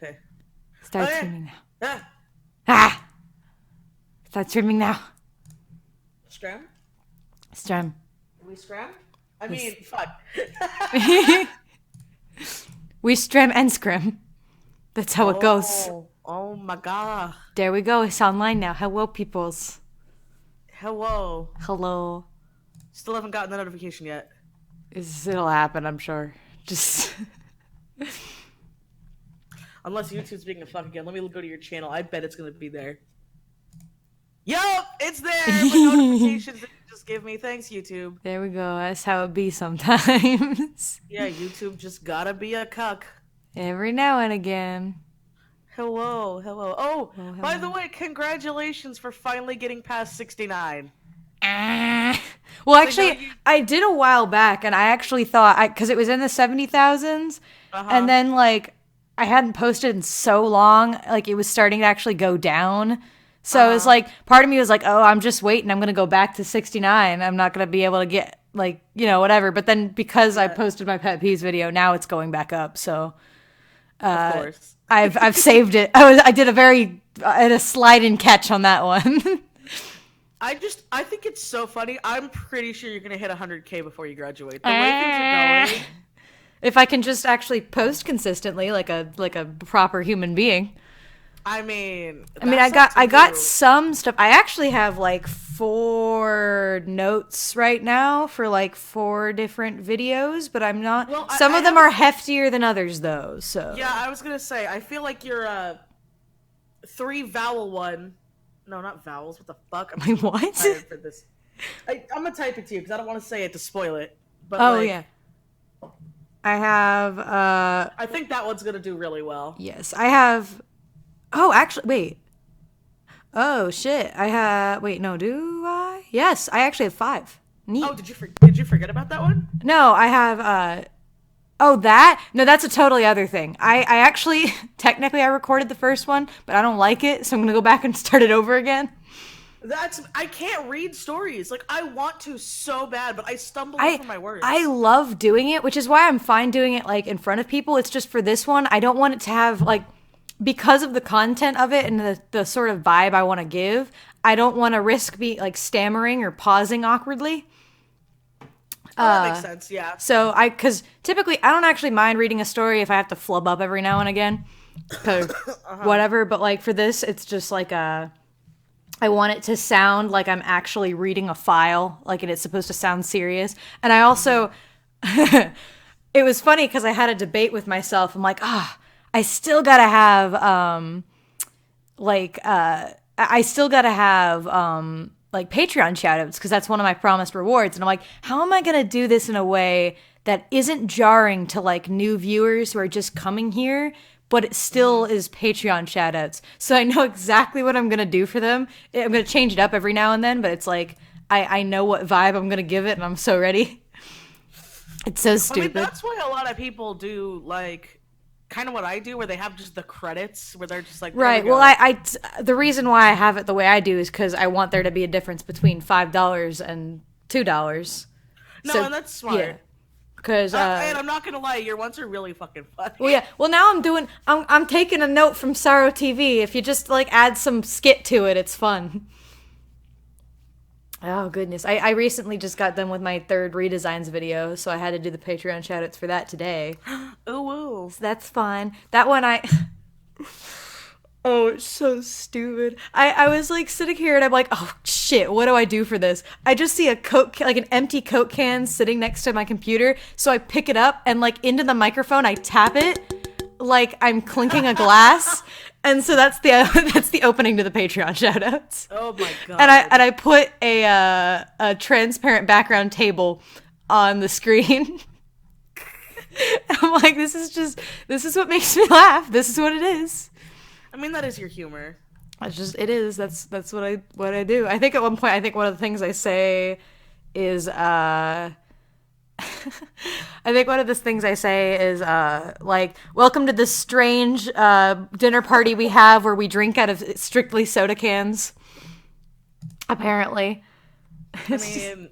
Okay. Start Okay. streaming now. Ah. Ah! Start streaming now. Scram? Strum. We scram? I Yes. mean, fuck. We strum and scrim. That's how it goes. Oh my god. There we go. It's online now. Hello, peoples. Hello. Hello. Still haven't gotten the notification yet. It'll happen, I'm sure. Just. Unless YouTube's being a fuck again. Let me go to your channel. I bet it's gonna be there. Yup! It's there! My notifications that you just give me. Thanks, YouTube. There we go. That's how it be sometimes. Yeah, YouTube just gotta be a cuck. Every now and again. Hello. Oh, Hello. by the way, congratulations for finally getting past 69. Well, actually, I did a while back, and I actually thought, because it was in the 70,000s, and then, like, I hadn't posted in so long, like, it was starting to actually go down. So it was like, part of me was like, oh, I'm just waiting. I'm going to go back to 69. I'm not going to be able to get, like, you know, whatever. But then because I posted my pet peeves video, now it's going back up. So of course. I've saved it. I did I had a slide and catch on that one. I think it's so funny. I'm pretty sure you're gonna hit 100K before you graduate. The way things are going. If I can just actually post consistently, like a proper human being. I mean, I got some stuff. I actually have like 4 notes right now for like 4 different videos, but I'm not. Well, some of them are heftier than others, though. So yeah, I was gonna say I feel like you're a 3 vowel one. No, not vowels. What the fuck? I'm what? Tired for this. I'm gonna type it to you because I don't want to say it to spoil it. But yeah. I have. I think that one's gonna do really well. Yes, I have. Oh, actually, wait. Oh shit! I have. Wait, no, do I? Yes, I actually have 5. Neat. Oh, did you forget about that one? No, I have. Oh, that? No, that's a totally other thing. I actually, technically I recorded the first one, but I don't like it, so I'm gonna go back and start it over again. I can't read stories. Like, I want to so bad, but I stumble over my words. I love doing it, which is why I'm fine doing it, like, in front of people. It's just for this one, I don't want it to have, like, because of the content of it and the sort of vibe I want to give, I don't want to risk like, stammering or pausing awkwardly. That makes sense, yeah. So because typically I don't actually mind reading a story if I have to flub up every now and again, whatever. But like for this, it's just like I want it to sound like I'm actually reading a file, like it's supposed to sound serious. And I also, it was funny because I had a debate with myself. I'm like, I still gotta have I still gotta have like Patreon shoutouts because that's one of my promised rewards. And I'm like, how am I going to do this in a way that isn't jarring to like new viewers who are just coming here, but it still is Patreon shoutouts. So I know exactly what I'm going to do for them. I'm going to change it up every now and then, but it's like, I know what vibe I'm going to give it and I'm so ready. It's so stupid. I mean, that's why a lot of people do like kind of what I do, where they have just the credits, where they're just like, right. Well, the reason why I have it the way I do is because I want there to be a difference between $5 and $2. No, and that's smart. Yeah. Because and I'm not gonna lie, your ones are really fucking funny. Well, yeah. Well, now I'm taking a note from Sorrow TV. If you just like add some skit to it, it's fun. Oh, goodness. I recently just got done with my 3rd redesigns video, so I had to do the Patreon shoutouts for that today. Oh, whoa. So that's fine. That one Oh, it's so stupid. I was like sitting here and I'm like, oh shit, what do I do for this? I just see a Coke, like an empty Coke can sitting next to my computer, so I pick it up and like into the microphone, I tap it like I'm clinking a glass. And so that's the opening to the Patreon shoutouts. Oh my god! And I put a transparent background table on the screen. I'm like, this is what makes me laugh. This is what it is. I mean, that is your humor. It is. That's what I do. I think at one point, one of the things I say is I think one of the things I say is, like, welcome to this strange dinner party we have where we drink out of strictly soda cans. Apparently. I mean,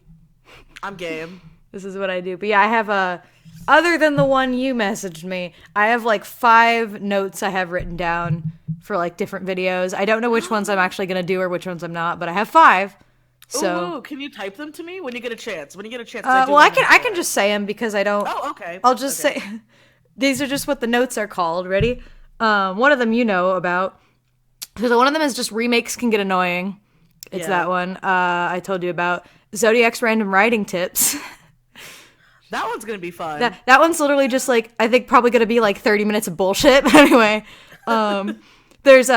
I'm game. This is what I do. But yeah, I have other than the one you messaged me, I have like 5 notes I have written down for like different videos. I don't know which ones I'm actually going to do or which ones I'm not, but I have 5. So, ooh, can you type them to me when you get a chance? When you get a chance. well, I can just say them because I don't. Oh, okay. I'll just say these are just what the notes are called. Ready? One of them you know about. So one of them is just remakes can get annoying. It's that one I told you about. Zodiac's random writing tips. That one's gonna be fun. That one's literally just like I think probably gonna be like 30 minutes of bullshit. But anyway, there's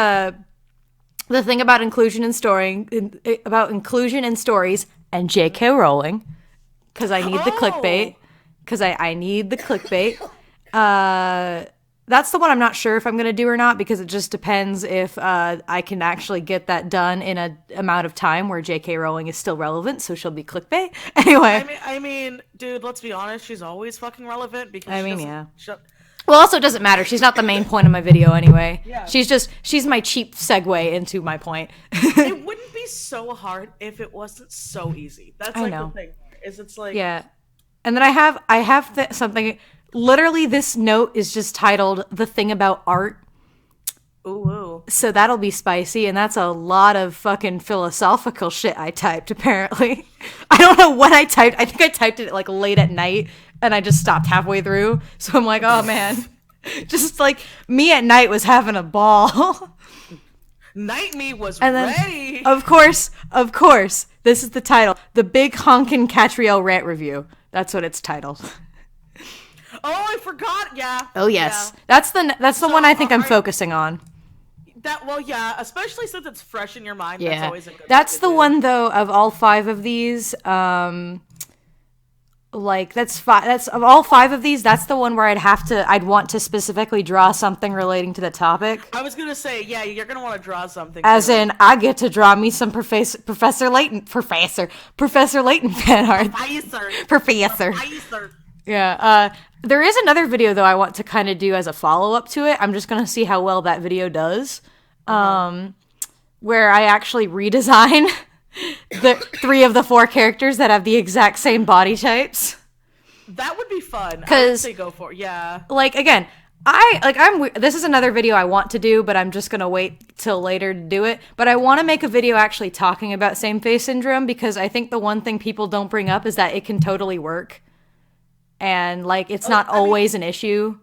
the thing about inclusion in stories and J.K. Rowling, because I need the clickbait. Because I need the clickbait. That's the one I'm not sure if I'm going to do or not, because it just depends if I can actually get that done in an amount of time where J.K. Rowling is still relevant, so she'll be clickbait. Anyway. I mean, dude, let's be honest. She's always fucking relevant because Well, also, it doesn't matter. She's not the main point of my video anyway. Yeah. She's my cheap segue into my point. It wouldn't be so hard if it wasn't so easy. That's like the thing. It's like... Yeah. And then I have something... Literally, this note is just titled "The Thing About Art." Ooh. So that'll be spicy, and that's a lot of fucking philosophical shit I typed, apparently. I don't know what I typed. I think I typed it like late at night, and I just stopped halfway through. So I'm like, oh man. Just like, me at night was having a ball. Night me was and then, ready. Of course, this is the title. The Big Honkin' Catriel Rant Review. That's what it's titled. Oh, I forgot. Yeah. Oh yes, yeah. That's the one I think I'm focusing on. Especially since it's fresh in your mind. Yeah, that's always a good that's the do. one though of all 5 of these. Like that's of all 5 of these. That's the one where I'd want to specifically draw something relating to the topic. I was gonna say, yeah, you're gonna want to draw something. As in, I get to draw me some Professor Layton fan art. Professor. Yeah. There is another video, though, I want to kind of do as a follow-up to it. I'm just going to see how well that video does. Where I actually redesign the 3 of the 4 characters that have the exact same body types. That would be fun. I would say go for it. Yeah. Like, again, this is another video I want to do, but I'm just going to wait till later to do it. But I want to make a video actually talking about same-face syndrome, because I think the one thing people don't bring up is that it can totally work. And, like, it's not always an issue.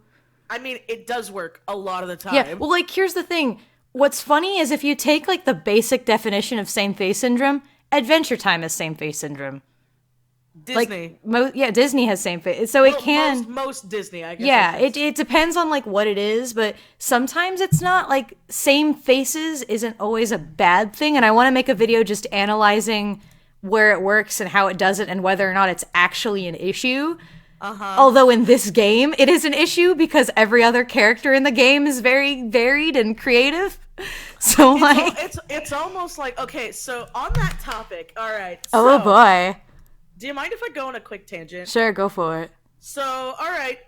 I mean, it does work a lot of the time. Yeah, well, like, here's the thing. What's funny is if you take, like, the basic definition of same-face syndrome, Adventure Time has same-face syndrome. Disney. Like, Disney has same-face. So it can... Most Disney, I guess. Yeah, it depends on, like, what it is, but sometimes it's not, like, same faces isn't always a bad thing, and I want to make a video just analyzing where it works and how it does it and whether or not it's actually an issue. Although in this game, it is an issue because every other character in the game is very varied and creative. So, it's almost like, okay, so on that topic, all right. Oh, boy. Do you mind if I go on a quick tangent? Sure, go for it. So, all right,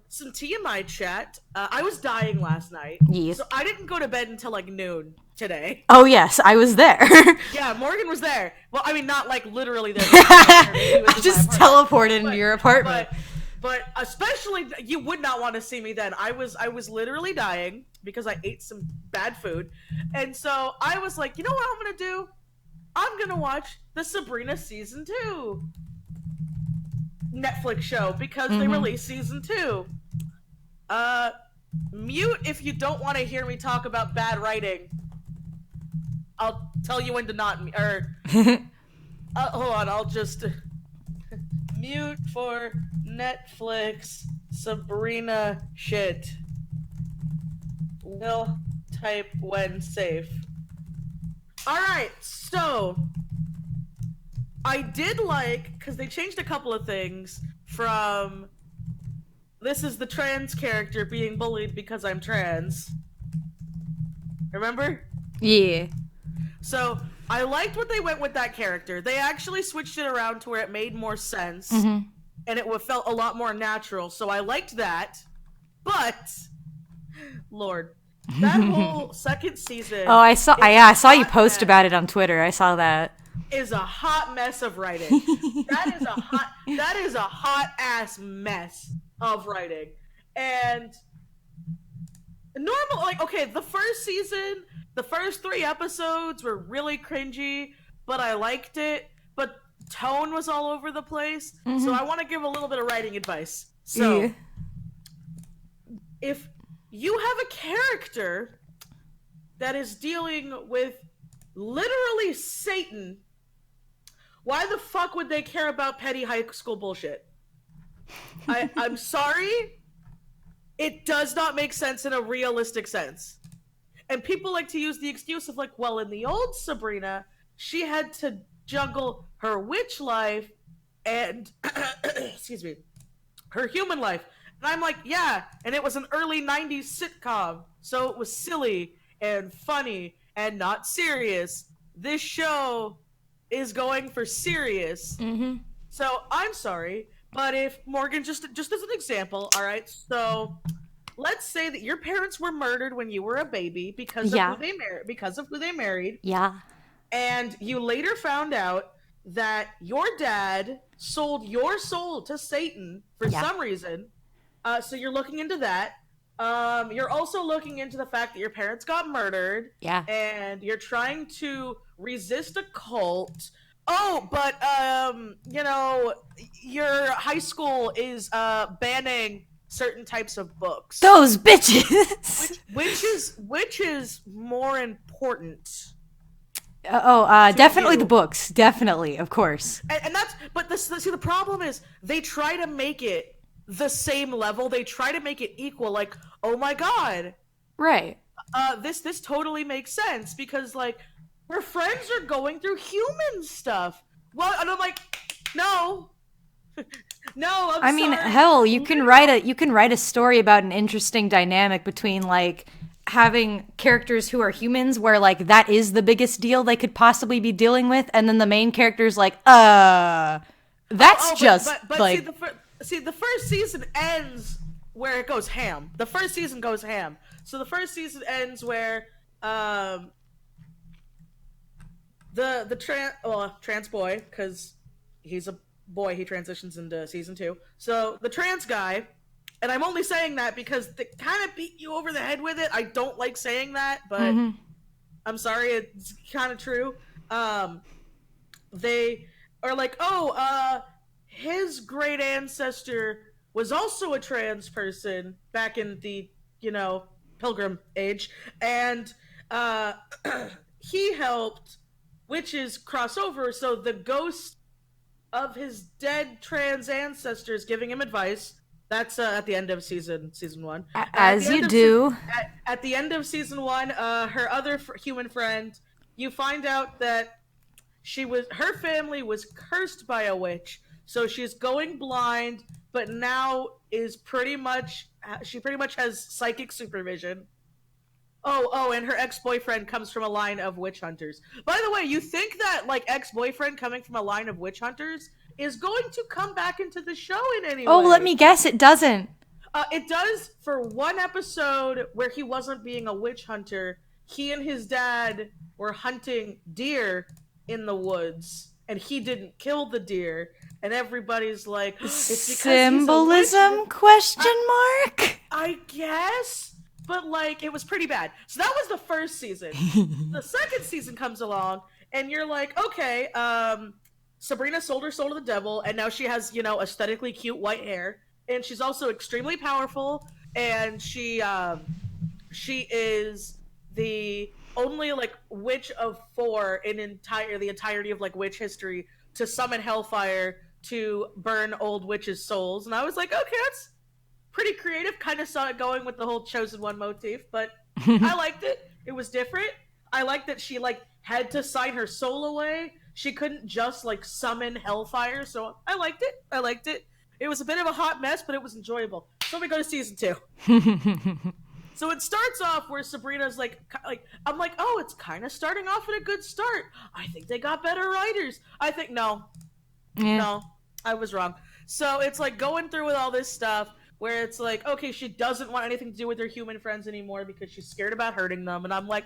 some TMI chat. I was dying last night. Yes. So I didn't go to bed until like noon today. Oh, yes, I was there. Yeah, Morgan was there. Well, I mean, not like literally there. I just teleported into your apartment. But especially, you would not want to see me then. I was literally dying because I ate some bad food. And so I was like, you know what I'm going to do? I'm going to watch the Sabrina Season 2 Netflix show because they released Season 2. Mute if you don't want to hear me talk about bad writing. I'll tell you when to not... hold on, I'll just... mute for Netflix Sabrina shit. Will type when safe. Alright, so... I did like... Because they changed a couple of things from... This is the trans character being bullied because I'm trans. Remember? Yeah. So, I liked what they went with that character. They actually switched it around to where it made more sense. And it felt a lot more natural. So I liked that. But, Lord, that whole second season... Oh, I saw you post about it on Twitter. I saw that. is a hot mess of writing. That is a hot ass mess of writing. And normal, like, okay, the first season, the first 3 episodes were really cringy, but I liked it. But tone was all over the place. So I want to give a little bit of writing advice. So Yeah. if you have a character that is dealing with literally Satan, why the fuck would they care about petty high school bullshit? I'm sorry. It does not make sense in a realistic sense. And people like to use the excuse of, like, well, in the old Sabrina, she had to juggle her witch life and, excuse me, her human life. And I'm like, yeah, and it was an early 90s sitcom, so it was silly and funny and not serious. This show is going for serious. So I'm sorry, but if Morgan, just as an example, all right, so let's say that your parents were murdered when you were a baby because of who they married, Yeah. and you later found out that your dad sold your soul to Satan for some reason. So you're looking into that. You're also looking into the fact that your parents got murdered. Yeah. And you're trying to resist a cult. Oh, but your high school is banning certain types of books. Those bitches. Which is more important? Definitely the books. Definitely, of course. And that's, but see, the problem is they try to make it the same level. They try to make it equal. Like, oh my god, right? This totally makes sense because, like, her friends are going through human stuff. Well, and I'm like, no, no. I mean, sorry. Hell, you can write a story about an interesting dynamic between, like, having characters who are humans where, like, that is the biggest deal they could possibly be dealing with, and then the main character's like, that's like, see, the first season ends where it goes ham. The first season goes ham. So the first season ends where the trans boy, because he's a boy, he transitions into season 2. So the trans guy, and I'm only saying that because they kind of beat you over the head with it. I don't like saying that, but I'm sorry, it's kind of true. They are like, his great ancestor was also a trans person back in the, Pilgrim age, and he helped witches cross over, so the ghost of his dead trans ancestors giving him advice. That's at the end of season 1. As you do. At the end of season 1, her other human friend, you find out that her family was cursed by a witch, so she's going blind, but now she pretty much has psychic supervision. Oh, and her ex-boyfriend comes from a line of witch hunters. By the way, you think that, like, ex-boyfriend coming from a line of witch hunters is going to come back into the show in any way? Oh, let me guess, it doesn't. It does for one episode where he wasn't being a witch hunter. He and his dad were hunting deer in the woods, and he didn't kill the deer. And everybody's like, it's because symbolism? He's a witch. Question mark? I guess, but, like, it was pretty bad. So that was the first season. The second season comes along, and you're like, okay, Sabrina sold her soul to the devil, and now she has, aesthetically cute white hair, and she's also extremely powerful, and she is the only, like, witch of 4 in the entirety of, like, witch history to summon hellfire to burn old witches' souls. And I was like, okay, that's pretty creative. Kind of saw it going with the whole chosen one motif, but I liked it. It was different. I liked that she, like, had to sign her soul away. She couldn't just, like, summon hellfire, so I liked it. It was a bit of a hot mess, but it was enjoyable. So let me go to season 2. So it starts off where Sabrina's like I'm like, oh, it's kind of starting off at a good start. I think they got better writers. I think no, I was wrong. So it's like going through with all this stuff where it's like, okay, she doesn't want anything to do with her human friends anymore because she's scared about hurting them, and I'm like,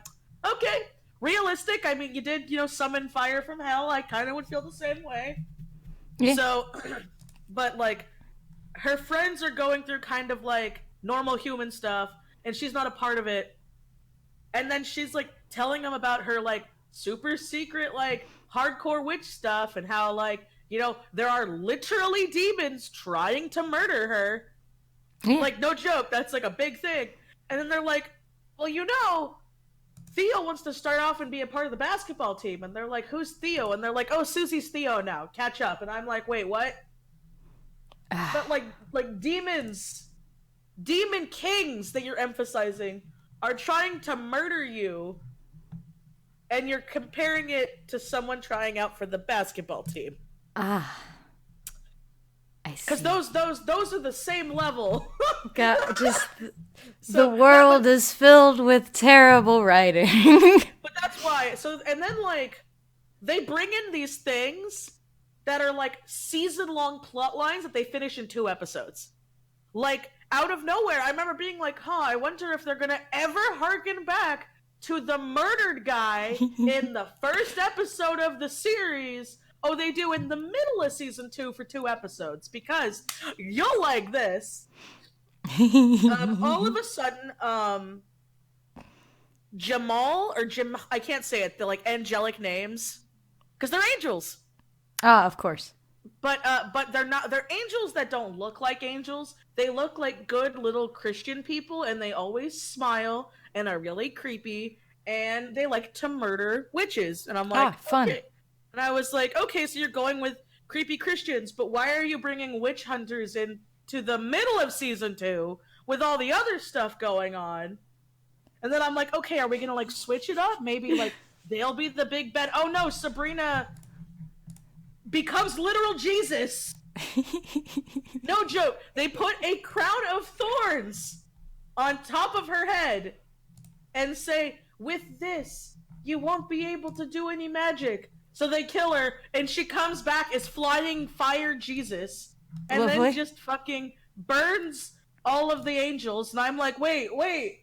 okay, realistic. I mean, you did, summon fire from hell. I kind of would feel the same way. Yeah. So, but like, her friends are going through kind of like normal human stuff, and she's not a part of it. And then she's like telling them about her like super secret like hardcore witch stuff, and how like there are literally demons trying to murder her. Yeah. Like, no joke, that's like a big thing. And then they're like, well, Theo wants to start off and be a part of the basketball team. And they're like, who's Theo? And they're like, oh, Susie's Theo now. Catch up. And I'm like, wait, what? But like demon kings that you're emphasizing are trying to murder you, and you're comparing it to someone trying out for the basketball team. I see. Because those are the same level. God, the world is filled with terrible writing. But that's why. So, and then like they bring in these things that are like season-long plot lines that they finish in 2 episodes. Like, out of nowhere, I remember being like, I wonder if they're gonna ever harken back to the murdered guy in the first episode of the series. Oh, they do in the middle of season 2 for 2 episodes, because you'll like this. All of a sudden, Jamal or Jim, I can't say it, they're like angelic names, because they're angels. Ah, of course. But they're not. They're angels that don't look like angels. They look like good little Christian people, and they always smile and are really creepy, and they like to murder witches. And I'm like, fun. Okay. And I was like, okay, so you're going with creepy Christians, but why are you bringing witch hunters into the middle of season 2 with all the other stuff going on? And then I'm like, okay, are we gonna like switch it up? Maybe like they'll be the big bad. Oh no, Sabrina becomes literal Jesus. No joke. They put a crown of thorns on top of her head and say, with this, you won't be able to do any magic. So they kill her, and she comes back as flying fire Jesus, and then just fucking burns all of the angels. And I'm like, wait,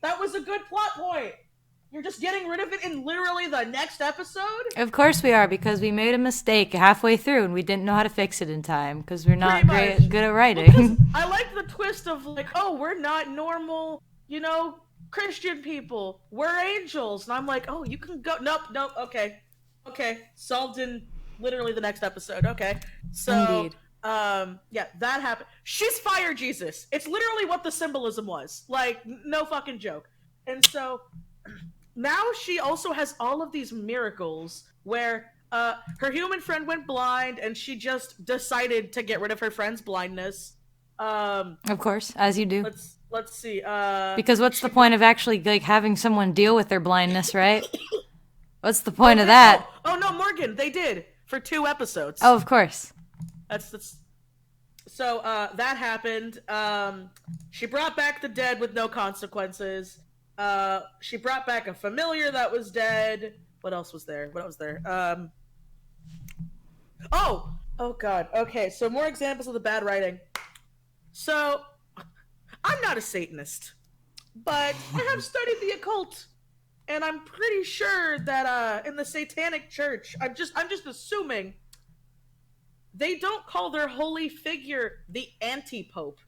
that was a good plot point. You're just getting rid of it in literally the next episode? Of course we are, because we made a mistake halfway through and we didn't know how to fix it in time, because we're not good at writing. Well, I like the twist of like, oh, we're not normal, Christian people. We're angels. And I'm like, oh, you can go. Nope, okay. Solved in literally the next episode. Okay. So, Indeed. Yeah, that happened. She's fire Jesus. It's literally what the symbolism was. Like, no fucking joke. And so now she also has all of these miracles where her human friend went blind, and she just decided to get rid of her friend's blindness. Of course, as you do. Let's see. Because what's the point of actually like having someone deal with their blindness, right? What's the point of that? Oh no, Morgan, they did for 2 episodes. Oh, of course. That's so that happened. She brought back the dead with no consequences. She brought back a familiar that was dead. What else was there? Oh god. Okay, so more examples of the bad writing. So I'm not a Satanist, but I have studied the occult, and I'm pretty sure that in the Satanic Church, I'm just assuming they don't call their holy figure the anti-pope.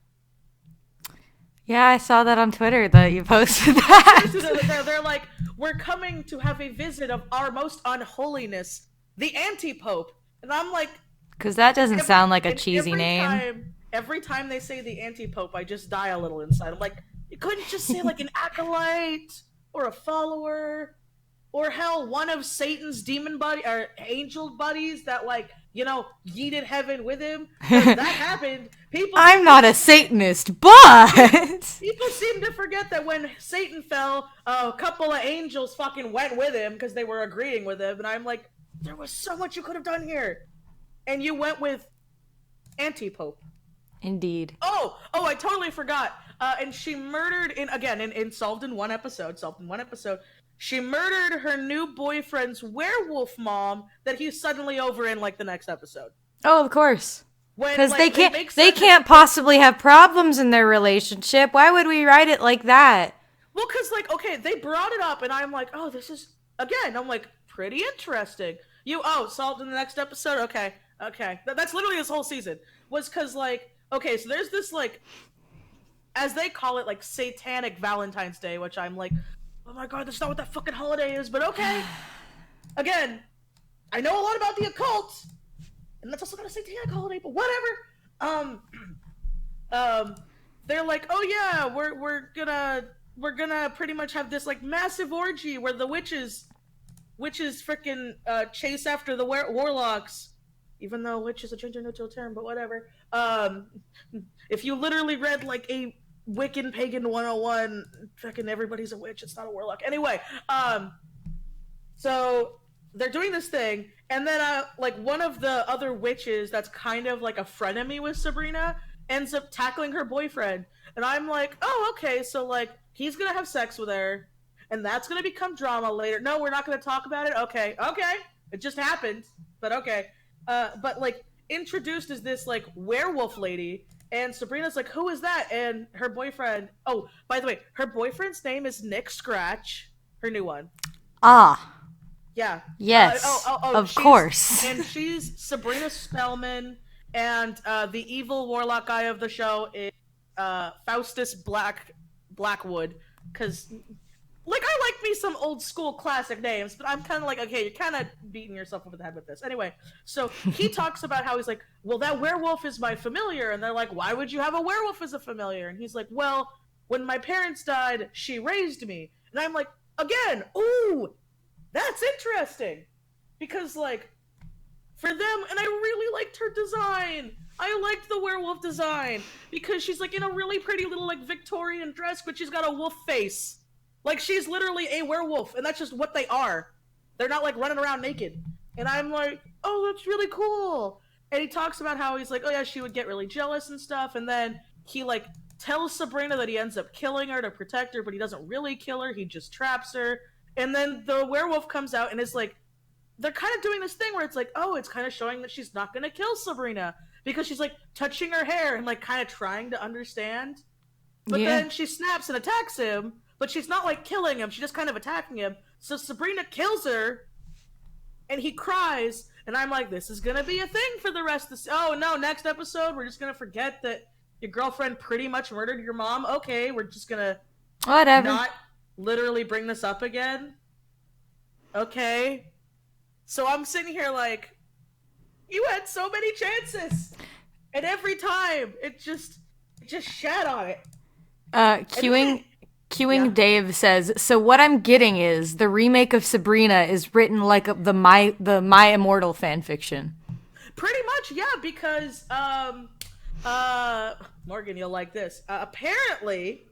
Yeah, I saw that on Twitter that you posted that. They're like, we're coming to have a visit of our most unholiness, the anti-pope. And I'm like, because that doesn't sound like a cheesy name. Every time they say the anti-pope, I just die a little inside. I'm like, you couldn't just say like an acolyte or a follower, or hell, one of Satan's demon buddy or angel buddies that like, yeeted heaven with him. That happened. I'm not a Satanist, but people seem to forget that when Satan fell, a couple of angels fucking went with him because they were agreeing with him. And I'm like, there was so much you could have done here, and you went with anti-pope. Indeed. Oh, I totally forgot. And she murdered solved in one episode. She murdered her new boyfriend's werewolf mom that he's suddenly over in like the next episode. Oh, of course. Because like, they can't possibly have problems in their relationship. Why would we write it like that? Well, because like, okay, they brought it up, and I'm like, oh, this is again, I'm like, pretty interesting. Solved in the next episode? Okay. Okay. That's literally this whole season. Was because, like, okay, so there's this, like, as they call it, like, satanic Valentine's Day, which I'm like, oh my god, that's not what that fucking holiday is, but okay. Again, I know a lot about the occult, and that's also not a satanic holiday, but whatever. Um, they're like, oh yeah, we're gonna pretty much have this like massive orgy where the witches freaking chase after the warlocks, even though witch is a gender neutral term, but whatever. If you literally read like a Wiccan Pagan 101, fucking everybody's a witch. It's not a warlock. Anyway, so they're doing this thing, and then like one of the other witches that's kind of like a frenemy with Sabrina ends up tackling her boyfriend, and I'm like, oh, okay, so like he's gonna have sex with her, and that's gonna become drama later. No, we're not gonna talk about it. Okay, it just happened, but okay. But like introduced as this like werewolf lady, and Sabrina's like, who is that? And her boyfriend. Oh, by the way, her boyfriend's name is Nick Scratch. Her new one. Ah. Yeah. Yes. Of course. And she's Sabrina Spellman, and the evil warlock guy of the show is Faustus Blackwood. Because, like, I like me some old school classic names, but I'm kind of like, okay, you're kind of beating yourself over the head with this. Anyway, so he talks about how he's like, well, that werewolf is my familiar, and they're like, why would you have a werewolf as a familiar? And he's like, well, when my parents died, she raised me. And I'm like, again, ooh, that's interesting, because like for them, and I really liked her design. I liked the werewolf design because she's like in a really pretty little like Victorian dress, but she's got a wolf face. Like she's literally a werewolf, and that's just what they are. They're not like running around naked. And I'm like, oh, that's really cool. And he talks about how he's like, oh yeah, she would get really jealous and stuff, and then he like tells Sabrina that he ends up killing her to protect her, but he doesn't really kill her, he just traps her. And then the werewolf comes out and is like, they're kind of doing this thing where it's like, oh, it's kind of showing that she's not going to kill Sabrina because she's like touching her hair and like kind of trying to understand. But then she snaps and attacks him, but she's not like killing him. She's just kind of attacking him. So Sabrina kills her and he cries. And I'm like, this is going to be a thing for the rest of the... Oh, no, next episode, we're just going to forget that your girlfriend pretty much murdered your mom. Okay, we're just going to... Whatever. Not literally bring this up again. Okay. So I'm sitting here like, you had so many chances, and every time it just shat on it. Queuing Dave says, so what I'm getting is the remake of Sabrina is written like the My Immortal fanfiction. Pretty much, yeah, because Morgan, you'll like this. Apparently,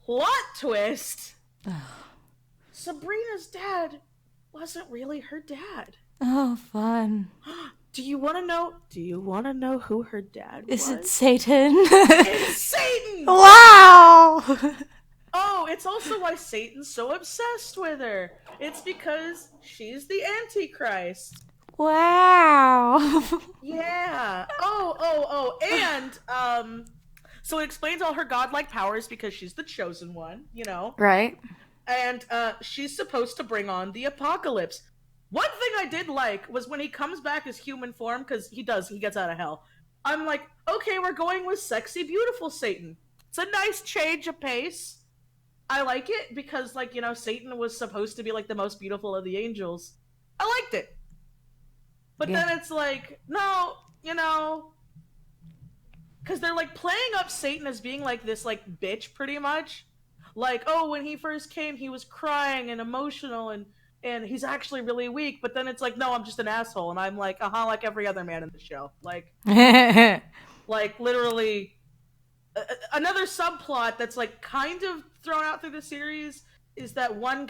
plot twist. Sabrina's dad wasn't really her dad. Oh, fun. Do you want to know who her dad was? Is it Satan? It's Satan! Wow! Oh, it's also why Satan's so obsessed with her. It's because she's the Antichrist. Wow. Yeah. Oh, and so it explains all her godlike powers because she's the chosen one, you know. Right. And she's supposed to bring on the apocalypse. One thing I did like was when he comes back as human form, because he gets out of hell. I'm like, okay, we're going with sexy, beautiful Satan. It's a nice change of pace. I like it because, like, you know, Satan was supposed to be like the most beautiful of the angels. I liked it. But then it's like, no, you know, because they're like playing up Satan as being like this like bitch pretty much. Like, oh, when he first came, he was crying and emotional and he's actually really weak. But then it's like, no, I'm just an asshole. And I'm like, like every other man in the show. Like, like literally another subplot that's like kind of thrown out through the series is that one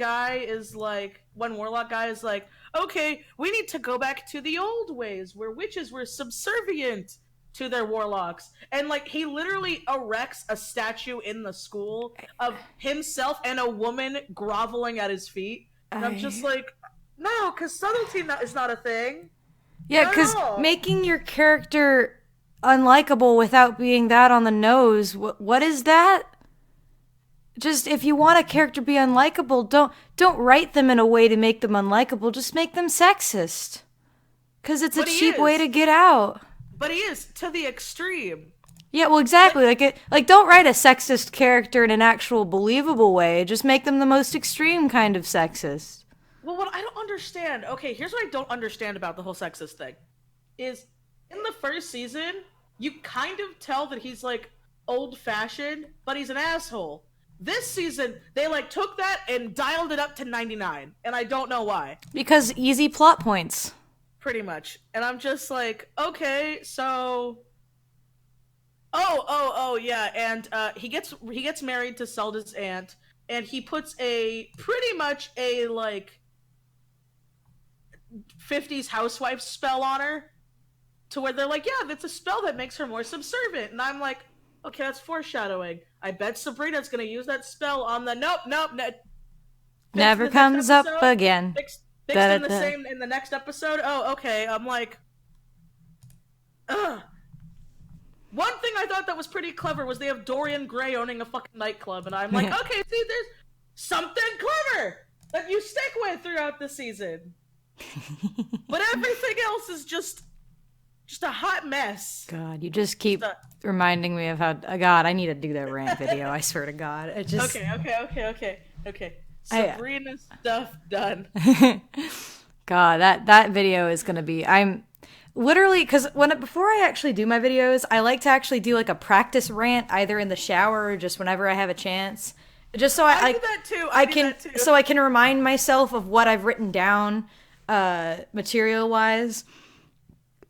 warlock guy is like, okay, we need to go back to the old ways where witches were subservient to their warlocks. And like he literally erects a statue in the school of himself and a woman groveling at his feet. And I'm just like, no, because subtlety is not a thing. Yeah, because making your character unlikable without being that on the nose, what is that? just if you want a character to be unlikable, don't write them in a way to make them unlikable. Just make them sexist. Because it's a cheap way to get out. But he is to the extreme. Yeah, well, exactly. Like don't write a sexist character in an actual believable way. Just make them the most extreme kind of sexist. Well, what I don't understand. Okay, here's what I don't understand about the whole sexist thing. Is in the first season, you kind of tell that he's like old-fashioned, but he's an asshole. This season, they like took that and dialed it up to 99, and I don't know why. Because easy plot points. Pretty much. And I'm just like, okay, so oh yeah, and he gets married to Zelda's aunt, and he puts a pretty much a like 50s housewife spell on her, to where they're like, yeah, that's a spell that makes her more subservient. And I'm like, okay, that's foreshadowing. I bet Sabrina's gonna use that spell on the nope. Never comes up again. Fixed in the next episode. Oh, okay. I'm like, ugh. One thing I thought that was pretty clever was they have Dorian Gray owning a fucking nightclub, and I'm like, okay, see, there's something clever that you stick with throughout the season. But everything else is just a hot mess. God, you just keep reminding me of how. God, I need to do that rant video. I swear to God, it just. Okay. Sabrina stuff done. God, that video is gonna be. I'm literally because before I actually do my videos, I like to actually do like a practice rant either in the shower or just whenever I have a chance. Just so I do that too. So I can remind myself of what I've written down, material wise.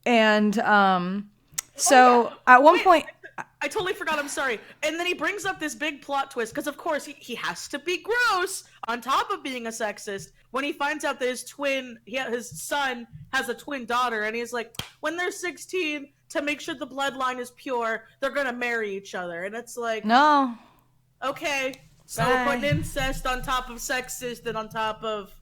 And at one point I totally forgot, I'm sorry. And then he brings up this big plot twist, because of course he has to be gross on top of being a sexist when he finds out that his son has a twin daughter, and he's like, when they're 16, to make sure the bloodline is pure, they're gonna marry each other. And it's like, no. Okay, so we're putting incest on top of sexist and on top of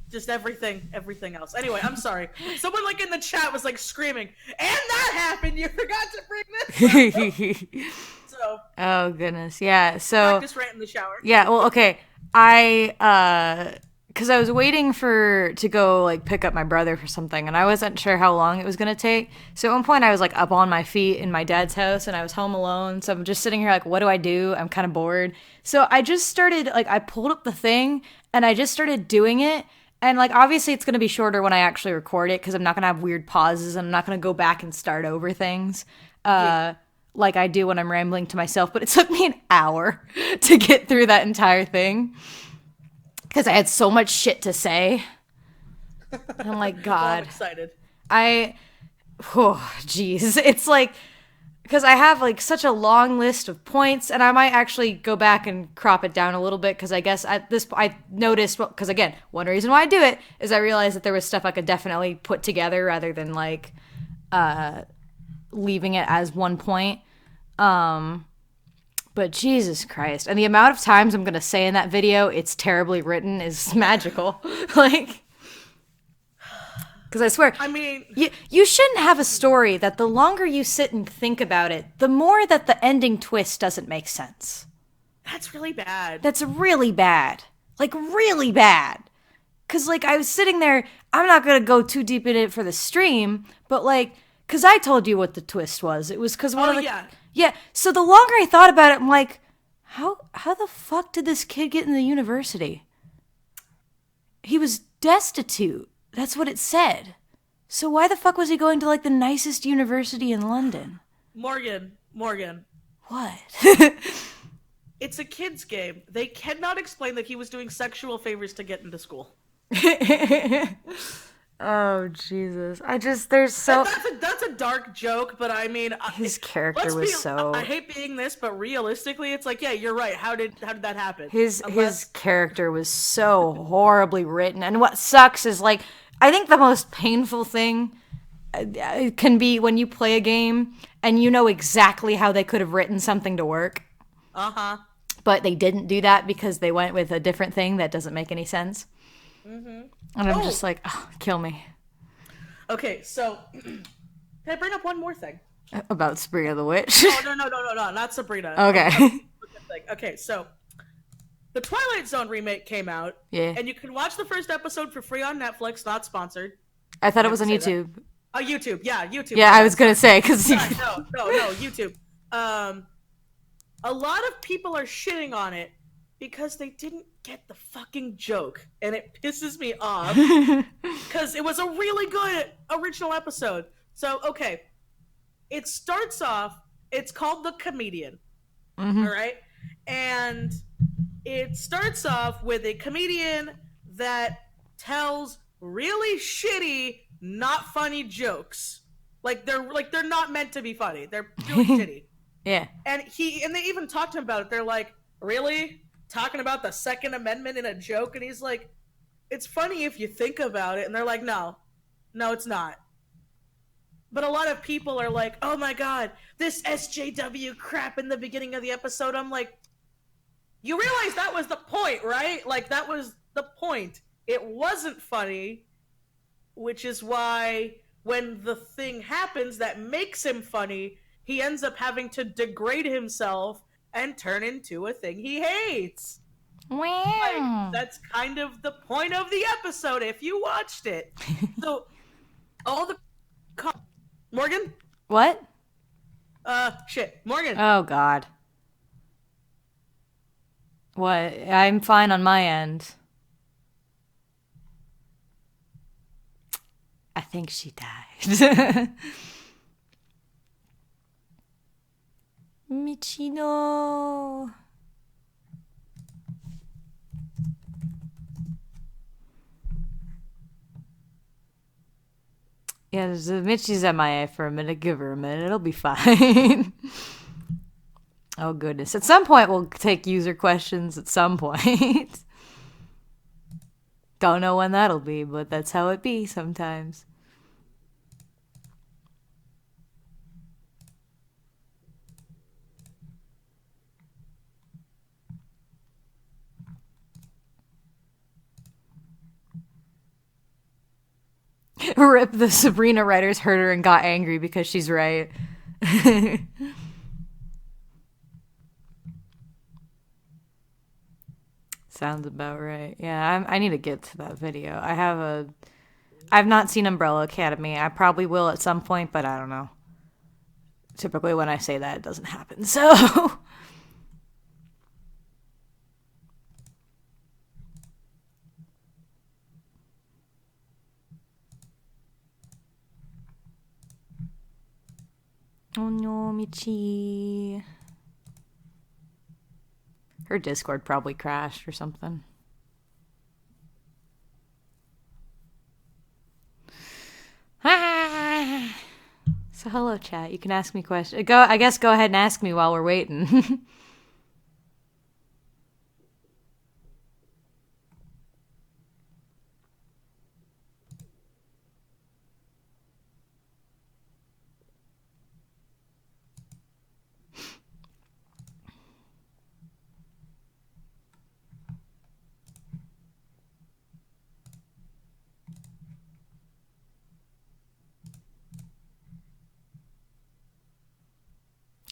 just everything else. Anyway, I'm sorry. Someone like in the chat was like screaming, and that happened. You forgot to bring this up. So. Oh goodness, yeah. So practice rant in the shower. Yeah. Well, okay. Because I was waiting to go like pick up my brother for something, and I wasn't sure how long it was gonna take. So at one point, I was like up on my feet in my dad's house, and I was home alone. So I'm just sitting here like, what do I do? I'm kind of bored. So I just started I pulled up the thing, and I just started doing it. And, like, obviously it's going to be shorter when I actually record it because I'm not going to have weird pauses and I'm not going to go back and start over things like I do when I'm rambling to myself. But it took me an hour to get through that entire thing because I had so much shit to say. And I'm like, God. Well, I'm excited. Oh, jeez. It's like... Because I have, like, such a long list of points, and I might actually go back and crop it down a little bit, because I guess I noticed, because again, one reason why I do it is I realized that there was stuff I could definitely put together rather than, like, leaving it as one point. But Jesus Christ. And the amount of times I'm going to say in that video, it's terribly written, is magical. Like... Because I swear, I mean, you shouldn't have a story that the longer you sit and think about it, the more that the ending twist doesn't make sense. That's really bad. That's really bad. Like, really bad. Because, like, I was sitting there, I'm not going to go too deep in it for the stream, but, like, because I told you what the twist was. It was because one of the... Yeah, so the longer I thought about it, I'm like, how the fuck did this kid get in the university? He was destitute. That's what it said. So why the fuck was he going to, like, the nicest university in London? Morgan. What? It's a kid's game. They cannot explain that he was doing sexual favors to get into school. Oh, Jesus. There's so... That's a dark joke, but I mean... His character was so... I hate being this, but realistically, it's like, yeah, you're right. How did that happen? His character was so horribly written. And what sucks is, like... I think the most painful thing can be when you play a game and you know exactly how they could have written something to work. Uh-huh. But they didn't do that because they went with a different thing that doesn't make any sense. Mm-hmm. And I'm just like, oh, kill me. Okay, so can I bring up one more thing? About Sabrina the Witch? No, not Sabrina. Okay. Okay, so the Twilight Zone remake came out, Yeah. and you can watch the first episode for free on Netflix. Not sponsored. I thought I it have was to on say that. YouTube. Oh, YouTube. Yeah, YouTube. Yeah, My I bad. was gonna say because Sorry, no, YouTube. A lot of people are shitting on it because they didn't get the fucking joke, and it pisses me off because it was a really good original episode. So, okay, it starts off. It's called The Comedian. Mm-hmm. All right, and it starts off with a comedian that tells really shitty, not funny jokes. Like they're not meant to be funny. They're really shitty. Yeah. And they even talked to him about it. They're like, really? Talking about the Second Amendment in a joke? And he's like, it's funny if you think about it. And they're like, no, it's not. But a lot of people are like, oh my god, this SJW crap in the beginning of the episode. I'm like, you realize that was the point, right? Like, that was the point. It wasn't funny, which is why when the thing happens that makes him funny, he ends up having to degrade himself and turn into a thing he hates. Wow. Like, that's kind of the point of the episode if you watched it. So, all the... Morgan? What? Shit. Morgan. Oh, God. What? I'm fine on my end. I think she died. Meechie, no. Yeah, Mitchie's MIA for a minute. Give her a minute. It'll be fine. Oh, goodness. At some point, we'll take user questions at some point. Don't know when that'll be, but that's how it be sometimes. Rip, the Sabrina writers heard her and got angry because she's right. Sounds about right. Yeah, I need to get to that video. I've not seen Umbrella Academy. I probably will at some point, but I don't know. Typically when I say that, it doesn't happen. So... Oh no, Michi. Her Discord probably crashed or something. Ah! So hello, chat. You can ask me questions. I guess go ahead and ask me while we're waiting.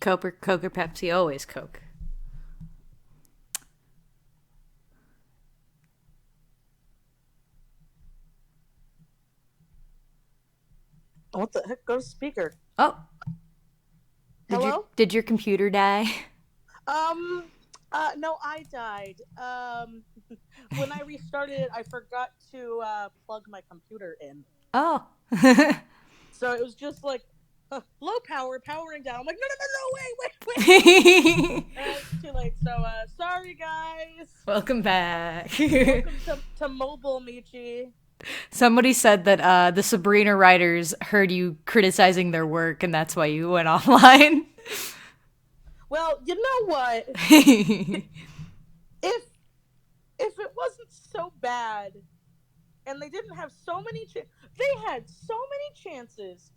Coke or Pepsi? Always Coke. What the heck? Go to speaker. Oh. Hello? Did your computer die? No, I died. When I restarted it, I forgot to plug my computer in. Oh. So it was just like, low power, powering down. I'm like, no, wait. It's too late. So, sorry, guys. Welcome back. Welcome to Mobile, Meechie. Somebody said that the Sabrina writers heard you criticizing their work, and that's why you went offline. Well, you know what? if it wasn't so bad, and they didn't have so many they had so many chances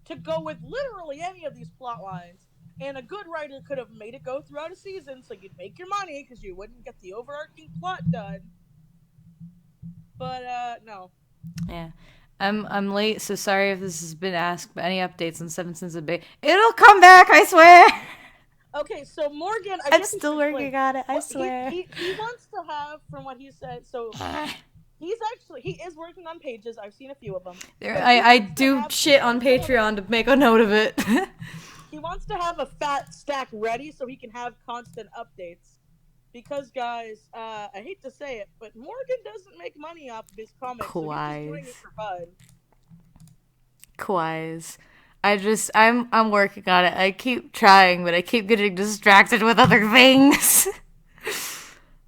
to go with literally any of these plot lines, and a good writer could have made it go throughout a season so you'd make your money because you wouldn't get the overarching plot done. But no. Yeah. I'm late, so sorry if this has been asked, but any updates on Seven Sins of Bay? It'll come back, I swear! Okay, so Morgan, I I'm guess we still should explain. working on it, I What swear. he wants to have, from what he said. So he is working on pages. I've seen a few of them, but he I wants to do have shit on Patreon to make a note of it. he wants to have a fat stack ready so he can have constant updates. Because guys, I hate to say it, but Morgan doesn't make money off of his comics, so he's just doing it Quies. for fun. Quies. I'm working on it. I keep trying, but I keep getting distracted with other things.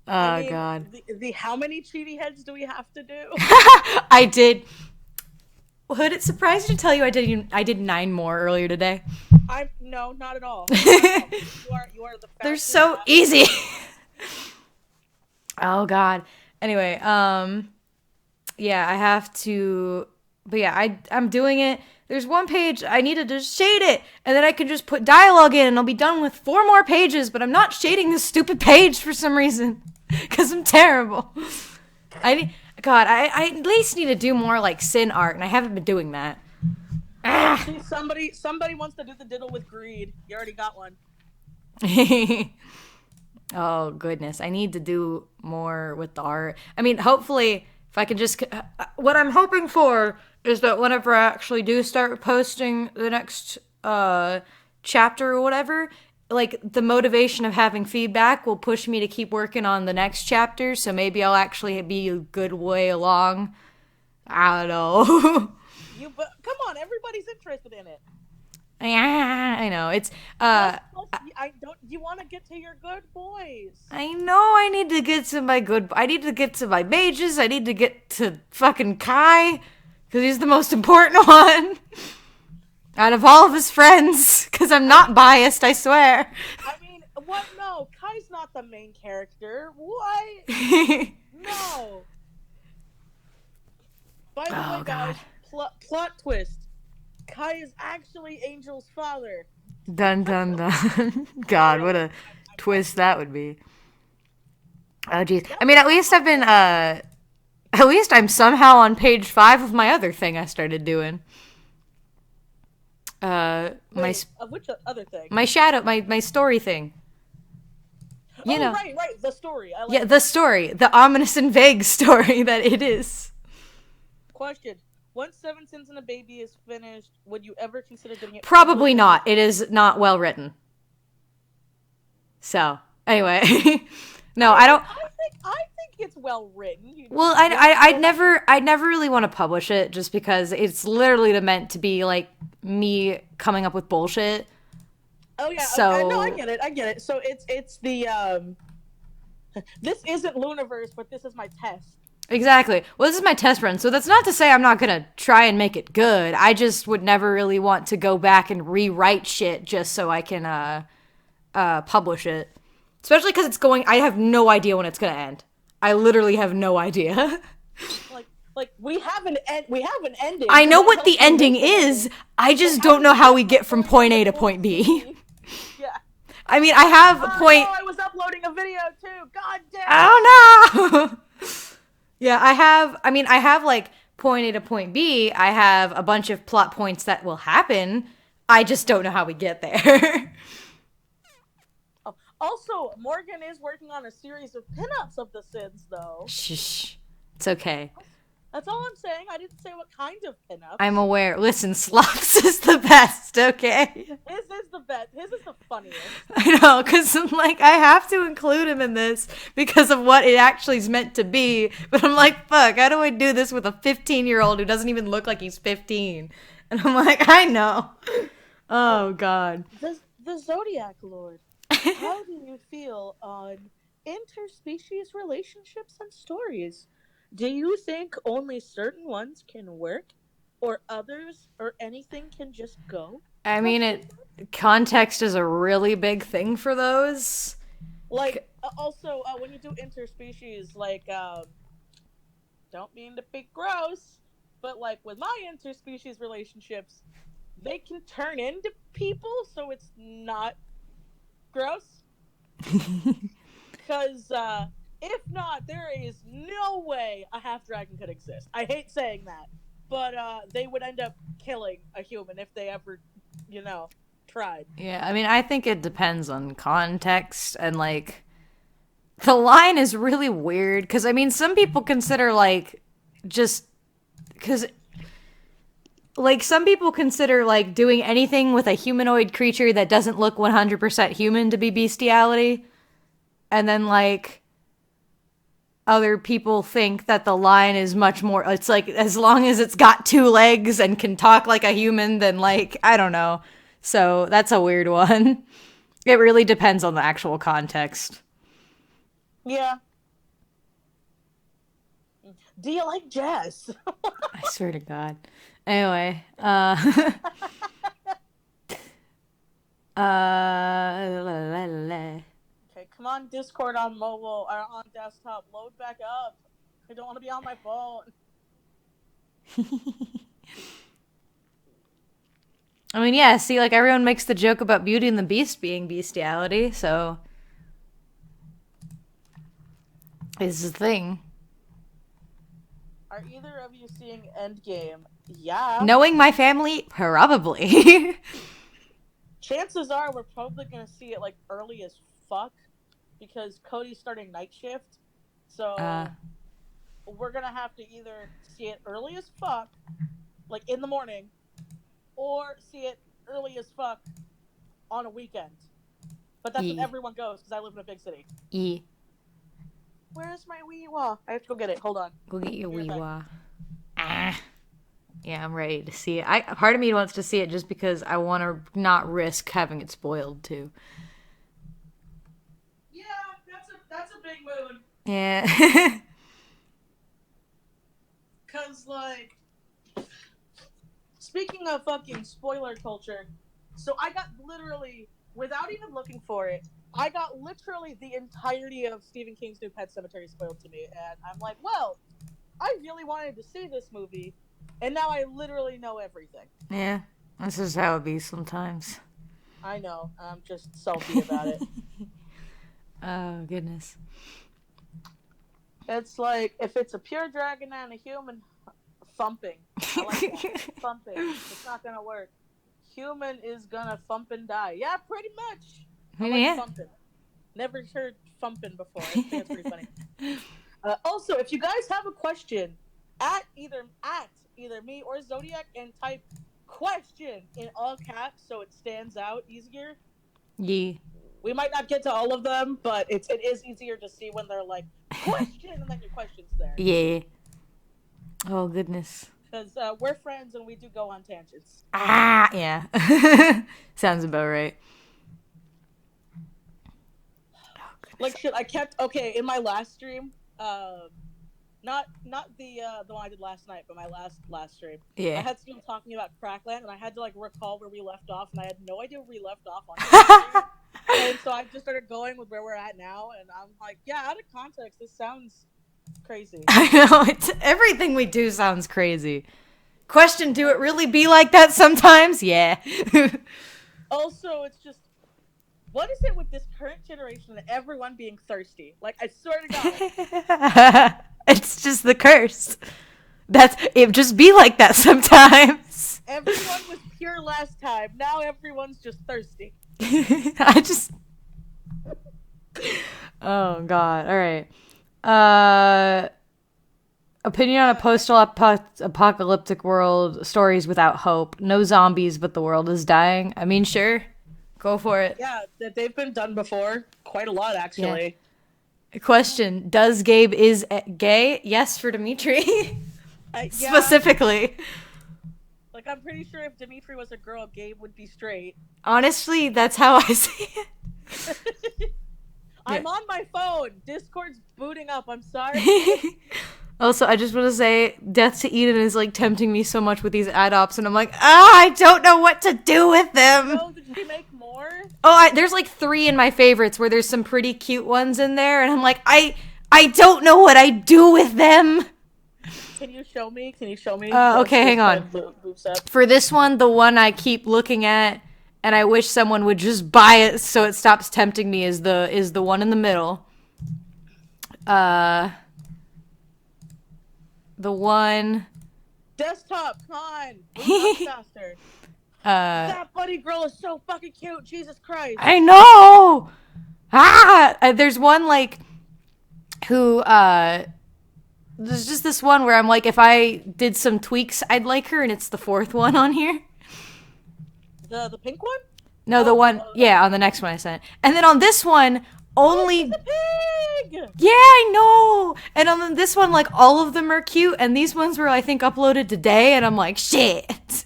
I Oh mean, god. the how many cheaty heads do we have to do? I did. Would it surprise you to tell you I did 9 more earlier today? I'm no, not at all. Not at all. You are the fastest. They're so easy. Oh god. Anyway, yeah, I have to, but yeah, I'm doing it. There's one page I need to just shade it, and then I can just put dialogue in, and I'll be done with 4 more pages. But I'm not shading this stupid page for some reason, because I'm terrible. I at least need to do more like sin art, and I haven't been doing that. See, somebody wants to do the diddle with greed. You already got one. Oh goodness, I need to do more with the art. I mean, hopefully, if I can just, what I'm hoping for is that whenever I actually do start posting the next chapter or whatever, like the motivation of having feedback will push me to keep working on the next chapter. So maybe I'll actually be a good way along. I don't know. But come on, everybody's interested in it. Yeah, I know it's. Plus, I don't. You want to get to your good boys. I know I need to get to my good. I need to get to my mages. I need to get to fucking Kai, because he's the most important one out of all of his friends. Because I'm not biased, I swear. I mean, what? No, Kai's not the main character. What? No. By the way, guys, plot twist. Kai is actually Angel's father. Dun dun dun. God, what a twist that would be. Oh jeez. I mean, at least I've been at least I'm somehow on page 5 of my other thing I started doing. Which other thing? My story thing. You know. Right, the story. Yeah, the story, the ominous and vague story that it is. Question. Once 7 Sins and a Baby is finished, would you ever consider doing it? Probably not. It is not well written. So, anyway. No, I don't. I think it's well written. Well, I'd never really want to publish it just because it's literally meant to be like me coming up with bullshit. Oh yeah. So no, I get it. So it's the this isn't Luniverse, but this is my test. Exactly. Well, this is my test run, so that's not to say I'm not gonna try and make it good. I just would never really want to go back and rewrite shit just so I can publish it. Especially because it's going. I have no idea when it's gonna end. I literally have no idea. Like we have an ending. I know what the ending is. I just don't know how we get from point A to point B. Yeah. I mean, I have a point. No, I was uploading a video too. God damn. Oh no. Yeah, I have like point A to point B. I have a bunch of plot points that will happen. I just don't know how we get there. Also, Morgan is working on a series of pinups of the Sins, though. Shh. It's okay. That's all I'm saying. I didn't say what kind of pinups. I'm aware. Listen, Slops is the best, okay? His is the best. His is the funniest. I know, because I'm like, I have to include him in this because of what it actually is meant to be. But I'm like, fuck, how do I do this with a 15-year-old who doesn't even look like he's 15? And I'm like, I know. Oh, God. The Zodiac Lord. How do you feel on interspecies relationships and stories? Do you think only certain ones can work, or others or anything can just go? I mean, context is a really big thing for those. Like, also, when you do interspecies, like, don't mean to be gross, but like with my interspecies relationships, they can turn into people, so it's not gross. Because if not, there is no way a half dragon could exist. I hate saying that, but they would end up killing a human if they ever, cried. Yeah, I mean, I think it depends on context and like the line is really weird because I mean, some people consider like just because like some people consider like doing anything with a humanoid creature that doesn't look 100% human to be bestiality, and then like other people think that the line is much more, it's like as long as it's got two legs and can talk like a human, then like I don't know. So that's a weird one. It really depends on the actual context. Yeah. Do you like jazz? I swear to God. Anyway, la, la, la. Okay, come on, Discord on mobile or on desktop. Load back up. I don't want to be on my phone. I mean, yeah, see, like, everyone makes the joke about Beauty and the Beast being bestiality, so it's the thing. Are either of you seeing Endgame? Yeah. Knowing my family, probably. Chances are we're probably going to see it, like, early as fuck because Cody's starting night shift. So we're going to have to either see it early as fuck, like, in the morning, or see it early as fuck on a weekend. But that's when everyone goes because I live in a big city. Where's my Weewa? I have to go get it. Hold on. Go get your Weewa. Yeah, I'm ready to see it. Part of me wants to see it just because I want to not risk having it spoiled too. Yeah, that's a big mood. Yeah. Cause like, speaking of fucking spoiler culture, so I got literally, without even looking for it, I got literally the entirety of Stephen King's new Pet Sematary spoiled to me, and I'm like, well, I really wanted to see this movie, and now I literally know everything. Yeah, this is how it be sometimes. I know, I'm just salty about it. Oh, goodness. It's like, if it's a pure dragon and a human, thumping. I like that. Thumping. It's not gonna work. Human is gonna thump and die. Yeah, pretty much. I like thumping. Never heard thumping before. I think it's pretty funny. Also, if you guys have a question, at either me or Zodiac and type question in all caps so it stands out easier. Yeah. We might not get to all of them, but it is easier to see when they're like, question, and then your question's there. Yeah. Oh, goodness. Because we're friends and we do go on tangents. Yeah. Sounds about right. Oh, like, shit, I kept, okay, in my last stream, not the one I did last night, but my last stream. Yeah. I had someone talking about Crackland, and I had to, like, recall where we left off, and I had no idea where we left off on and so I just started going with where we're at now, and I'm like, yeah, out of context, this sounds crazy. I know, everything we do sounds crazy. Question, do it really be like that sometimes? Yeah. Also, it's just, what is it with this current generation and everyone being thirsty? Like, I swear to God. It's just the curse. It just be like that sometimes. Everyone was pure last time. Now everyone's just thirsty. Oh, God. All right. Opinion on a post-apocalyptic world, stories without hope. No zombies, but the world is dying. I mean, sure. Go for it. Yeah, they've been done before. Quite a lot, actually. Yeah. Question. Does Gabe is gay? Yes, for Dimitri. Yeah. Specifically. Like, I'm pretty sure if Dimitri was a girl, Gabe would be straight. Honestly, that's how I see it. I'm on my phone. Discord's booting up. I'm sorry. Also, I just want to say, Death to Eden is, like, tempting me so much with these ad-ops, and I'm like, I don't know what to do with them. No, did she make more? Oh, there's, like, 3 in my favorites where there's some pretty cute ones in there, and I'm like, I don't know what I do with them. Can you show me? Okay, hang on. For this one, the one I keep looking at, and I wish someone would just buy it so it stops tempting me, is the one in the middle. The one... Desktop, come on! Move faster. That bunny girl is so fucking cute. Jesus Christ. I know. There's one like who there's just this one where I'm like, if I did some tweaks, I'd like her, and it's the fourth one on here. The pink one? No, the one, yeah, on the next one I sent. And then on this one, only. She's a pig! Yeah, I know. And on this one, like, all of them are cute, and these ones were, I think, uploaded today, and I'm like, shit.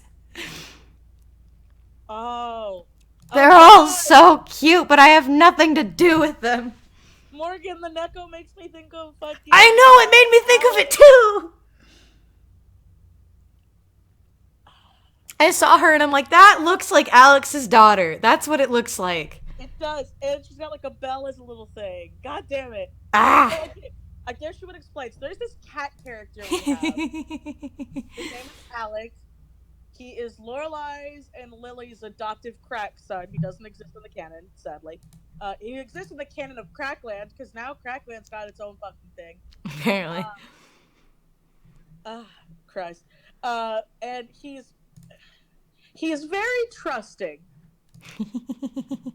Oh. They're all so cute, but I have nothing to do with them. Morgan, the Neko makes me think of fucking... I know, it made me think of it too. I saw her and I'm like, that looks like Alex's daughter. That's what it looks like. It does, and she's got like a bell as a little thing. God damn it. Ah. I guess you would explain. So there's this cat character we have. His name is Alex. He is Lorelai's and Lily's adoptive crack son. He doesn't exist in the canon, sadly. He exists in the canon of Crackland, because now Crackland's got its own fucking thing. Apparently. Christ. And he's very trusting.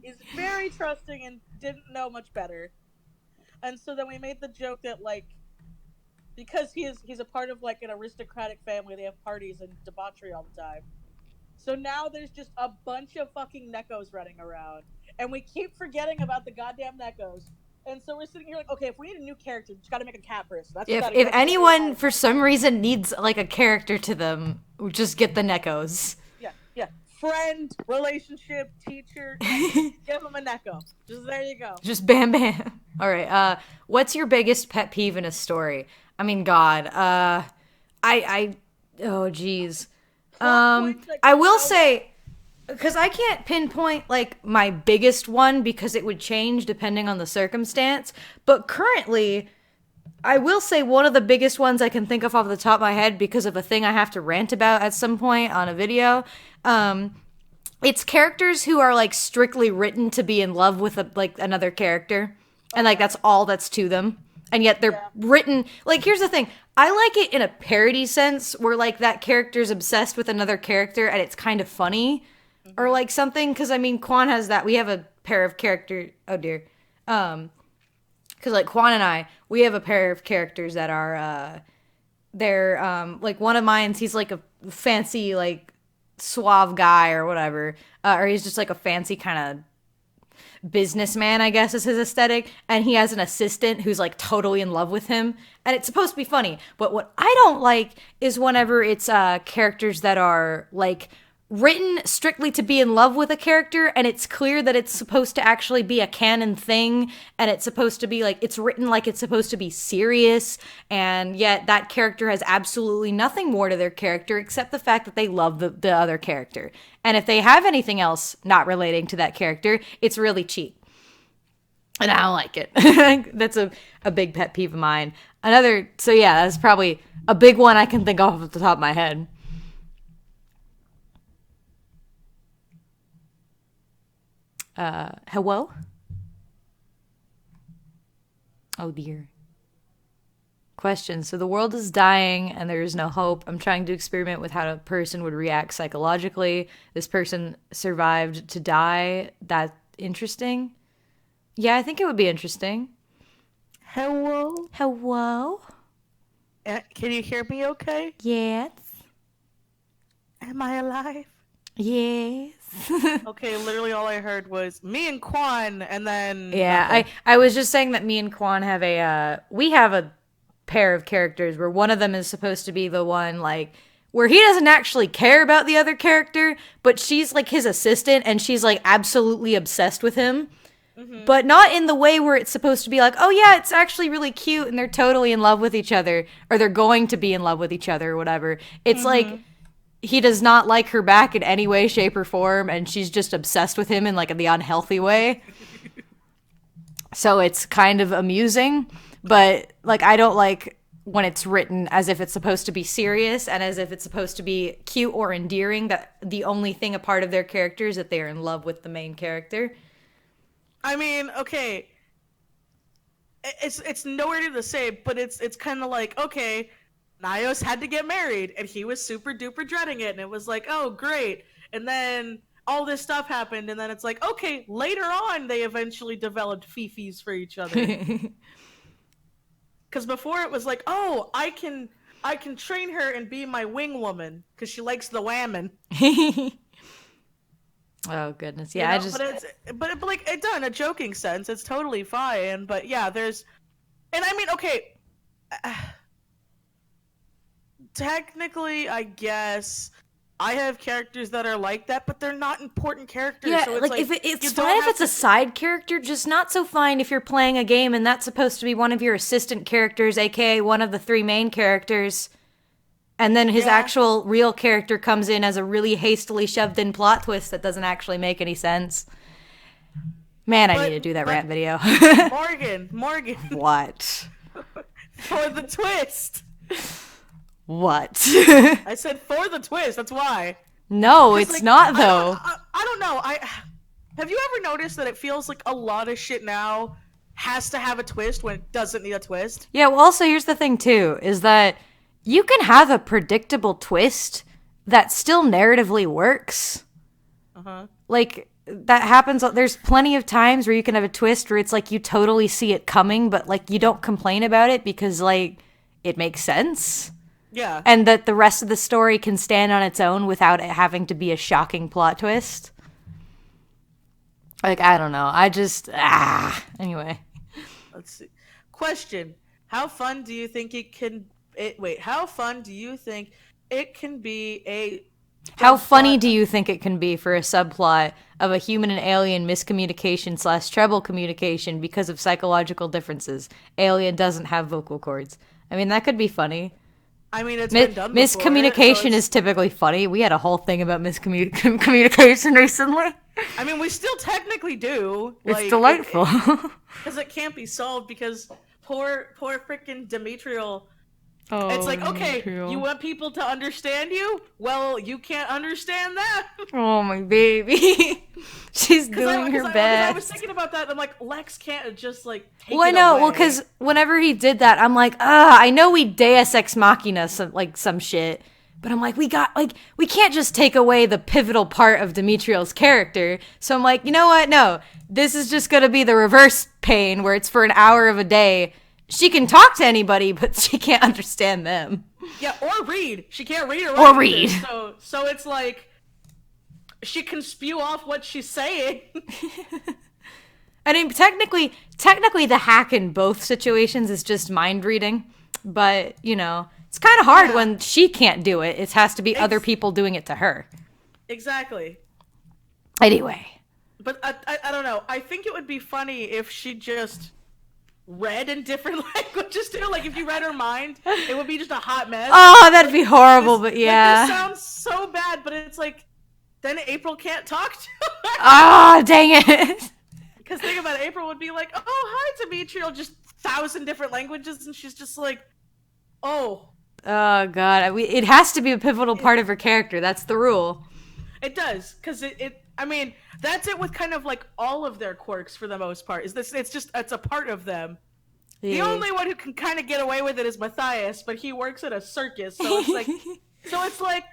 He's very trusting and didn't know much better. And so then we made the joke that, like, because he's a part of, like, an aristocratic family, they have parties and debauchery all the time. So now there's just a bunch of fucking Nekos running around. And we keep forgetting about the goddamn Nekos. And so we're sitting here like, okay, if we need a new character, we just gotta make a cat person. That's if anyone, for some reason, needs, like, a character to them, just get the Nekos. Yeah. Friend, relationship, teacher, give them a Neko. Just there you go. Just bam, bam. All right. What's your biggest pet peeve in a story? I mean, God. Oh, geez. I will say, because I can't pinpoint, like, my biggest one because it would change depending on the circumstance. But currently, I will say one of the biggest ones I can think of off the top of my head because of a thing I have to rant about at some point on a video. It's characters who are, like, strictly written to be in love with, another character. And, like, that's all that's to them. And yet they're written... Like, here's the thing. I like it in a parody sense where, like, that character's obsessed with another character and it's kind of funny. Mm-hmm. Or, like, something. Because, I mean, Quan has that. We have a pair of characters... Oh, dear. Because, like, Quan and I, we have a pair of characters that are... They're, like, one of mine's, he's, like, a fancy, like, suave guy or whatever. Or he's just, like, a fancy kind of businessman, I guess, is his aesthetic, and he has an assistant who's like totally in love with him, and it's supposed to be funny. But what I don't like is whenever it's characters that are like written strictly to be in love with a character, and it's clear that it's supposed to actually be a canon thing, and it's supposed to be like, it's written like it's supposed to be serious, and yet that character has absolutely nothing more to their character except the fact that they love the other character. And if they have anything else not relating to that character, it's really cheap. And I don't like it. That's a big pet peeve of mine. So yeah, that's probably a big one I can think of off the top of my head. Hello? Oh dear. Question. So the world is dying and there is no hope. I'm trying to experiment with how a person would react psychologically. This person survived to die. That's interesting. Yeah, I think it would be interesting. Hello? Hello? Can you hear me okay? Yes. Am I alive? Yes. Okay, literally all I heard was me and Quan, and then... Yeah, I was just saying that me and Quan have we have a pair of characters where one of them is supposed to be the one, like, where he doesn't actually care about the other character, but she's, like, his assistant, and she's, like, absolutely obsessed with him. Mm-hmm. But not in the way where it's supposed to be like, oh yeah, it's actually really cute, and they're totally in love with each other, or they're going to be in love with each other, or whatever. It's like... He does not like her back in any way, shape, or form, and she's just obsessed with him in, like, the unhealthy way. So it's kind of amusing, but, like, I don't like when it's written as if it's supposed to be serious and as if it's supposed to be cute or endearing, that the only thing a part of their character is that they are in love with the main character. I mean, okay, it's nowhere near the same, but it's kind of like, okay, Nios had to get married, and he was super duper dreading it, and it was like, oh, great. and then all this stuff happened, and then it's like, okay, later on they eventually developed fifis for each other. Because before it was like, oh, I can train her and be my wing woman because she likes the whammon. Oh goodness, You yeah. I know, just but like it's done in a joking sense. It's totally fine. But yeah, and I mean, okay, technically, I guess I have characters that are like that, but they're not important characters. yeah, So it's like like if it's you fine don't if have it's a side character, just not so fine if you're playing a game and that's supposed to be one of your assistant characters, aka one of the three main characters. And then his Yeah. actual real character comes in as a really hastily shoved in plot twist that doesn't actually make any sense. Man, I need to do that rant video. Morgan, What? for the twist. What? I said for the twist. That's why. No, 'Cause, it's like, not though. I don't know. Have you ever noticed that it feels like a lot of shit now has to have a twist when it doesn't need a twist? Yeah, well, also, here's the thing, too, is that you can have a predictable twist that still narratively works. Uh-huh. Like, that happens. There's plenty of times where you can have a twist where it's like you totally see it coming, but, like, you don't complain about it because, like, it makes sense. Yeah. And that the rest of the story can stand on its own without it having to be a shocking plot twist. Like, I don't know. Anyway. Let's see. Question: How fun do you think it can? How fun do you think it can be a? How funny do you think it can be for a subplot of a human and alien miscommunication / treble communication because of psychological differences? Alien doesn't have vocal cords. I mean, that could be funny. I mean, it's been done before. Miscommunication is typically funny. We had a whole thing about miscommunication recently. I mean, we still technically do. It's delightful. Because it can't be solved because poor freaking Demetriel. Oh, It's like, okay, Demetriel. you want people to understand you? Well, you can't understand that. Oh, my baby. She's doing her I best. was thinking about that, and I'm like, Lex can't just, like, take Well, I it know. away. Well, because whenever he did that, I'm like, I know we Deus Ex Machina some shit, but I'm like, we can't just take away the pivotal part of Demetriel's character. So I'm like, you know what? No, this is just gonna be the reverse pain, where it's for an hour of a day. She can talk to anybody, but she can't understand them. Yeah, or read. She can't read or Or write read. either. So it's like she can spew off what she's saying. I mean, technically, the hack in both situations is just mind reading, but you know, it's kind of hard when she can't do it. It has to be other people doing it to her. Exactly. Anyway, But I don't know. I think it would be funny if she just read in different languages too. Like if you read her mind, it would be just a hot mess. oh, that'd be horrible. But yeah, Like, this sounds so bad, but it's like then April can't talk to her. ah, dang it. Because think about it, April would be like, "Oh, hi, Demetriel," just 1,000 different languages, and she's just like, "Oh." Oh god, it has to be a pivotal part of her character. That's the rule. It does, because I mean, that's it with kind of like all of their quirks for the most part. It's a part of them. Yeah. The only one who can kind of get away with it is Matthias, but he works at a circus, so it's like,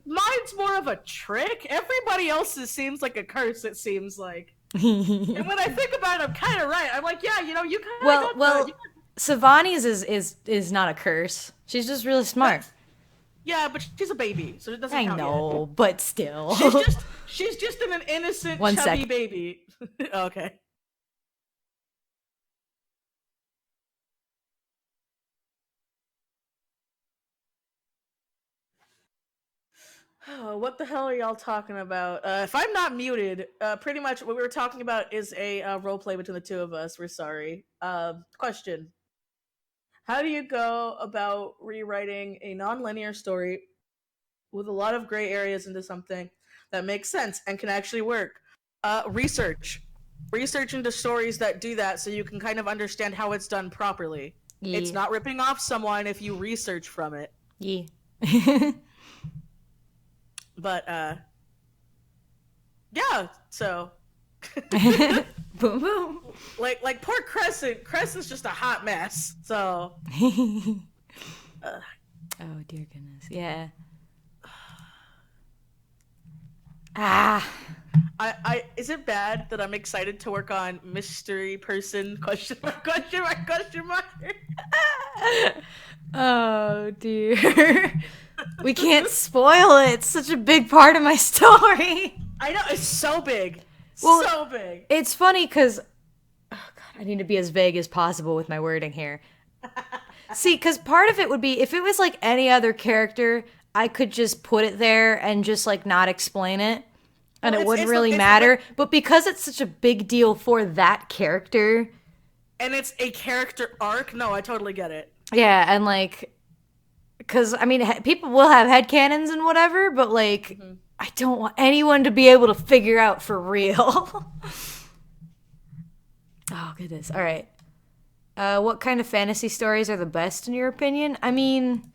mine's more of a trick. Everybody else's seems like a curse. It seems like, and when I think about it, I'm kind of right. I'm like, yeah, you know, you kind of Savani's is not a curse. She's just really smart. Yeah, but she's a baby, so it doesn't I count know, but still. She's just an innocent, One chubby second. baby. Okay. Oh, what the hell are y'all talking about? If I'm not muted, pretty much what we were talking about is a role play between the two of us. We're sorry. Question: How do you go about rewriting a non-linear story with a lot of gray areas into something that makes sense and can actually work? Research into stories that do that, so you can kind of understand how it's done properly. Yeah. It's not ripping off someone if you research from it. Yeah. But yeah, so Boom boom. like poor Crescent's just a hot mess. So Oh dear goodness. Yeah. Ah. Is it bad that I'm excited to work on mystery person question mark question mark question mark? Oh dear. We can't spoil it. It's such a big part of my story. I know, it's so big. Well, So big. it's funny because I need to be as vague as possible with my wording here. See, because part of it would be if it was like any other character, I could just put it there and just like not explain it, and Well, it wouldn't really matter. But because it's such a big deal for that character, and it's a character arc, no, I totally get it. yeah, and like, because I mean, people will have headcanons and whatever, but like, I don't want anyone to be able to figure out for real. Oh, goodness. All right. What kind of fantasy stories are the best in your opinion? I mean,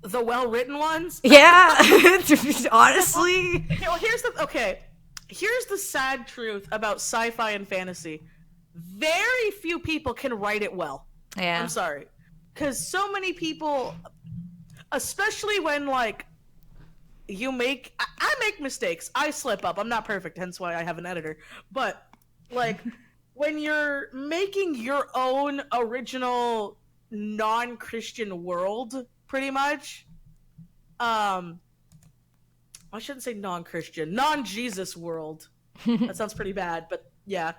The well-written ones? yeah, honestly. Well, here's the sad truth about sci-fi and fantasy. Very few people can write it well. Yeah. I'm sorry. Because so many people, especially when, like, I make mistakes. I slip up. I'm not perfect, hence why I have an editor. But, like, when you're making your own original non-Christian world, pretty much, I shouldn't say non-Christian, non-Jesus world. That sounds pretty bad, but yeah.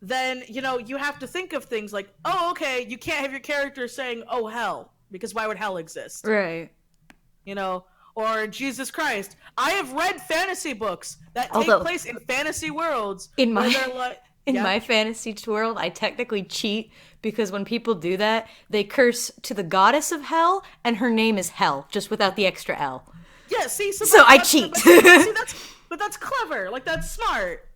Then, you have to think of things like, oh, okay, you can't have your character saying, oh, hell, because why would hell exist? Right. Or Jesus Christ. I have read fantasy books that take place in fantasy worlds. In my fantasy world, I technically cheat because when people do that, they curse to the goddess of hell, and her name is Hell, just without the extra L. Yeah, see, so I cheat. But that's clever. Like, that's smart.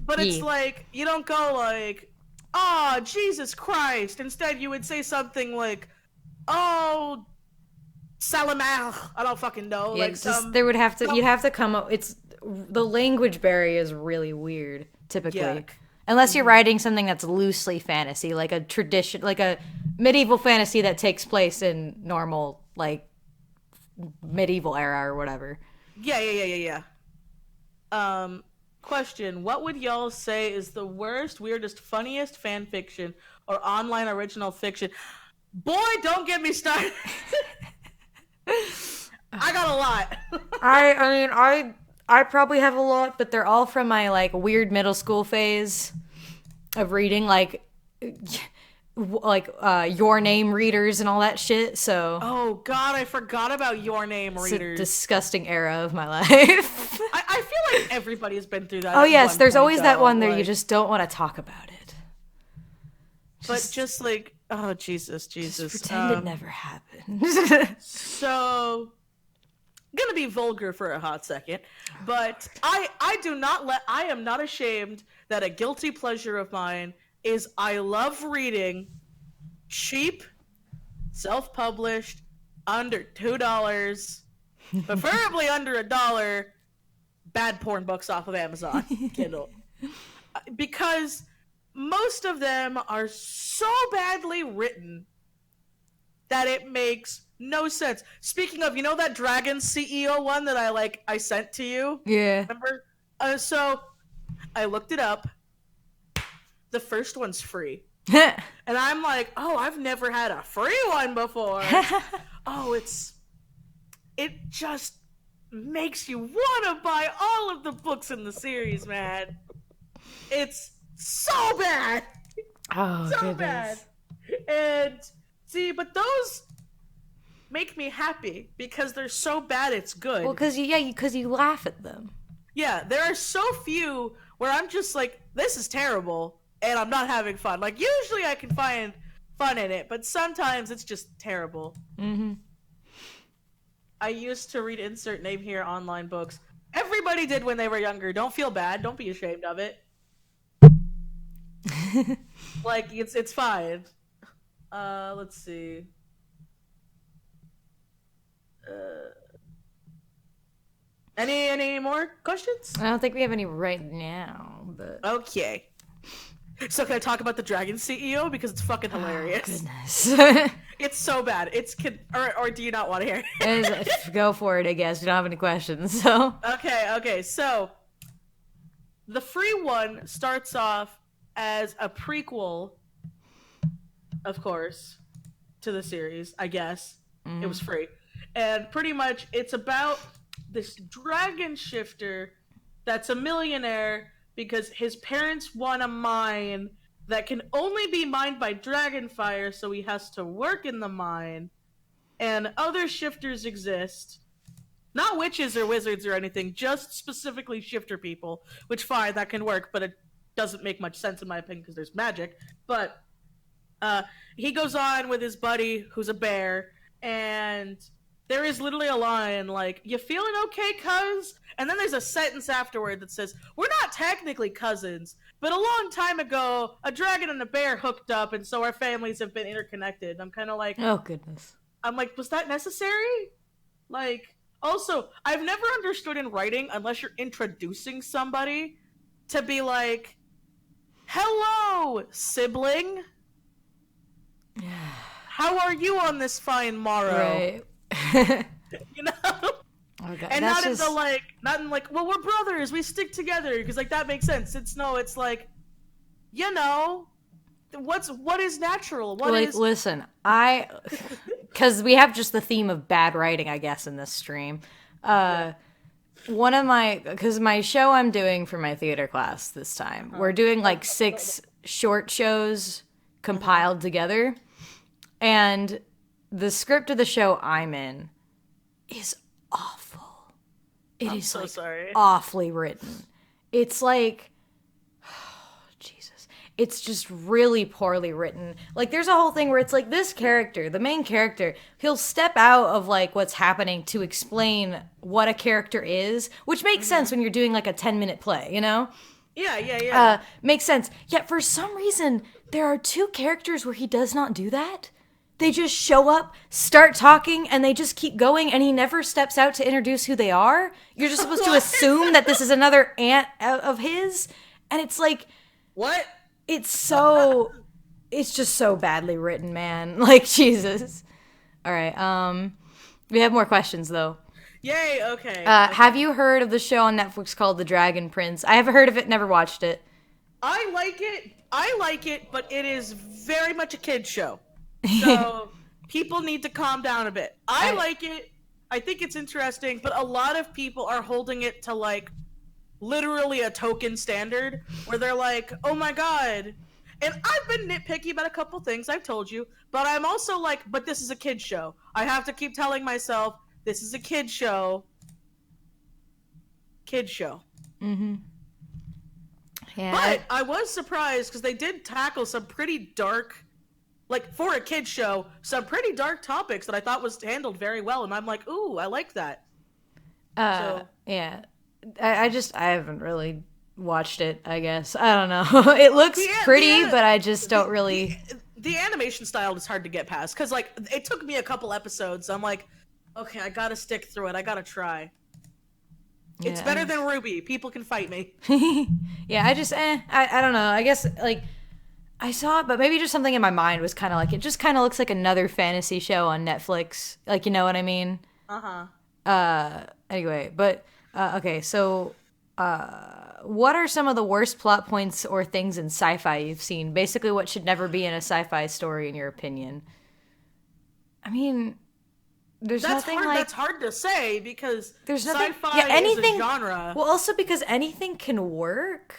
But it's like, you don't go like, oh, Jesus Christ. Instead, you would say something like, oh, Salamar. I don't fucking know. Yeah, like you'd have to come up. The language barrier is really weird, typically. Yeah. Unless you're writing something that's loosely fantasy, like a medieval fantasy that takes place in normal, like, medieval era or whatever. Yeah. Question: what would y'all say is the worst, weirdest, funniest fan fiction or online original fiction? Boy, don't get me started. I got a lot. I probably have a lot, but they're all from my like weird middle school phase of reading, like Your Name readers and all that shit. So oh god, I forgot about Your Name readers. It's a disgusting era of my life. I feel like everybody's been through that. Oh yes, there's always that one there you just don't want to talk about it. But just like, oh Jesus. Just pretend it never happened. So gonna be vulgar for a hot second, but I am not ashamed that a guilty pleasure of mine is I love reading cheap, self-published, under $2, preferably under $1, bad porn books off of Amazon Kindle. Because most of them are so badly written that it makes no sense. Speaking of, that Dragon CEO one that I sent to you? Yeah. Remember? So I looked it up. The first one's free. And I'm like, oh, I've never had a free one before. Oh, it just makes you want to buy all of the books in the series, man. It's so bad. Oh, so goodness. bad. And see, but those make me happy because they're so bad it's good. Well, because you laugh at them. Yeah, there are so few where I'm just like, this is terrible, and I'm not having fun. Like, usually I can find fun in it, but sometimes it's just terrible. Mm-hmm. I used to read insert name here online books. Everybody did when they were younger. Don't feel bad. Don't be ashamed of it. Like, it's fine. Let's see. Any more questions? I don't think we have any right now, but okay. So can I talk about the Dragon CEO because it's fucking Oh, hilarious. goodness. It's so bad. Or do you not want to hear? Go for it, I guess. We don't have any questions, so. Okay. So the free one starts off as a prequel, of course, to the series. I guess it was free, and pretty much it's about this dragon shifter that's a millionaire because his parents want a mine that can only be mined by dragon fire, so he has to work in the mine. And other shifters exist. Not witches or wizards or anything, just specifically shifter people. Which, fine, that can work, but it doesn't make much sense in my opinion because there's magic. But he goes on with his buddy, who's a bear, and there is literally a line like, "You feeling okay, cuz?" And then there's a sentence afterward that says, "We're not technically cousins, but a long time ago, a dragon and a bear hooked up, and so our families have been interconnected." I'm kind of like, Oh, goodness. I'm like, was that necessary? Like, also, I've never understood in writing, unless you're introducing somebody, to be like, "Hello, sibling. How are you on this fine morrow?" Right. You know? Okay, And that's not in just... the like, not in like, "Well, we're brothers, we stick together," because like that makes sense. It's like, you know, what is natural? What like, is listen, because we have just the theme of bad writing, I guess, in this stream. One of because my show I'm doing for my theater class this time, we're doing like 6 short shows compiled together, and the script of the show I'm in is awful. It is so like sorry. awfully written. It's like, Jesus, it's just really poorly written. Like, there's a whole thing where it's like this character, the main character, he'll step out of like what's happening to explain what a character is, which makes sense when you're doing like a 10-minute play, you know? Yeah. Makes sense. Yet for some reason, there are 2 characters where he does not do that. They just show up, start talking, and they just keep going, and he never steps out to introduce who they are. You're just supposed to assume that this is another aunt of his, and it's like, What? it's just so badly written, man. Like, Jesus. All right, we have more questions, though. Yay, okay. Have you heard of the show on Netflix called The Dragon Prince? I have heard of it, never watched it. I like it, but it is very much a kid's show. So people need to calm down a bit. I like it. I think it's interesting, but a lot of people are holding it to like literally a token standard where they're like, "Oh my god." And I've been nitpicky about a couple things, I've told you, but I'm also like, but this is a kid's show. I have to keep telling myself, this is a kid's show. Kid's show. Mm-hmm. Yeah. But I was surprised because they did tackle some pretty dark, like for a kid's show, some pretty dark topics that I thought was handled very well, and I'm like, ooh, I like that. Yeah. I haven't really watched it, I guess. I don't know. It looks pretty, but I just don't really... The animation style is hard to get past, because, like, it took me a couple episodes. I'm like, okay, I gotta stick through it. I gotta try. Yeah, it's better than Ruby. People can fight me. Yeah, I just, I don't know. I guess, like, I saw it, but maybe just something in my mind was kind of like, it just kind of looks like another fantasy show on Netflix. Like, you know what I mean? Anyway, but, okay, so, what are some of the worst plot points or things in sci-fi you've seen? Basically, what should never be in a sci-fi story, in your opinion? I mean, there's nothing hard, like... That's hard to say, because there's nothing, sci-fi anything, is a genre. Well, also because anything can work,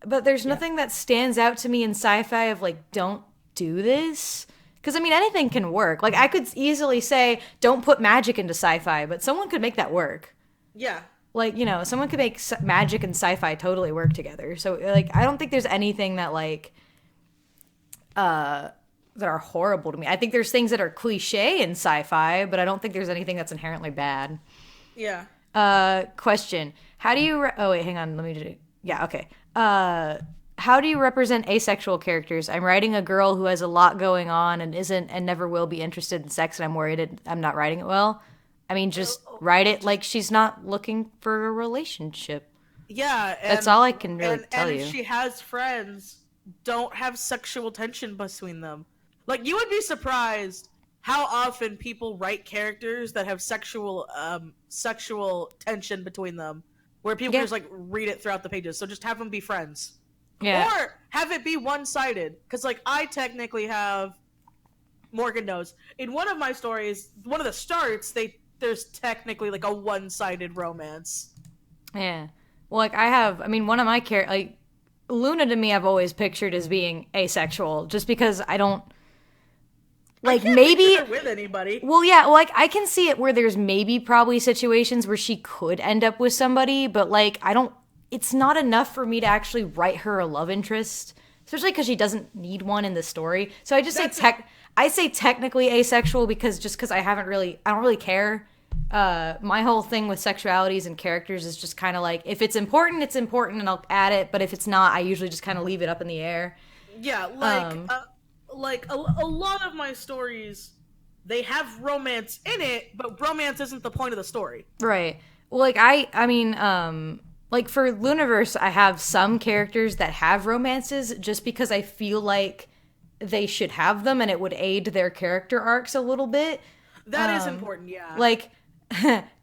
but there's nothing that stands out to me in sci-fi of, like, don't do this. Because, I mean, anything can work. Like, I could easily say, don't put magic into sci-fi, but someone could make that work. Yeah. Like, you know, someone could make magic and sci-fi totally work together. So, like, I don't think there's anything that, like, that are horrible to me. I think there's things that are cliche in sci-fi, but I don't think there's anything that's inherently bad. Yeah. Question. How do you... oh, wait, hang on. Let me do... yeah, okay. How do you represent asexual characters? I'm writing a girl who has a lot going on and isn't and never will be interested in sex, and I'm worried I'm not writing it well. I mean, just write it like she's not looking for a relationship. Yeah. That's all I can really tell you. And she has friends, don't have sexual tension between them. Like, you would be surprised how often people write characters that have sexual tension between them, where people Yeah. just like read it throughout the pages. So just have them be friends, Yeah. or have it be one-sided. Because like I technically have, Morgan knows, in one of my stories, one of the starts, there's technically like a one-sided romance. Yeah. Well, like I mean, one of my like Luna to me I've always pictured as being asexual just because I don't like I can't maybe picture her with anybody. well yeah, like I can see it where there's maybe probably situations where she could end up with somebody, but like I don't it's not enough for me to actually write her a love interest, especially cuz she doesn't need one in the story. So I just I say technically asexual because I don't really care. My whole thing with sexualities and characters is just kind of like if it's important and I'll add it, but if it's not I usually just kind of leave it up in the air. Yeah, like a lot of my stories, they have romance in it, but romance isn't the point of the story. Right. Well, like I mean like for Luniverse I have some characters that have romances just because I feel like they should have them and it would aid their character arcs a little bit. That is important, yeah. Like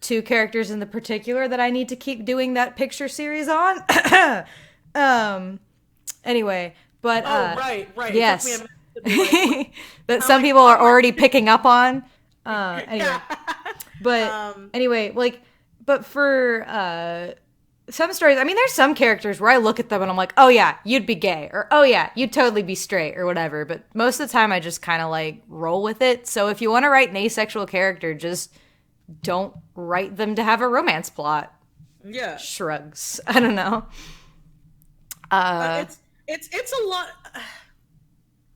two characters in the particular that I need to keep doing that picture series on. Anyway, but right. yes. It took me a minute to be like, that some people are already picking up on. Anyway. yeah. But anyway, like but for some stories, I mean there's some characters where I look at them and I'm like, "Oh yeah, you'd be gay," or "Oh yeah, you'd totally be straight," or whatever, but most of the time I just kind of like roll with it. So if you want to write an asexual character, just don't write them to have a romance plot. Yeah. Shrugs. I don't know. It's a lot.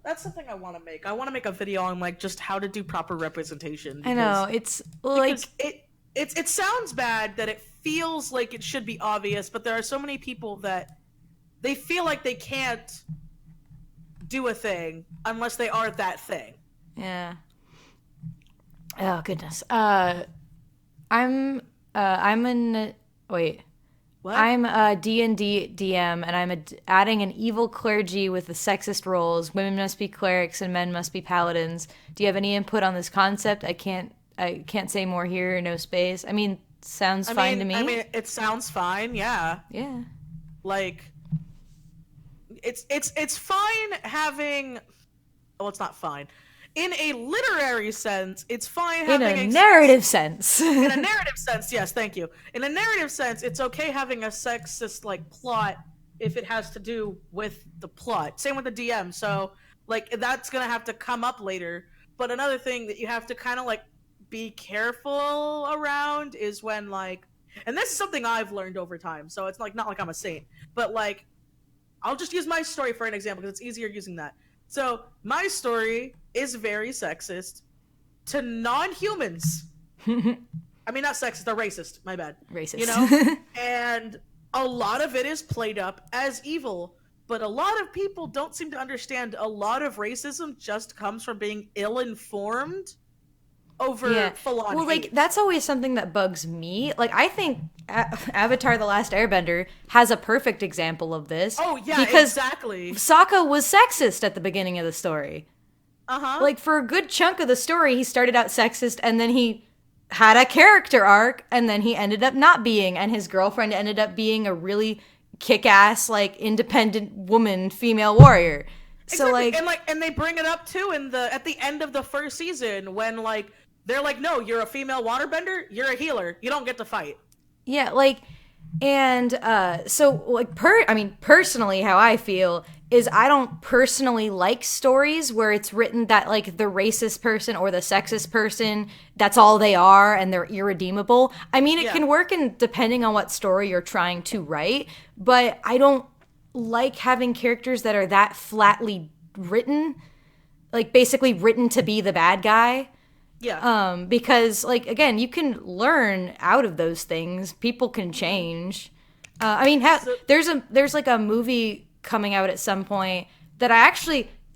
That's something I want to make. I want to make a video on like just how to do proper representation. I know it's like it sounds bad that it feels like it should be obvious, but there are so many people that they feel like they can't do a thing unless they are that thing. Yeah. Oh goodness. I'm in wait. What? I'm a D&D DM and I'm adding an evil clergy with the sexist roles. Women must be clerics and men must be paladins. Do you have any input on this concept? I can't say more here, no space. I mean, sounds fine to me. I mean, it sounds fine, yeah. Yeah. Like it's fine having, well, it's not fine. In a literary sense, it's fine having in a narrative sense. In a narrative sense, yes, thank you. In a narrative sense, it's okay having a sexist like plot if it has to do with the plot. Same with the DM. So like that's gonna have to come up later. But another thing that you have to kind of like be careful around is when like, and this is something I've learned over time. So it's like not like I'm a saint, but like I'll just use my story for an example because it's easier using that. So my story is very sexist to non-humans. I mean, not sexist, they're racist. My bad. Racist. You know? And a lot of it is played up as evil. But a lot of people don't seem to understand a lot of racism just comes from being ill-informed over full-on Well, hate. like, that's always something that bugs me. Like, I think Avatar The Last Airbender has a perfect example of this. Oh, yeah, because exactly. Sokka was sexist at the beginning of the story. Uh-huh. Like, for a good chunk of the story, he started out sexist, and then he had a character arc, and then he ended up not being, and his girlfriend ended up being a really kick-ass, like, independent woman, female warrior. So, exactly. And they bring it up, too, at the end of the first season, when, like, they're like, no, you're a female waterbender, you're a healer, you don't get to fight. Yeah, like, and so, like, personally, how I feel is I don't personally like stories where it's written that, like, the racist person or the sexist person, that's all they are and they're irredeemable. I mean, it can work depending on what story you're trying to write, but I don't like having characters that are that flatly written, like, basically written to be the bad guy. Yeah. Because, like, again, you can learn out of those things. People can change. I mean, there's like a movie coming out at some point that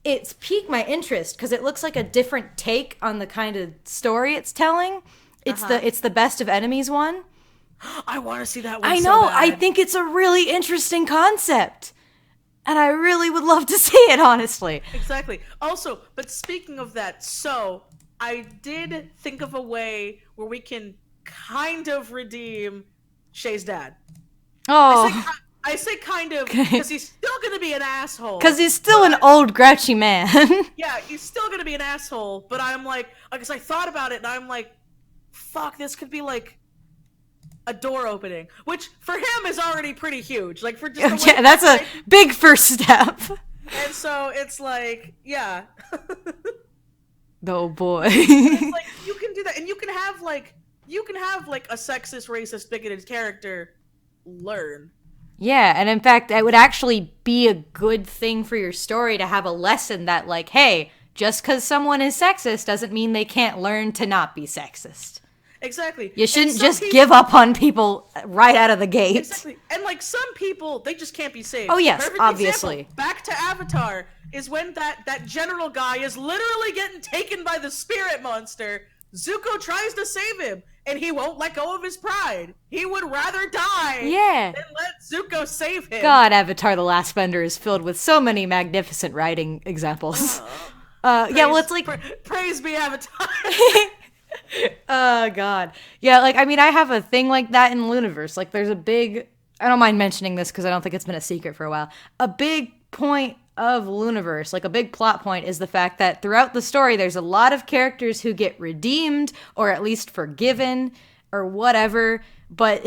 it's piqued my interest because it looks like a different take on the kind of story it's telling. It's the Best of Enemies one. I want to see that one. I know. I think it's a really interesting concept. And I really would love to see it, honestly. Exactly. Also, but speaking of that, so I did think of a way where we can kind of redeem Shay's dad. I say, Oh, I say kind of okay. because he's still gonna be an asshole. Because he's still an but- old, grouchy man. Yeah, he's still gonna be an asshole. But I'm like, because I thought about it, and I'm like, fuck, this could be like a door opening, which for him is already pretty huge. Like for just the way Yeah, that's a big first step. and so it's like, yeah. Oh boy. It's like you can do that, and you can have like a sexist, racist, bigoted character learn. Yeah, and in fact, it would actually be a good thing for your story to have a lesson that, like, hey, just because someone is sexist doesn't mean they can't learn to not be sexist. Exactly. You shouldn't just give up on people right out of the gate. Exactly. And like some people, they just can't be saved. Oh yes, Perfect obviously. Example, back to Avatar is when that general guy is literally getting taken by the spirit monster. Zuko tries to save him, and he won't let go of his pride. He would rather die Yeah. than let Zuko save him. God, Avatar: The Last Bender is filled with so many magnificent writing examples. Yeah, well, it's like praise be Avatar. Oh god. Yeah, like I mean I have a thing like that in Looniverse. Like there's a big I don't mind mentioning this because I don't think it's been a secret for a while. A big point of Looniverse, like a big plot point, is the fact that throughout the story there's a lot of characters who get redeemed or at least forgiven or whatever. But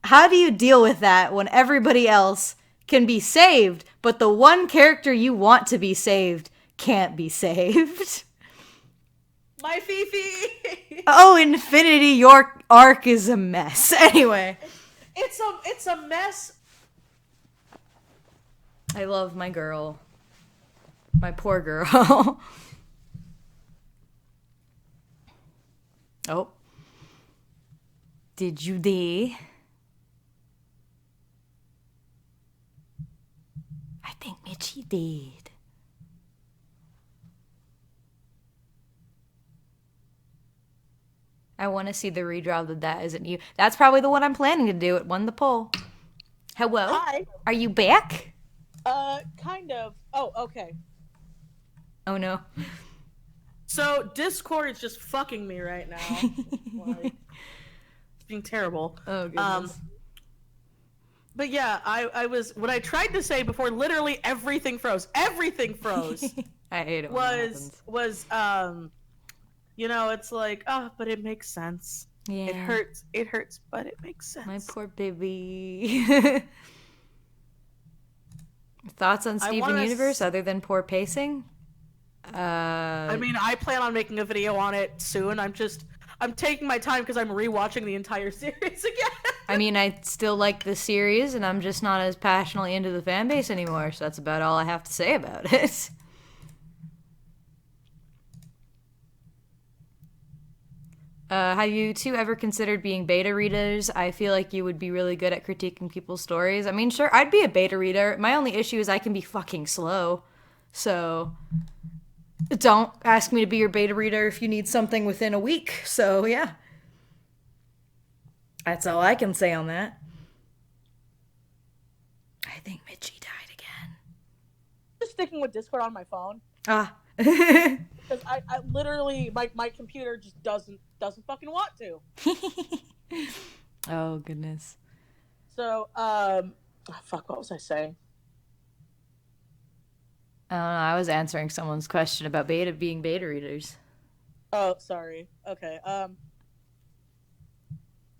how do you deal with that when everybody else can be saved, but the one character you want to be saved can't be saved? My Fifi. Oh, Infinity, your arc is a mess. Anyway. It's a mess. I love my girl. My poor girl. Oh. Did you dare? I think Meechie did. I want to see the redraw of the That Isn't You. That's probably the one I'm planning to do. It won the poll. Hello? Hi. Are you back? Kind of. Oh, okay. Oh no. So Discord is just fucking me right now. Like, it's being terrible. Oh goodness. But yeah, I was what I tried to say before literally everything froze. Everything froze. I hate it when that happens. was you know, it's like, oh, but it makes sense. Yeah. It hurts, but it makes sense. My poor baby. Thoughts on Steven Universe other than poor pacing? I mean, I plan on making a video on it soon. I'm taking my time because I'm rewatching the entire series again. I mean, I still like the series, and I'm just not as passionately into the fan base anymore, so that's about all I have to say about it. Have you two ever considered being beta readers? I feel like you would be really good at critiquing people's stories. I mean, sure, I'd be a beta reader. My only issue is I can be fucking slow. So, don't ask me to be your beta reader if you need something within a week. So, yeah. That's all I can say on that. I think Meechie died again. Just sticking with Discord on my phone. Ah. Because I literally my computer just doesn't fucking want to. Oh goodness. So fuck, what was I saying? I don't know, I was answering someone's question about being beta readers. Oh, sorry. Okay. I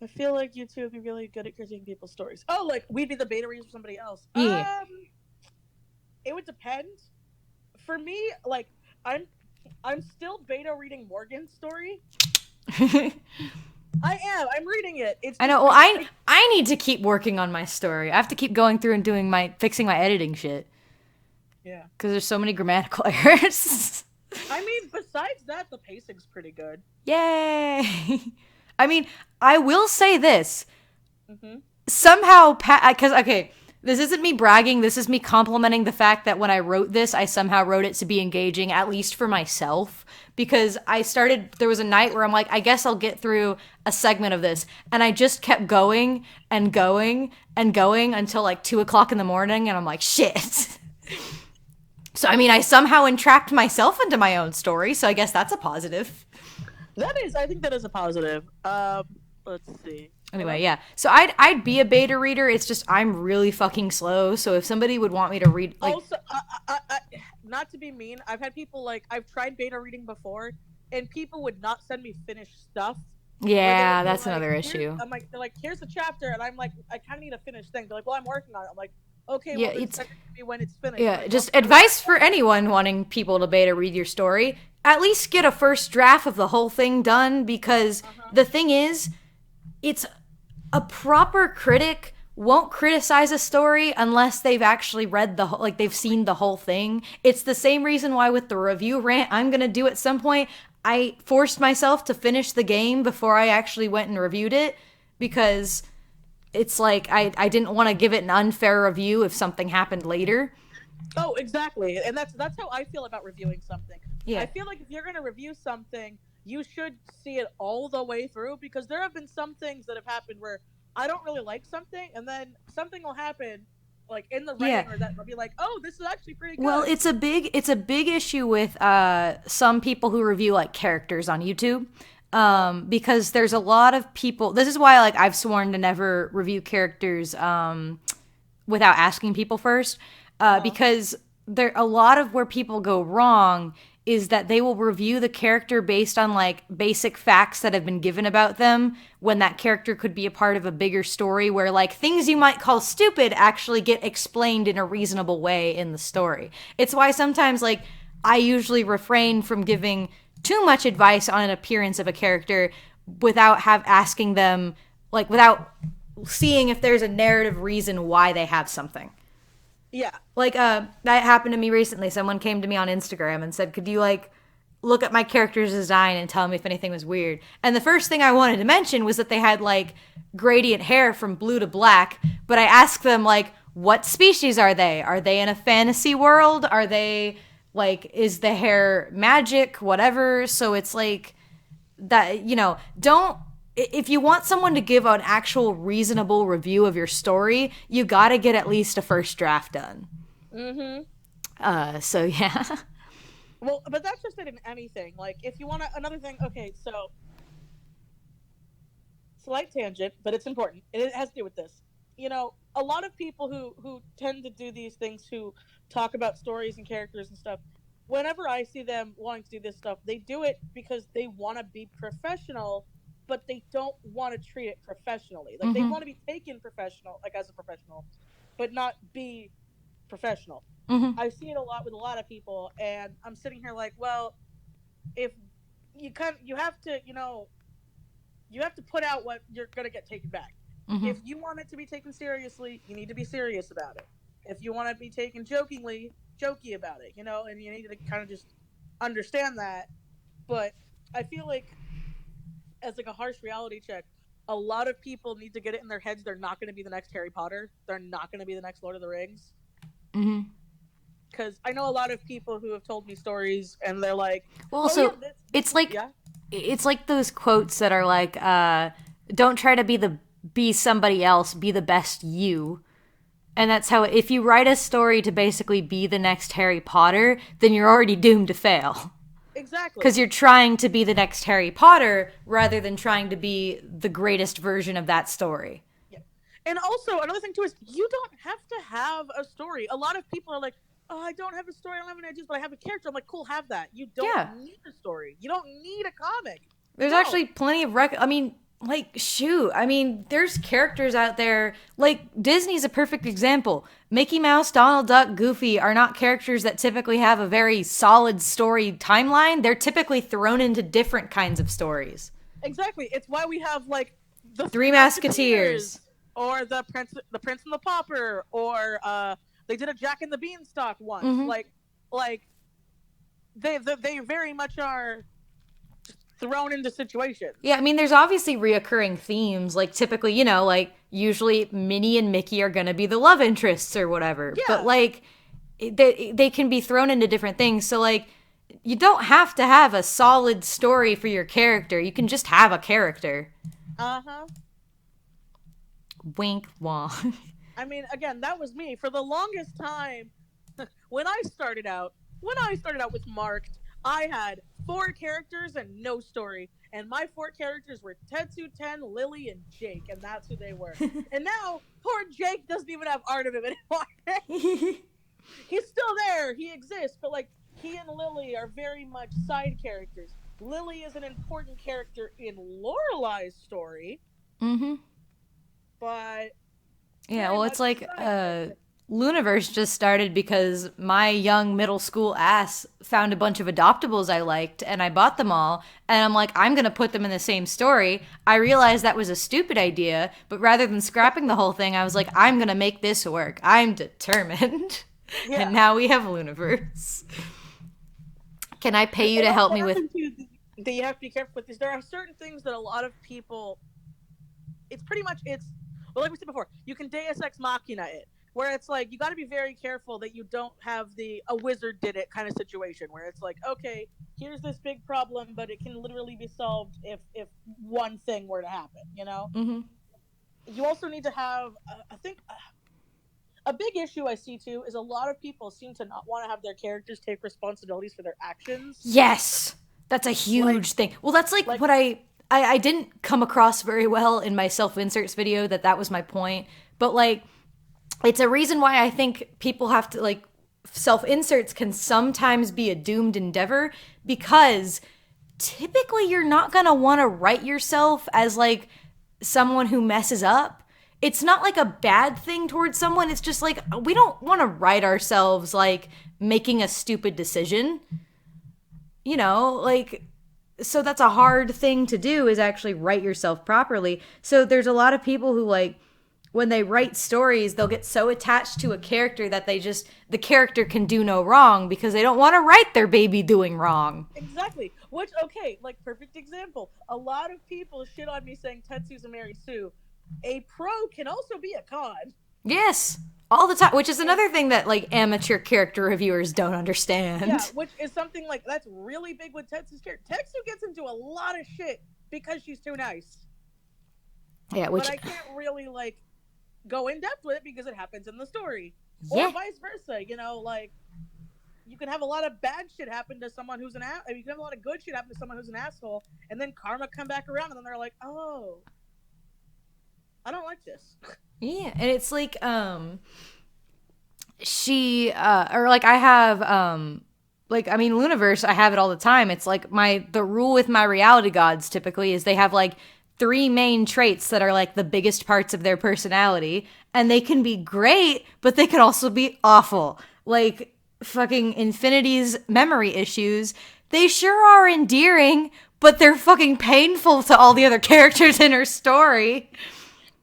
feel like you two would be really good at critiquing people's stories. Oh, like we'd be the beta readers for somebody else. Yeah. It would depend. For me, like I'm still beta reading Morgan's story. I am. I'm reading it. I know. Well, I need to keep working on my story. I have to keep going through and doing fixing my editing shit. Yeah. Because there's so many grammatical errors. I mean, besides that, the pacing's pretty good. Yay! I mean, I will say this. Mm-hmm. Somehow, because, okay, this isn't me bragging. This is me complimenting the fact that when I wrote this, I somehow wrote it to be engaging, at least for myself. Because there was a night where I'm like, I guess I'll get through a segment of this. And I just kept going and going and going until like 2 o'clock in the morning. And I'm like, shit. So, I mean, I somehow entrapped myself into my own story, so I guess that's a positive. I think that is a positive. Let's see. What Anyway, else? yeah. So I'd be a beta reader. It's just I'm really fucking slow. So if somebody would want me to read, like, Also, not to be mean, I've had people like I've tried beta reading before, and people would not send me finished stuff. Where they yeah, would be that's like, another "Here's," issue. I'm like, they're like, "Here's a chapter," and I'm like, "I kind of need a finished thing." They're like, "Well, I'm working on it." I'm like, "Okay, Yeah, well then it's send it to me when it's finished." yeah. Like, don't Just send it right advice for anyone wanting people to beta read your story: at least get a first draft of the whole thing done. Because now. the thing is, it's a proper critic won't criticize a story unless they've actually read the like they've seen the whole thing. It's the same reason why with the review rant I'm going to do at some point, I forced myself to finish the game before I actually went and reviewed it because it's like I didn't want to give it an unfair review if something happened later. Oh, exactly, and that's how I feel about reviewing something. I Yeah. feel like if you're gonna review something, you should see it all the way through because there have been some things that have happened where I don't really like something, and then something will happen, like in the Yeah. writing or that, I'll be like, "Oh, this is actually pretty Well, good." it's a big issue with some people who review like characters on YouTube. Because there's a lot of people. This is why like I've sworn to never review characters without asking people first. Uh-huh. Because there a lot of where people go wrong is that they will review the character based on like basic facts that have been given about them when that character could be a part of a bigger story where like things you might call stupid actually get explained in a reasonable way in the story. It's why sometimes like I usually refrain from giving too much advice on an appearance of a character without have asking them like without seeing if there's a narrative reason why they have something. Yeah. Like that happened to me recently. Someone came to me on Instagram and said, "Could you like look at my character's design and tell me if anything was weird?" And the first thing I wanted to mention was that they had like gradient hair from blue to black, but I asked them like, "What species are they? Are they in a fantasy world? Are they like is the hair magic, whatever?" So it's like that, don't if you want someone to give an actual reasonable review of your story, you got to get at least a first draft done. Mm-hmm. So yeah. Well, but that's just it in anything. Like, if you want another thing, okay, so slight tangent, but it's important. It has to do with this. A lot of people who tend to do these things, who talk about stories and characters and stuff, whenever I see them wanting to do this stuff, they do it because they want to be professional, but they don't want to treat it professionally. Like, they Mm-hmm. want to be taken professional, like as a professional, but not be professional. Mm-hmm. I see it a lot with a lot of people, and I'm sitting here like, well, if you have to, you have to put out what you're gonna get taken back. Mm-hmm. If you want it to be taken seriously, you need to be serious about it. If you want to be taken jokingly, jokey about it, and you need to kind of just understand that. But I feel like as like a harsh reality check, a lot of people need to get it in their heads they're not going to be the next Harry Potter. They're not going to be the next Lord of the Rings. Mm-hmm. Because I know a lot of people who have told me stories, and they're like, Well, "Oh yeah, so this it's like yeah, it's like those quotes that are like, "Don't try to be somebody else. Be the best you." And that's how if you write a story to basically be the next Harry Potter, then you're already doomed to fail. exactly." Because you're trying to be the next Harry Potter rather than trying to be the greatest version of that story. Yeah. And also another thing too is you don't have to have a story. A lot of people are like, "Oh, I don't have a story. I don't have any ideas, but I have a character." I'm like, "Cool, have that. You don't Yeah. need a story. You don't need a comic. You There's don't." actually plenty of I mean, like shoot. I mean, there's characters out there like Disney's a perfect example. Mickey Mouse, Donald Duck, Goofy are not characters that typically have a very solid story timeline. They're typically thrown into different kinds of stories. Exactly. It's why we have like the Three Three Musketeers, Musketeers. or the Prince and the Pauper, or they did a Jack and the Beanstalk once. Mm-hmm. Like they very much are thrown into situations. Yeah, I mean, there's obviously reoccurring themes. Like, typically, like, usually Minnie and Mickey are gonna be the love interests or whatever. But, Yeah. like, they can be thrown into different things. So, like, you don't have to have a solid story for your character. You can just have a character. Uh-huh. Wink, wah. I mean, again, that was me for the longest time. when I started out with Marked, I had 4 characters and no story. And my 4 characters were Tetsu, Ten, Lily, and Jake, and that's who they were. And now, poor Jake doesn't even have art of him anymore. He's still there, he exists, but like he and Lily are very much side characters. Lily is an important character in Lorelai's story, Mm-hmm. but Yeah, very well, much it's like a side character. Luniverse just started because my young middle school ass found a bunch of adoptables I liked and I bought them all. And I'm like, I'm going to put them in the same story. I realized that was a stupid idea, but rather than scrapping the whole thing, I was like, I'm going to make this work. I'm determined. Yeah. And now we have Luniverse. Can I pay you to help me with. That you have to be careful with is there are certain things that a lot of people. It's pretty much well, like we said before, you can Deus Ex Machina it, where it's like you got to be very careful that you don't have the a wizard did it kind of situation where it's like, okay, here's this big problem, but it can literally be solved if one thing were to happen. You know. Mm-hmm. You also need to have, I think. A big issue I see too is a lot of people seem to not want to have their characters take responsibilities for their actions. Yes, that's a huge thing. Well, that's like what I didn't come across very well in my self-inserts video that was my point. But like, it's a reason why I think people have to like self-inserts can sometimes be a doomed endeavor because typically you're not going to want to write yourself as like someone who messes up. It's not like a bad thing towards someone. It's just like we don't want to write ourselves like making a stupid decision. You know, like, so that's a hard thing to do is actually write yourself properly. So there's a lot of people who like when they write stories, they'll get so attached to a character that the character can do no wrong because they don't want to write their baby doing wrong. Exactly. Which, okay, like perfect example. A lot of people shit on me saying Tetsu's a Mary Sue. A pro can also be a con. Yes, all the time, which is another thing that like amateur character reviewers don't understand. Yeah, which is something like that's really big with Tetsu's character. Tetsu gets into a lot of shit because she's too nice. Yeah, which but I can't really like go in depth with it because it happens in the story, yeah. or vice versa. You know, like you can have a lot of bad shit happen to someone who's an ass. You can have a lot of good shit happen to someone who's an asshole, and then karma come back around, and then they're like, oh. I don't like this. Yeah, and it's like she or like I have like I mean Luniverse, I have it all the time. It's like the rule with my reality gods typically is they have like 3 main traits that are like the biggest parts of their personality, and they can be great, but they can also be awful. Like fucking Infinity's memory issues, they sure are endearing, but they're fucking painful to all the other characters in her story.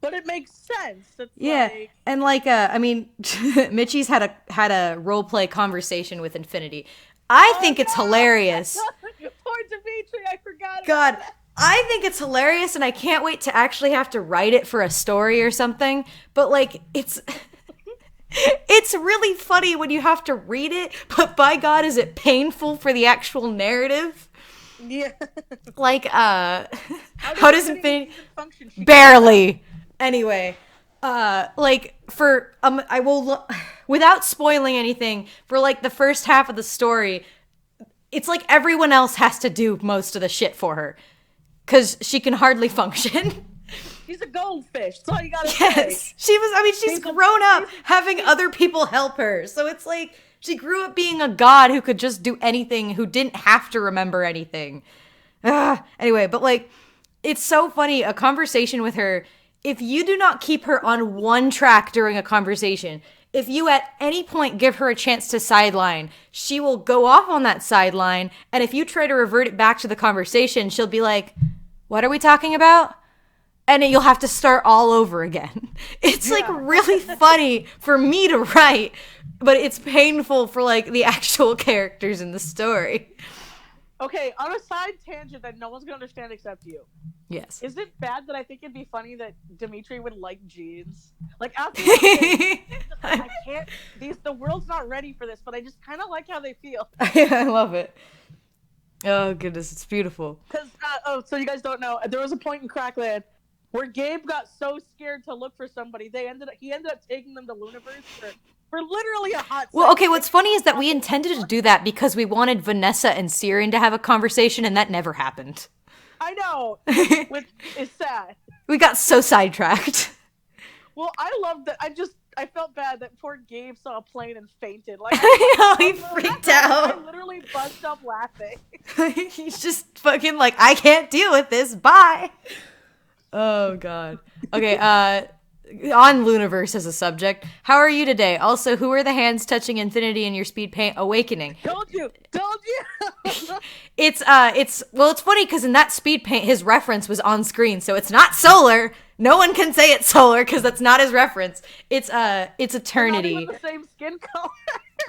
But it makes sense. It's yeah, like... and like I mean, Mitchie's had a role play conversation with Infinity. I think it's hilarious. Poor Dimitri, I forgot. God, I think it's hilarious, and I can't wait to actually have to write it for a story or something. But like, it's really funny when you have to read it. But by God, is it painful for the actual narrative? Yeah. Like, how does Infinity function? Barely. Anyway, like for I will without spoiling anything for like the first half of the story, it's like everyone else has to do most of the shit for her because she can hardly function. She's a goldfish. That's all you gotta yes, say. She's grown up having other people help her, so it's like she grew up being a god who could just do anything, who didn't have to remember anything. Anyway, but like it's so funny, a conversation with her. If you do not keep her on one track during a conversation, if you at any point give her a chance to sideline, she will go off on that sideline. And if you try to revert it back to the conversation, she'll be like, what are we talking about? And you'll have to start all over again. It's like really funny for me to write, but it's painful for like the actual characters in the story. Okay, on a side tangent that no one's gonna understand except you. Yes. Is it bad that I think it'd be funny that Dimitri would like jeans? Like after I can't. The world's not ready for this, but I just kind of like how they feel. I love it. Oh goodness, it's beautiful. Because so you guys don't know, there was a point in Crackland where Gabe got so scared to look for somebody, he ended up taking them to Luniverse for literally a hot Well, okay, second. what's funny is that we intended to do that because we wanted Vanessa and Siren to have a conversation, and that never happened. I know, which is sad. We got so sidetracked. Well, I loved that. I felt bad that poor Gabe saw a plane and fainted. Like, I know, he freaked out. I literally bust up laughing. He's just fucking like, I can't deal with this. Bye. Oh, God. Okay, on Luniverse as a subject, how are you today? Also, who are the hands touching infinity in your speed paint awakening? Told you. It's funny because in that speed paint, his reference was on screen, so it's not solar. No one can say it's solar because that's not his reference. It's eternity. Not even the same skin color.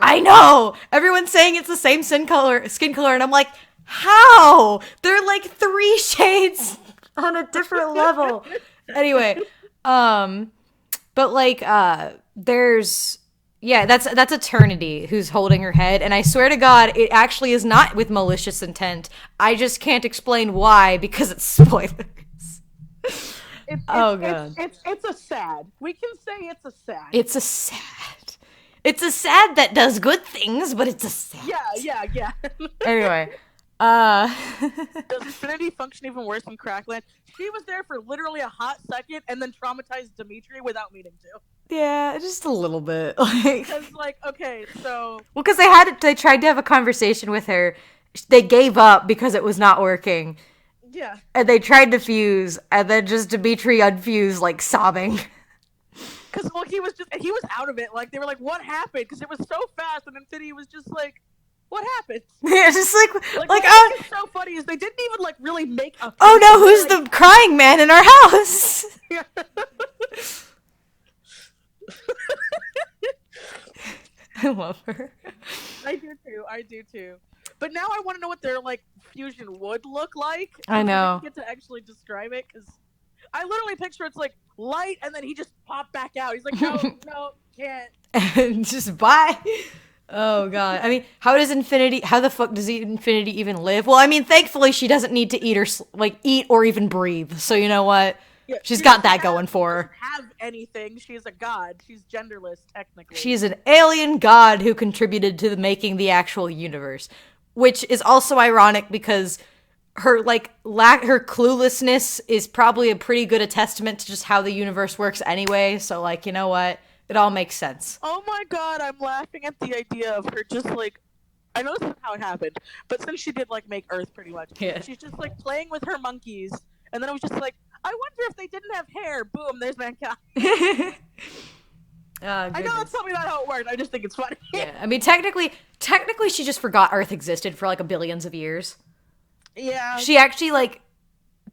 I know. Everyone's saying it's the same skin color, and I'm like, how? They're like 3 shades on a different level. Anyway, but like, there's, yeah, that's Eternity who's holding her head, and I swear to God, it actually is not with malicious intent. I just can't explain why because it's spoilers. God, it's a sad. We can say it's a sad. It's a sad. It's a sad that does good things, but it's a sad. Yeah. Anyway, does Infinity function even worse than Crackland? She was there for literally a hot second and then traumatized Dimitri without meaning to. Yeah, just a little bit. Because, like, okay, so... Well, because they tried to have a conversation with her. They gave up because it was not working. Yeah. And they tried to fuse, and then just Dimitri unfused, like, sobbing. Because, well, he was out of it. Like, they were like, what happened? Because it was so fast, and Infinity was just like, what happened? Yeah, just like what is so funny is they didn't even, like, really make a... Oh, no, who's the crying man in our house? Yeah. I love her. I do too. But now I want to know what their, like, fusion would look like. I know. I didn't get to actually describe it, because I literally picture it's, like, light, and then he just popped back out. He's like, no, can't. And just bye. Oh, God. I mean, how the fuck does Infinity even live? Well, I mean, thankfully she doesn't need to eat or even breathe. So you know what? Yeah, She's got that going for her. Have anything. She's a god. She's genderless, technically. She's an alien god who contributed to making the actual universe, which is also ironic because her her cluelessness is probably a pretty good testament to just how the universe works anyway. So, like, you know what? It all makes sense. Oh my God, I'm laughing at the idea of her just, like, I know this is how it happened, but since she did, like, make Earth pretty much, yeah. She's just, like, playing with her monkeys, and then it was just like, I wonder if they didn't have hair. Boom, there's mankind. I know that's probably not how it worked. I just think it's funny. Yeah, I mean, technically, she just forgot Earth existed for, like, a billions of years. Yeah. She actually, like,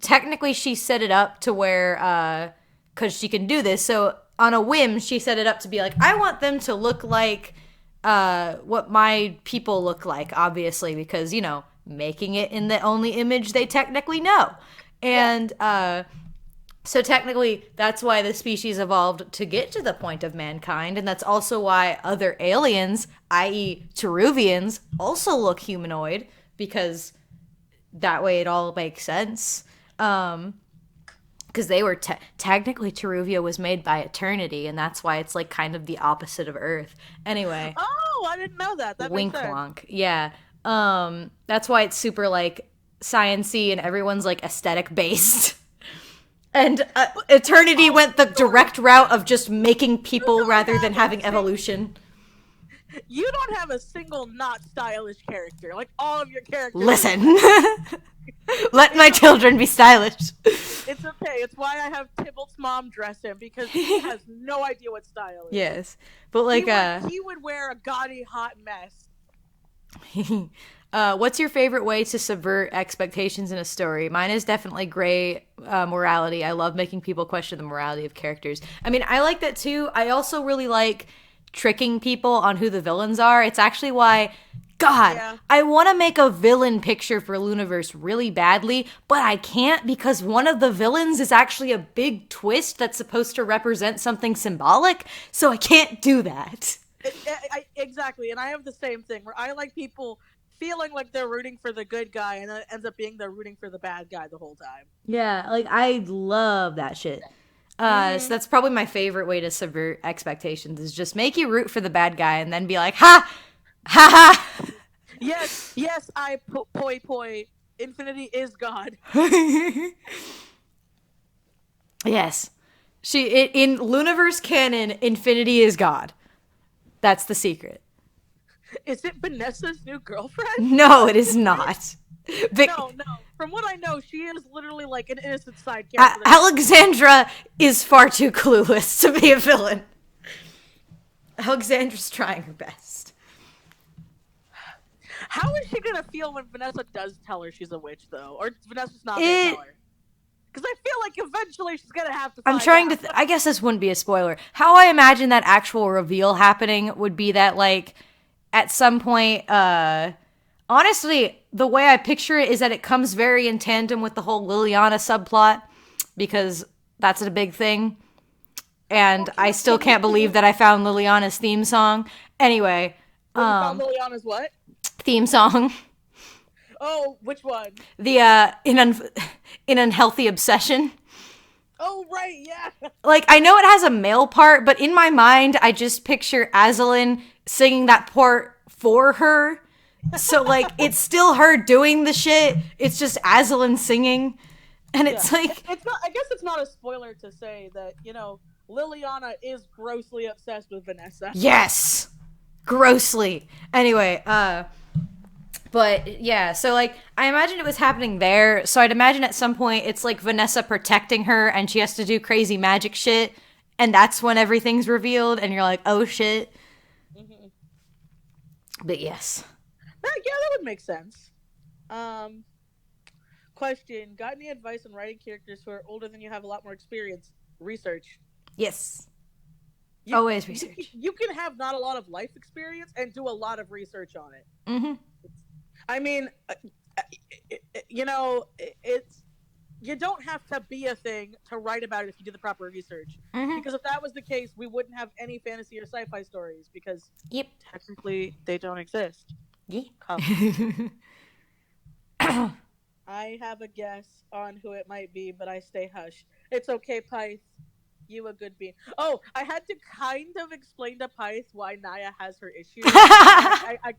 technically she set it up to where, because she can do this, so on a whim, she set it up to be like, I want them to look like what my people look like, obviously, because, you know, making it in the only image they technically know. And so technically, that's why the species evolved to get to the point of mankind, and that's also why other aliens, i.e. Teruvians, also look humanoid, because that way it all makes sense. Because they were technically Teruvia was made by Eternity, and that's why it's like kind of the opposite of Earth. Anyway. Oh, I didn't know that. That wink makes sense. wonk. Yeah. That's why it's super like science-y and everyone's like aesthetic based. And Eternity went the direct route of just making people rather than having evolution. You don't have a single not stylish character. Like, all of your characters. Listen. Let my children be stylish. It's okay. It's why I have Tybalt's mom dress him, because he has no idea what style is. Yes. But like he would wear a gaudy hot mess. What's your favorite way to subvert expectations in a story? Mine is definitely gray morality. I love making people question the morality of characters. I mean, I like that too. I also really like tricking people on who the villains are. It's actually why, God, yeah. I want to make a villain picture for Luniverse really badly, but I can't because one of the villains is actually a big twist that's supposed to represent something symbolic, so I can't do that. Exactly, and I have the same thing where I like people feeling like they're rooting for the good guy, and then it ends up being they're rooting for the bad guy the whole time. Yeah, like, I love that shit. So that's probably my favorite way to subvert expectations is just make you root for the bad guy and then be like, ha, ha, Yes, poi poi. Infinity is God. ha. Yes. In Luniverse canon, Infinity is God. That's the secret. Is it Vanessa's new girlfriend? No, it is not. No. From what I know, she is literally like an innocent side character. Alexandra is far too clueless to be a villain. Alexandra's trying her best. How is she gonna feel when Vanessa does tell her she's a witch, though? Or Vanessa's not gonna tell her? Because I feel like eventually she's gonna have to find I'm trying out. to I guess this wouldn't be a spoiler. How I imagine that actual reveal happening would be that, like, at some point, honestly, the way I picture it is that it comes very in tandem with the whole Liliana subplot, because that's a big thing. And I still can't believe that I found Liliana's theme song. Anyway, You found Liliana's what? theme song. Oh, which one? The in Unhealthy Obsession. Oh, right, yeah. Like, I know it has a male part, but in my mind, I just picture Azalin singing that part for her. So, like, it's still her doing the shit. It's just Azalin singing. And it's like... It's not. I guess it's not a spoiler to say that, Liliana is grossly obsessed with Vanessa. Yes! Grossly. Anyway, but yeah, so like, I imagine it was happening there. So I'd imagine at some point it's like Vanessa protecting her and she has to do crazy magic shit. And that's when everything's revealed and you're like, oh shit. Mm-hmm. But yes. Yeah, that would make sense. Question. Got any advice on writing characters who are older than you, have a lot more experience? Research. Yes. Always research. You can have not a lot of life experience and do a lot of research on it. Mm-hmm. I mean, it's you don't have to be a thing to write about it if you do the proper research. Mm-hmm. Because if that was the case, we wouldn't have any fantasy or sci-fi stories because technically they don't exist. Yeah. I have a guess on who it might be, but I stay hush. It's okay, Pyth. You a good bean. Oh, I had to kind of explain to Pyth why Naya has her issues. I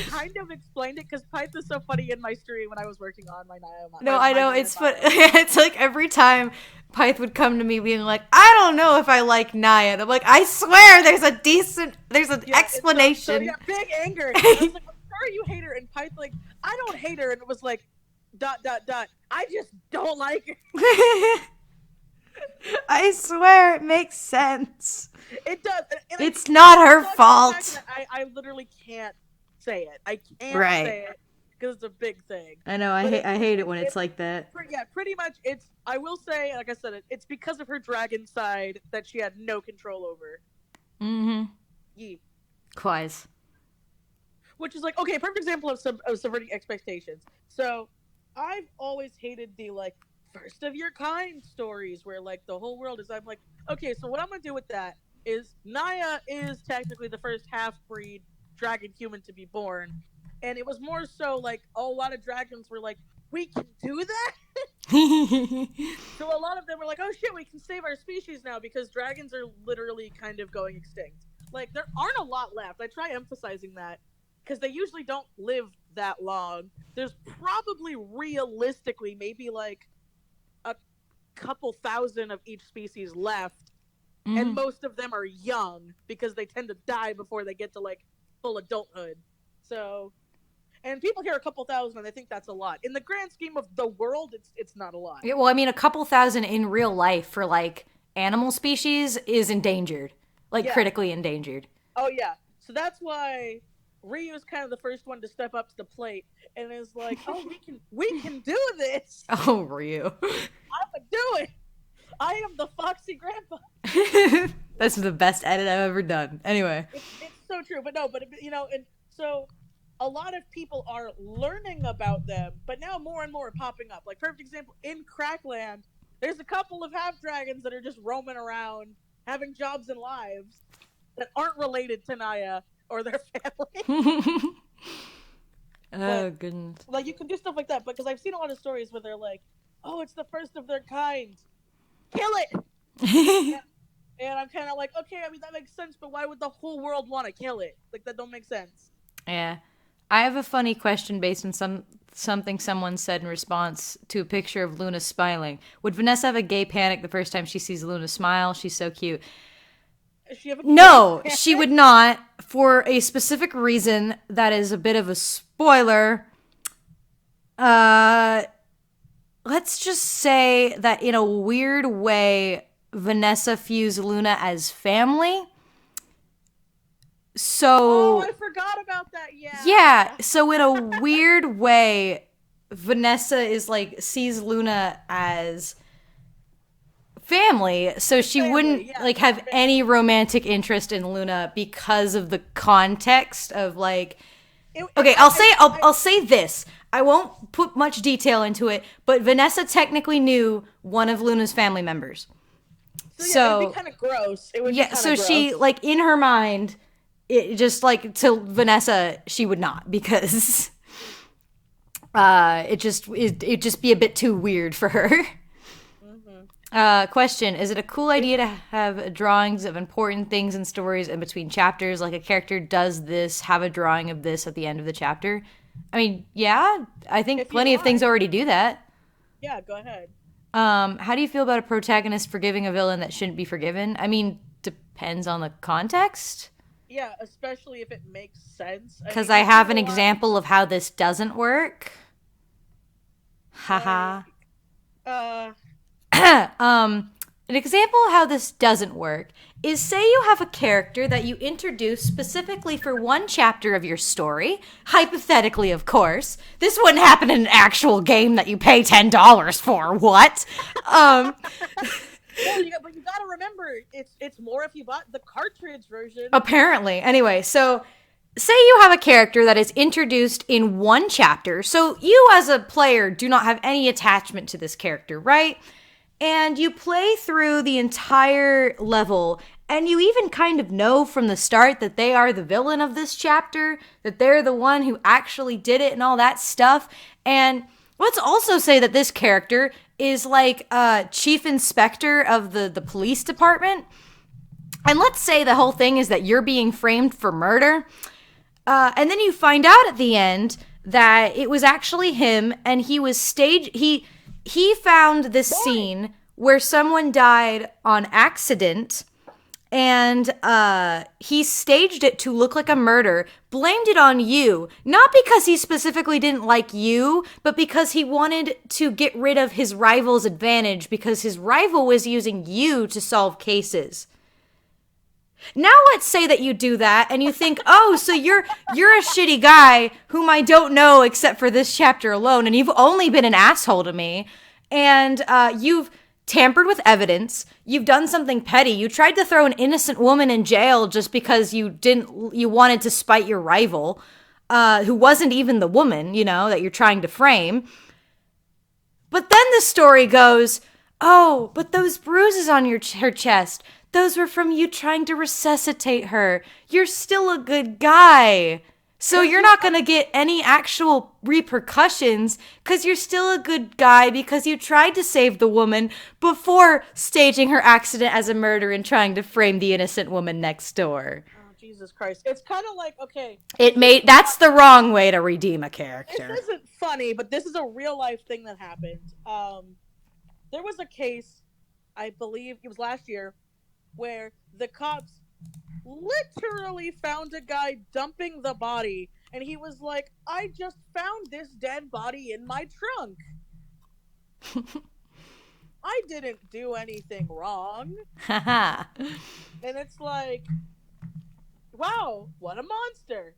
kind of explained it because Pyth is so funny in my stream when I was working on my Naya. No, I know, it's fun. It's like every time Pyth would come to me being like, I don't know if I like Naya. And I'm like, I swear there's an explanation. So big anger. I was like, I'm sorry you hate her. And Pyth like, I don't hate her. And it was like, ... I just don't like her. I swear it makes sense. It does. And it's not her fault. I literally can't say it. I can't say it because it's a big thing. I know. I hate it when it's like that. Yeah, pretty much. I will say, like I said, it's because of her dragon side that she had no control over. Mm-hmm. Yeah. Quite. Which is like, okay, perfect example of subverting expectations. So, I've always hated the, like, first of your kind stories where, like, the whole world is, I'm like, okay, so what I'm gonna do with that is Naya is technically the first half-breed dragon human to be born. And it was more so, like, a lot of dragons were like, we can do that? So a lot of them were like, oh shit, we can save our species now because dragons are literally kind of going extinct. Like, there aren't a lot left. I try emphasizing that because they usually don't live that long. There's probably realistically maybe like a couple thousand of each species left, and most of them are young because they tend to die before they get to like full adulthood. So, and people hear a couple thousand and they think that's a lot. In the grand scheme of the world, it's not a lot. Yeah, well, I mean, a couple thousand in real life for like animal species is endangered, like critically endangered. Oh yeah, so that's why Ryu's kind of the first one to step up to the plate and is like, oh, we can do this. Oh, Ryu. I'm gonna do it. I am the foxy grandpa. That's the best edit I've ever done. Anyway. It's so true, but and so a lot of people are learning about them, but now more and more are popping up. Like, perfect example, in Crackland, there's a couple of half-dragons that are just roaming around, having jobs and lives that aren't related to Naya or their family. Goodness. Like, you can do stuff like that, because I've seen a lot of stories where they're like, oh, it's the first of their kind. Kill it! And, and I'm kind of like, okay, I mean that makes sense, but why would the whole world want to kill it? Like that don't make sense. Yeah. I have a funny question based on something someone said in response to a picture of Luna smiling. Would Vanessa have a gay panic the first time she sees Luna smile? She's so cute. Does she have a No, panic? she would not, for a specific reason that is a bit of a spoiler. Uh, let's just say that in a weird way, Vanessa views Luna as family. Oh, So, I forgot about that. yeah, Yeah. so in a weird way, Vanessa is like sees Luna as family, so she Family. wouldn't Yeah. like No, have any romantic interest in Luna because of the context of like okay, I'll say this. I won't put much detail into it, but Vanessa technically knew one of Luna's family members. So yeah, it'd be So kind of gross. It would be yeah, kind of so she gross. like in her mind, it just like to Vanessa, she would not because it just be a bit too weird for her. Mm-hmm. Question: is it a cool idea to have drawings of important things and stories in between chapters? Like a character does this, have a drawing of this at the end of the chapter. I mean, yeah, I think If you plenty of things want, already do that. yeah, go ahead. How do you feel about a protagonist forgiving a villain that shouldn't be forgiven? I mean, depends on the context. Yeah, especially if it makes sense. I Because mean, I you see have it an a lot. example of how this doesn't work. Haha. Like, uh, An example of how this doesn't work is say you have a character that you introduce specifically for one chapter of your story. Hypothetically, of course. This wouldn't happen in an actual game that you pay $10 for. What? Um, well, but you gotta remember, it's more if you bought the cartridge version. apparently. Anyway, so say you have a character that is introduced in one chapter. So you as a player do not have any attachment to this character, right? And you play through the entire level, and you even kind of know from the start that they are the villain of this chapter, that they're the one who actually did it and all that stuff. And let's also say that this character is like chief inspector of the police department. And let's say the whole thing is that you're being framed for murder. And then you find out at the end that it was actually him, and he was he found this scene where someone died on accident, and he staged it to look like a murder, blamed it on you, not because he specifically didn't like you, but because he wanted to get rid of his rival's advantage because his rival was using you to solve cases. Now let's say that you do that and you think, "Oh, so you're a shitty guy whom I don't know except for this chapter alone, and you've only been an asshole to me, and you've tampered with evidence. You've done something petty. You tried to throw an innocent woman in jail just because you wanted to spite your rival, who wasn't even the woman, that you're trying to frame." But then the story goes, "Oh, but those bruises on her chest, those were from you trying to resuscitate her. You're still a good guy. So you're not going to get any actual repercussions because you're still a good guy because you tried to save the woman before staging her accident as a murder and trying to frame the innocent woman next door." Oh, Jesus Christ. It's kind of like, okay, That's the wrong way to redeem a character. this isn't funny, but this is a real life thing that happened. There was a case, I believe it was last year, where the cops literally found a guy dumping the body, and he was like, "I just found this dead body in my trunk. I didn't do anything wrong." Haha. And it's like, wow, what a monster.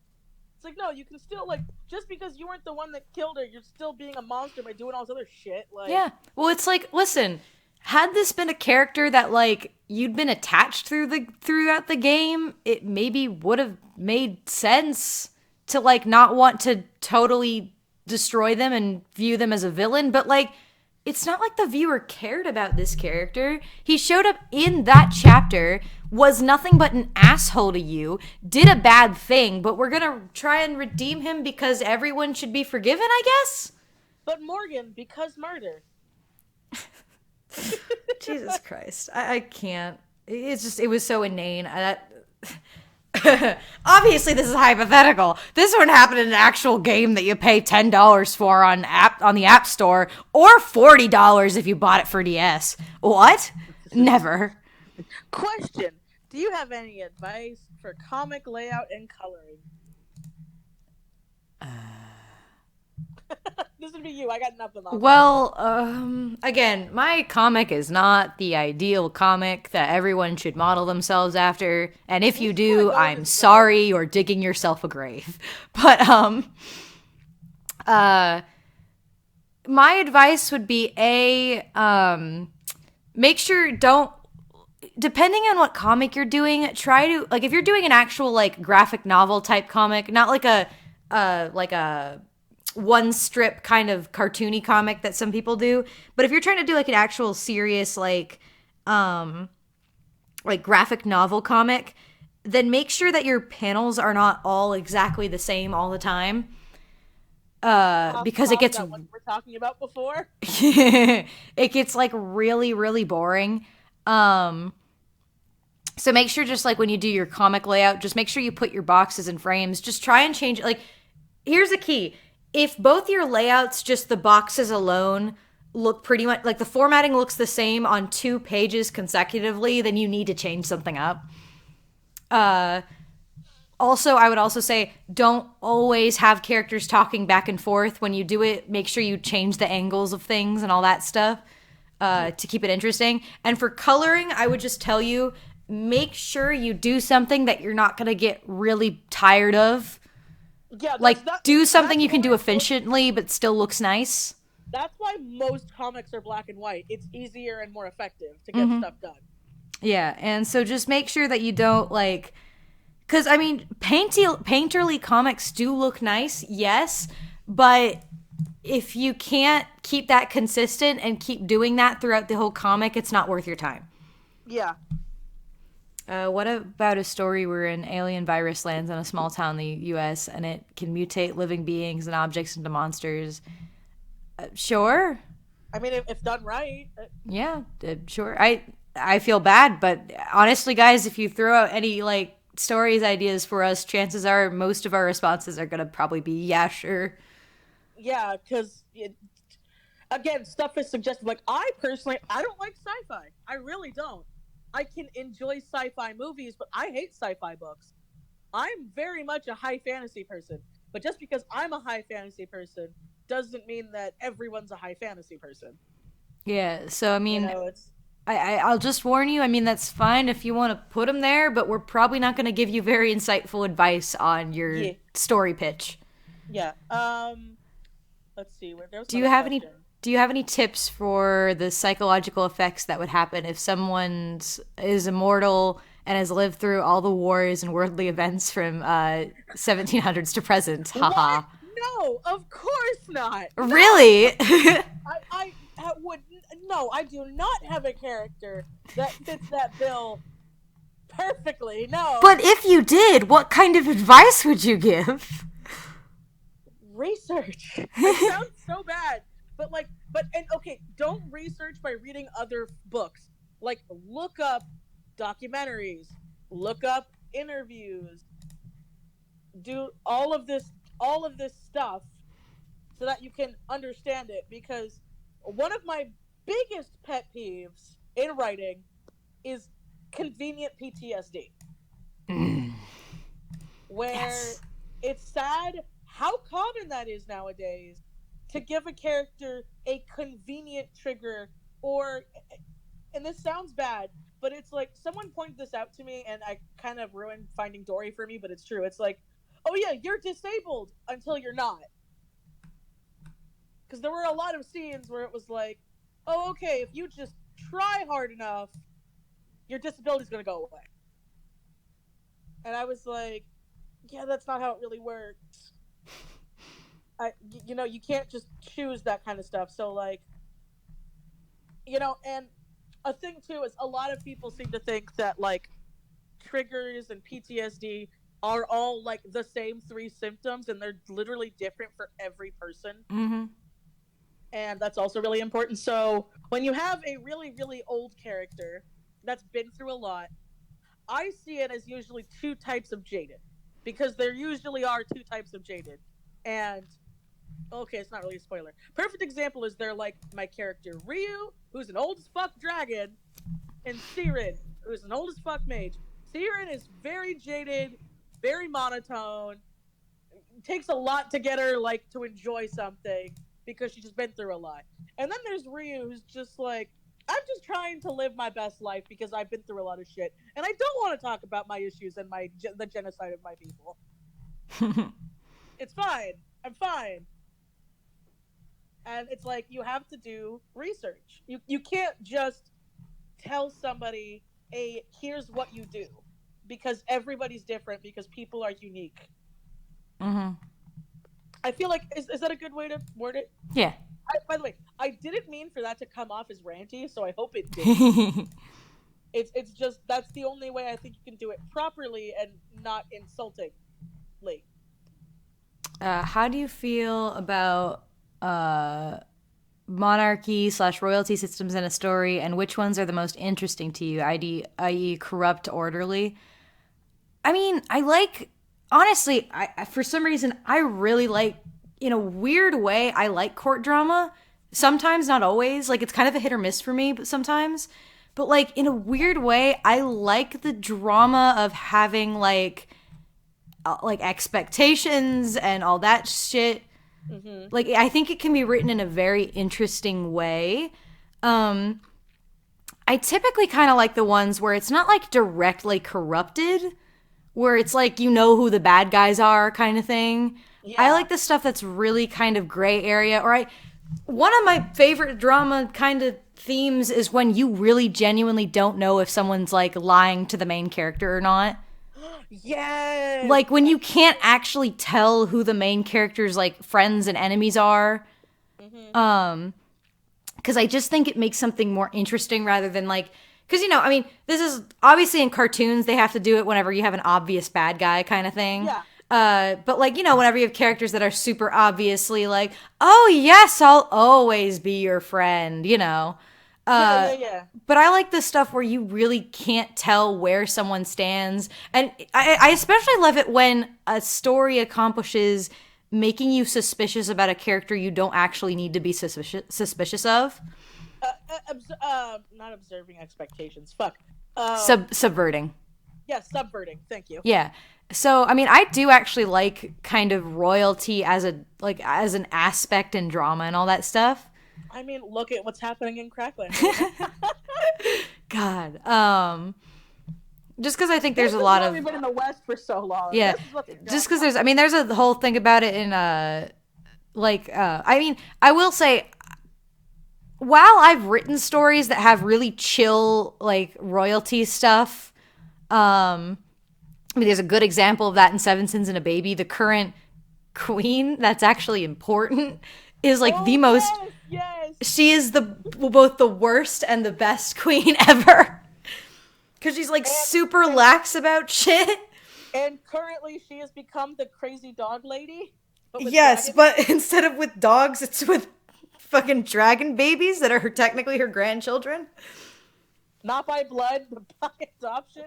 It's like, no, you can still, like, just because you weren't the one that killed her, you're still being a monster by doing all this other shit. Like, Yeah. Well, it's like, listen, had this been a character that like you'd been attached throughout the game, it maybe would have made sense to like not want to totally destroy them and view them as a villain, but like it's not like the viewer cared about this character. He showed up in that chapter, was nothing but an asshole to you, did a bad thing, but we're gonna try and redeem him because everyone should be forgiven, I guess? But Morgan, because murder. Jesus Christ. I can't. It's just, it was so inane. Obviously, this is hypothetical. This wouldn't happen in an actual game that you pay $10 for on the App Store, or $40 if you bought it for DS. What? Never. Question: do you have any advice for comic layout and coloring? This would be you. I got nothing on. Well, again, my comic is not the ideal comic that everyone should model themselves after. And if you do, I'm sorry, you're digging yourself a grave. But, my advice would be make sure depending on what comic you're doing, try to, like, if you're doing an actual, like, graphic novel type comic, not like a one strip kind of cartoony comic that some people do, but if you're trying to do like an actual serious like graphic novel comic, then make sure that your panels are not all exactly the same all the time, because it gets what we're talking about before. It gets like really, really boring. So make sure, just like when you do your comic layout, just make sure you put your boxes in frames. Just try and change it. Like, here's the key: if both your layouts, just the boxes alone, look pretty much like the formatting looks the same on 2 pages consecutively, then you need to change something up. Also, I would also say, don't always have characters talking back and forth when you do it. Make sure you change the angles of things and all that stuff to keep it interesting. And for coloring, I would just tell you, make sure you do something that you're not going to get really tired of. Yeah, like, do something you can do efficiently but still looks nice. That's why most comics are black and white. It's easier and more effective to get stuff done. Yeah, and so just make sure that you don't, like, because, I mean, painterly comics do look nice, yes, but if you can't keep that consistent and keep doing that throughout the whole comic, it's not worth your time. Yeah. What about a story where an alien virus lands in a small town in the U.S. and it can mutate living beings and objects into monsters? Sure. I mean, if done right. Yeah, sure. I feel bad, but honestly, guys, if you throw out any like stories, ideas for us, chances are most of our responses are gonna probably be yeah, sure. Yeah, because again, stuff is suggested. Like, I don't like sci-fi. I really don't. I can enjoy sci-fi movies, but I hate sci-fi books. I'm very much a high fantasy person, but just because I'm a high fantasy person doesn't mean that everyone's a high fantasy person. Yeah, so I mean, it's... I'll just warn you. I mean, that's fine if you want to put them there, but we're probably not going to give you very insightful advice on your story pitch. Yeah. Let's see. Do you have any tips for the psychological effects that would happen if someone is immortal and has lived through all the wars and worldly events from 1700s to present? Haha. No, of course not. Really? I would no. I do not have a character that fits that bill perfectly. No. But if you did, what kind of advice would you give? Research. It sounds so bad, but okay, don't research by reading other books. Like, look up documentaries, look up interviews, do all of this stuff so that you can understand it. Because one of my biggest pet peeves in writing is convenient PTSD. Where it's sad how common that is nowadays, to give a character a convenient trigger, or, and this sounds bad, but it's like, someone pointed this out to me and I kind of ruined Finding Dory for me, but it's true. It's like, oh yeah, you're disabled until you're not. Because there were a lot of scenes where it was like, oh, okay, if you just try hard enough, your disability's going to go away. And I was like, yeah, that's not how it really works. You can't just choose that kind of stuff. So, like, and a thing too is, a lot of people seem to think that, like, triggers and PTSD are all like the same 3 symptoms, and they're literally different for every person. Mm-hmm. and that's also really important. So when you have a really, really old character that's been through a lot, I see it as usually two types of jaded, because there usually are two types of jaded. And okay, it's not really a spoiler. Perfect example is they're like my character Ryu, who's an old as fuck dragon, and Siren, who's an old as fuck mage. Siren is very jaded, very monotone. It takes a lot to get her like to enjoy something because she's just been through a lot. And then there's Ryu, who's just like, I'm just trying to live my best life because I've been through a lot of shit, and I don't want to talk about my issues and the genocide of my people. It's fine. I'm fine. And it's like you have to do research. You can't just tell somebody, "Hey, here's what you do," because everybody's different because people are unique. Mm-hmm. I feel like is that a good way to word it? Yeah. By the way, I didn't mean for that to come off as ranty, so I hope it didn't. It's just that's the only way I think you can do it properly and not insultingly. How do you feel about monarchy slash royalty systems in a story, and which ones are the most interesting to you, i.e., corrupt, orderly? I mean, I like, honestly, for some reason, I really like, in a weird way, I like court drama. Sometimes, not always. Like, it's kind of a hit or miss for me, but sometimes. But, like, in a weird way, I like the drama of having, like expectations and all that shit. Mm-hmm. Like, I think it can be written in a very interesting way. I typically kind of like the ones where it's not like directly corrupted, where it's like you know who the bad guys are kind of thing. Yeah. I like the stuff that's really kind of gray area. One of my favorite drama kind of themes is when you really genuinely don't know if someone's like lying to the main character or not. Yes. Like when you can't actually tell who the main character's like friends and enemies are. Mm-hmm. Because I just think it makes something more interesting rather than like, because I mean, this is obviously in cartoons they have to do it whenever you have an obvious bad guy kind of thing. Yeah. But like whenever you have characters that are super obviously like, oh yes, I'll always be your friend. Yeah. But I like the stuff where you really can't tell where someone stands. And I especially love it when a story accomplishes making you suspicious about a character you don't actually need to be suspicious of. Not observing expectations. Fuck. Subverting. Yeah, subverting. Thank you. Yeah. So, I mean, I do actually like kind of royalty as an aspect in drama and all that stuff. I mean, look at what's happening in Crackland. God. Just because I think there's a lot of. We've been in the West for so long. Yeah. Just because there's a whole thing about it in I mean, I will say, while I've written stories that have really chill like royalty stuff, I mean, there's a good example of that in Seven Sins and a Baby. The current queen that's actually important is like the most. Yes. She is both the worst and the best queen ever. Because she's like super lax about shit. And currently she has become the crazy dog lady. Yes, but instead of with dogs, it's with fucking dragon babies that are technically her grandchildren. Not by blood, but by adoption.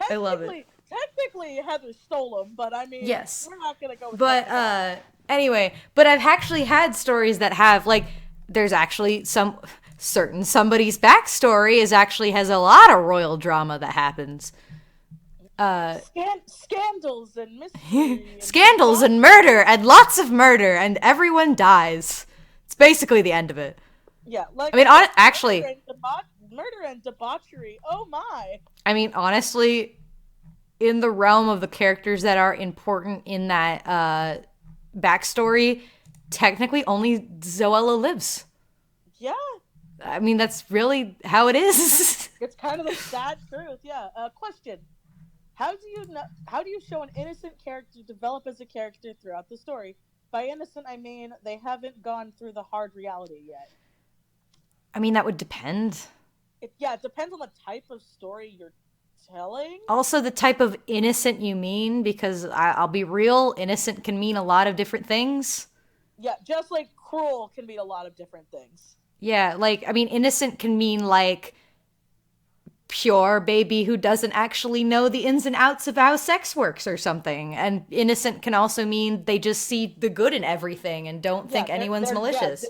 I love it. Technically, Heather stole them, but I mean, yes, we're not gonna go with that. Anyway, but I've actually had stories that have like, there's actually somebody's backstory has a lot of royal drama that happens. Scandals and mystery. Scandals and murder and lots of murder and everyone dies. It's basically the end of it. Yeah, like I mean, actually, murder and debauchery. Oh my. I mean, honestly, in the realm of the characters that are important in that backstory, technically only Zoella lives. Yeah. I mean, that's really how it is. It's kind of the sad truth. Yeah. Question: How do you show an innocent character develop as a character throughout the story? By innocent, I mean they haven't gone through the hard reality yet. I mean, that would depend. It depends on the type of story you're telling. Also, the type of innocent you mean, because I'll be real, innocent can mean a lot of different things. Yeah, just like cruel can mean a lot of different things. Yeah, like, I mean, innocent can mean, like, pure baby who doesn't actually know the ins and outs of how sex works or something. And innocent can also mean they just see the good in everything and don't think anyone's malicious.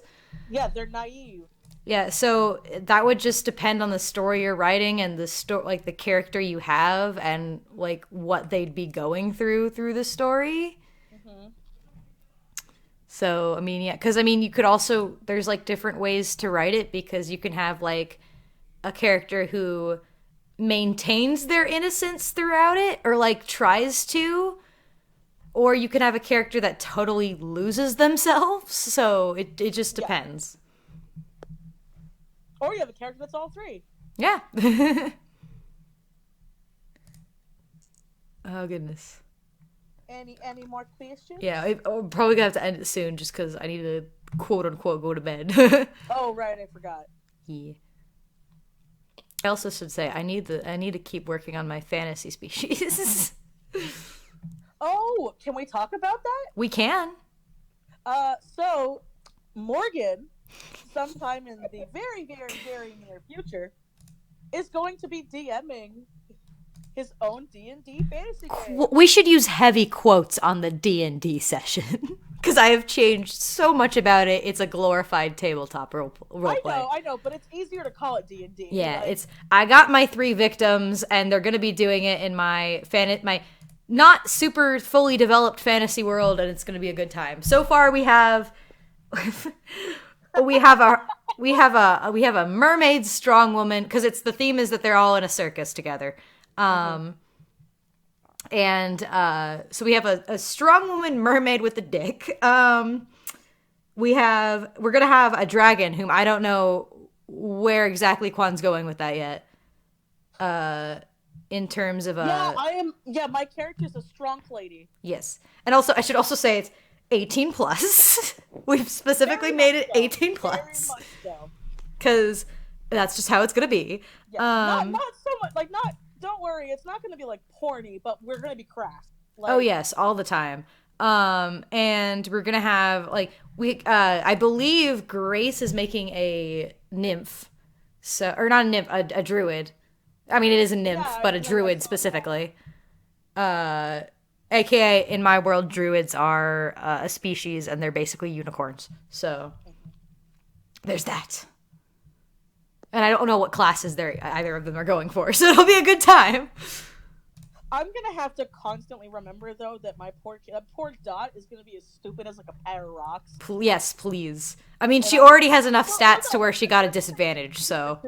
They're naive. Yeah, so that would just depend on the story you're writing and like the character you have and like what they'd be going through the story. Mm-hmm. So, I mean, yeah, because I mean, you could also, there's like different ways to write it because you can have like a character who maintains their innocence throughout it or like tries to, or you can have a character that totally loses themselves. So it just depends. Or you have a character that's all three. Yeah. Oh, goodness. Any more questions? Yeah, I'm probably gonna have to end it soon just because I need to quote unquote go to bed. Oh, right, I forgot. Yeah. I also should say I need to keep working on my fantasy species. Oh, can we talk about that? We can. So Morgan, sometime in the very, very, very near future, is going to be DMing his own D&D fantasy game. We should use heavy quotes on the D&D session because I have changed so much about it. It's a glorified tabletop role play. I know, but it's easier to call it D&D. Yeah, like, I got my 3 victims, and they're going to be doing it in my not super fully developed fantasy world, and it's going to be a good time. So far, we have we have a mermaid strong woman because it's the theme is that they're all in a circus together. So we have a strong woman mermaid with a dick. We're gonna have a dragon whom I don't know where exactly Kwan's going with that yet. In terms of my character's a strong lady. Yes. And also I should also say it's 18 plus. We've specifically made it 18 plus. Very much so. Cuz that's just how it's gonna be. Yeah, not so much not. Don't worry, it's not going to be like porny, but we're going to be crass. Oh yes, all the time. And we're gonna have I believe Grace is making a nymph, or not a nymph, a druid. I mean, it is a nymph, but a druid specifically. AKA in my world, druids are a species, and they're basically unicorns. So there's that. And I don't know what classes either of them are going for, so it'll be a good time. I'm gonna have to constantly remember though that my poor Dot is gonna be as stupid as like a pair of rocks. Yes, please. I mean, she already has enough stats to where she got a disadvantage, so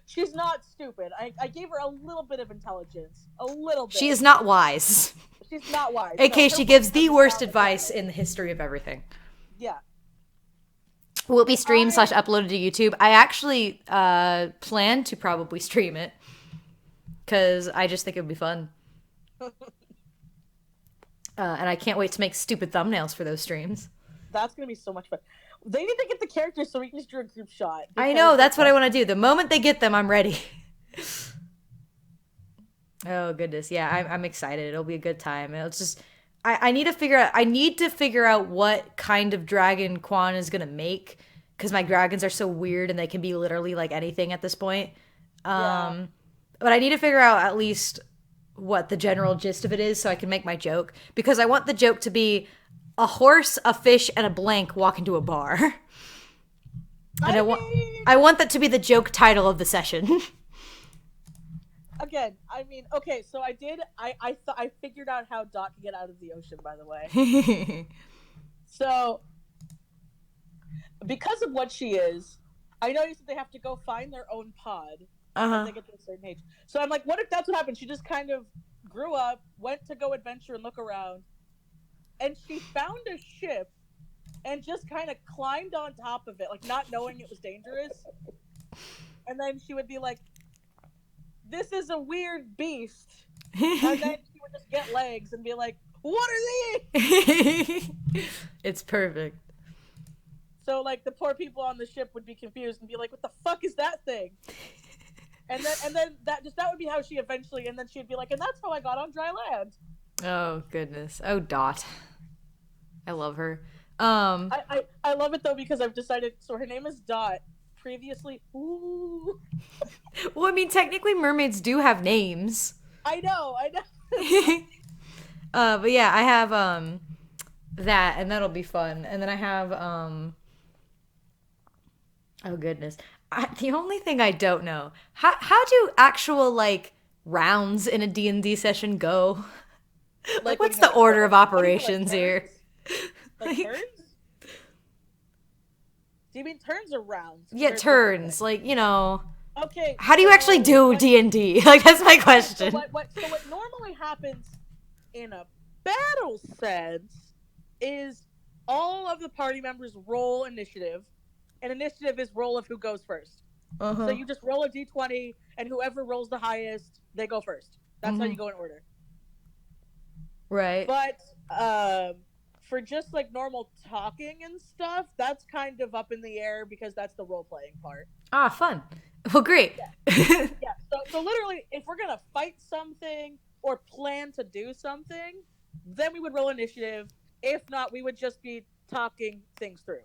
she's not stupid. I gave her a little bit of intelligence, a little bit. She is not wise. She's not wise. AKA, she gives the worst advice in the history of everything. Yeah. Will it be streamed / uploaded to YouTube? I actually plan to probably stream it because I just think it would be fun. And I can't wait to make stupid thumbnails for those streams. That's going to be so much fun. They need to get the characters so we can just do a group shot. I know, that's what I want to do. The moment they get them, I'm ready. Oh, goodness. Yeah, I'm excited. It'll be a good time. It's just... I need to figure out what kind of dragon Kwan is going to make because my dragons are so weird and they can be literally like anything at this point. But I need to figure out at least what the general gist of it is so I can make my joke because I want the joke to be a horse, a fish, and a blank walk into a bar. And I want that to be the joke title of the session. Again, I mean, okay, so I figured out how Dot can get out of the ocean, by the way. So, because of what she is, I know you said they have to go find their own pod when they get to a certain age. So I'm like, what if that's what happened? She just kind of grew up, went to go adventure and look around, and she found a ship and just kind of climbed on top of it, like not knowing it was dangerous. And then she would be like, this is a weird beast. And then she would just get legs and be like, what are these? It's perfect. So, like, the poor people on the ship would be confused and be like, what the fuck is that thing? And then that would be how she eventually, and then she'd be like, and that's how I got on dry land. Oh, goodness. Oh, Dot. I love her. I love it though because I've decided. So her name is Dot. Previously, ooh, Well, I mean, technically mermaids do have names. I know. But yeah, I have that, and that'll be fun. And then I have oh goodness, the only thing I don't know, how do actual like rounds in a D&D session go? Like, When what's you the have order of what do you mean, operations here? like turns? Do you mean turns or rounds? 'Cause Yeah, there's different turns. things. Like, you know, Okay, how do you actually so do D&D? Like, that's my so question. what normally happens in a battle sense is all of the party members roll initiative, and initiative is roll of who goes first. So Uh-huh. you just roll a d20, and whoever rolls the highest, they go first. That's how Mm-hmm. you go in order. Right. But for just like normal talking and stuff, that's kind of up in the air because that's the role playing part. Ah, fun. Well, great. Yeah, yeah. So literally, if we're gonna fight something or plan to do something, then we would roll initiative. If not, we would just be talking things through.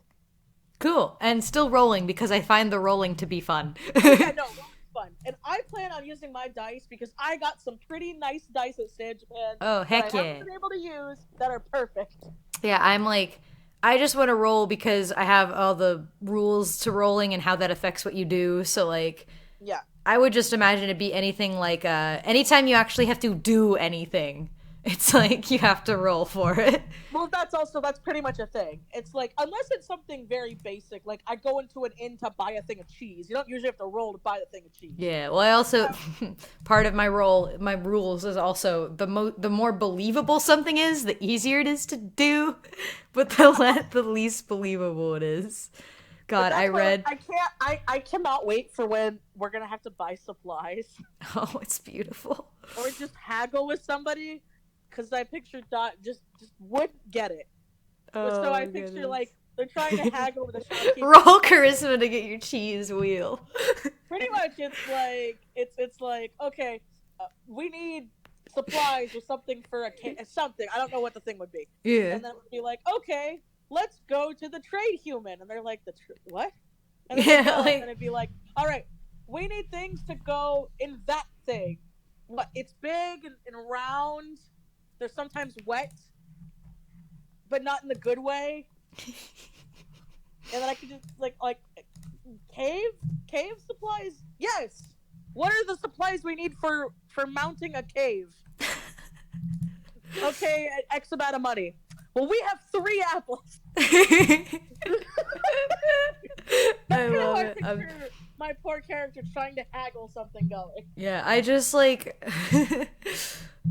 Cool. And still rolling because I find the rolling to be fun. Oh yeah, no, rolling's fun. And I plan on using my dice because I got some pretty nice dice at Stand Japan Oh, that heck I haven't yeah. been able to use that are perfect. Yeah, I'm like, I just want to roll because I have all the rules to rolling and how that affects what you do. So, like, Yeah. I would just imagine it be anything like, anytime you actually have to do anything, it's like you have to roll for it. Well, that's pretty much a thing. It's like unless it's something very basic, like I go into an inn to buy a thing of cheese. You don't usually have to roll to buy the thing of cheese. Yeah, well, I also part of my role, my rules is also the more believable something is, the easier it is to do, but the least believable it is. But God, I that's why like, read. I cannot wait for when we're gonna have to buy supplies Oh, it's beautiful. or just haggle with somebody, because I picture Dot just wouldn't get it. Oh, So I my picture goodness. like they're trying to haggle with a shopkeeper. Roll charisma to get your cheese wheel. Pretty much, it's like okay, we need supplies or something for something. I don't know what the thing would be. Yeah. And then it would be like, okay, let's go to the trade human. And they're like, what? And then Yeah, they go, like- and then it'd be like, all right, we need things to go in that thing. What? It's big and round. They're sometimes wet, but not in the good way. And then I could just like cave supplies. Yes. What are the supplies we need for mounting a cave? Okay, X amount of money. Well, we have 3 apples. I That's how love I it. picture my poor character trying to haggle something going. Yeah, I just like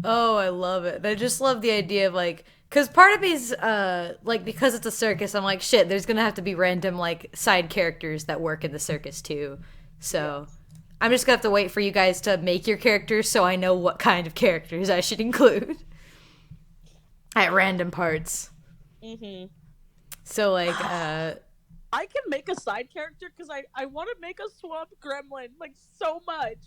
oh, I love it. I just love the idea of like cuz part of me's like because it's a circus, I'm like shit, there's going to have to be random like side characters that work in the circus too. So, I'm just going to have to wait for you guys to make your characters so I know what kind of characters I should include at random parts. Mm-hmm. So like I can make a side character because I want to make a swamp gremlin like so much.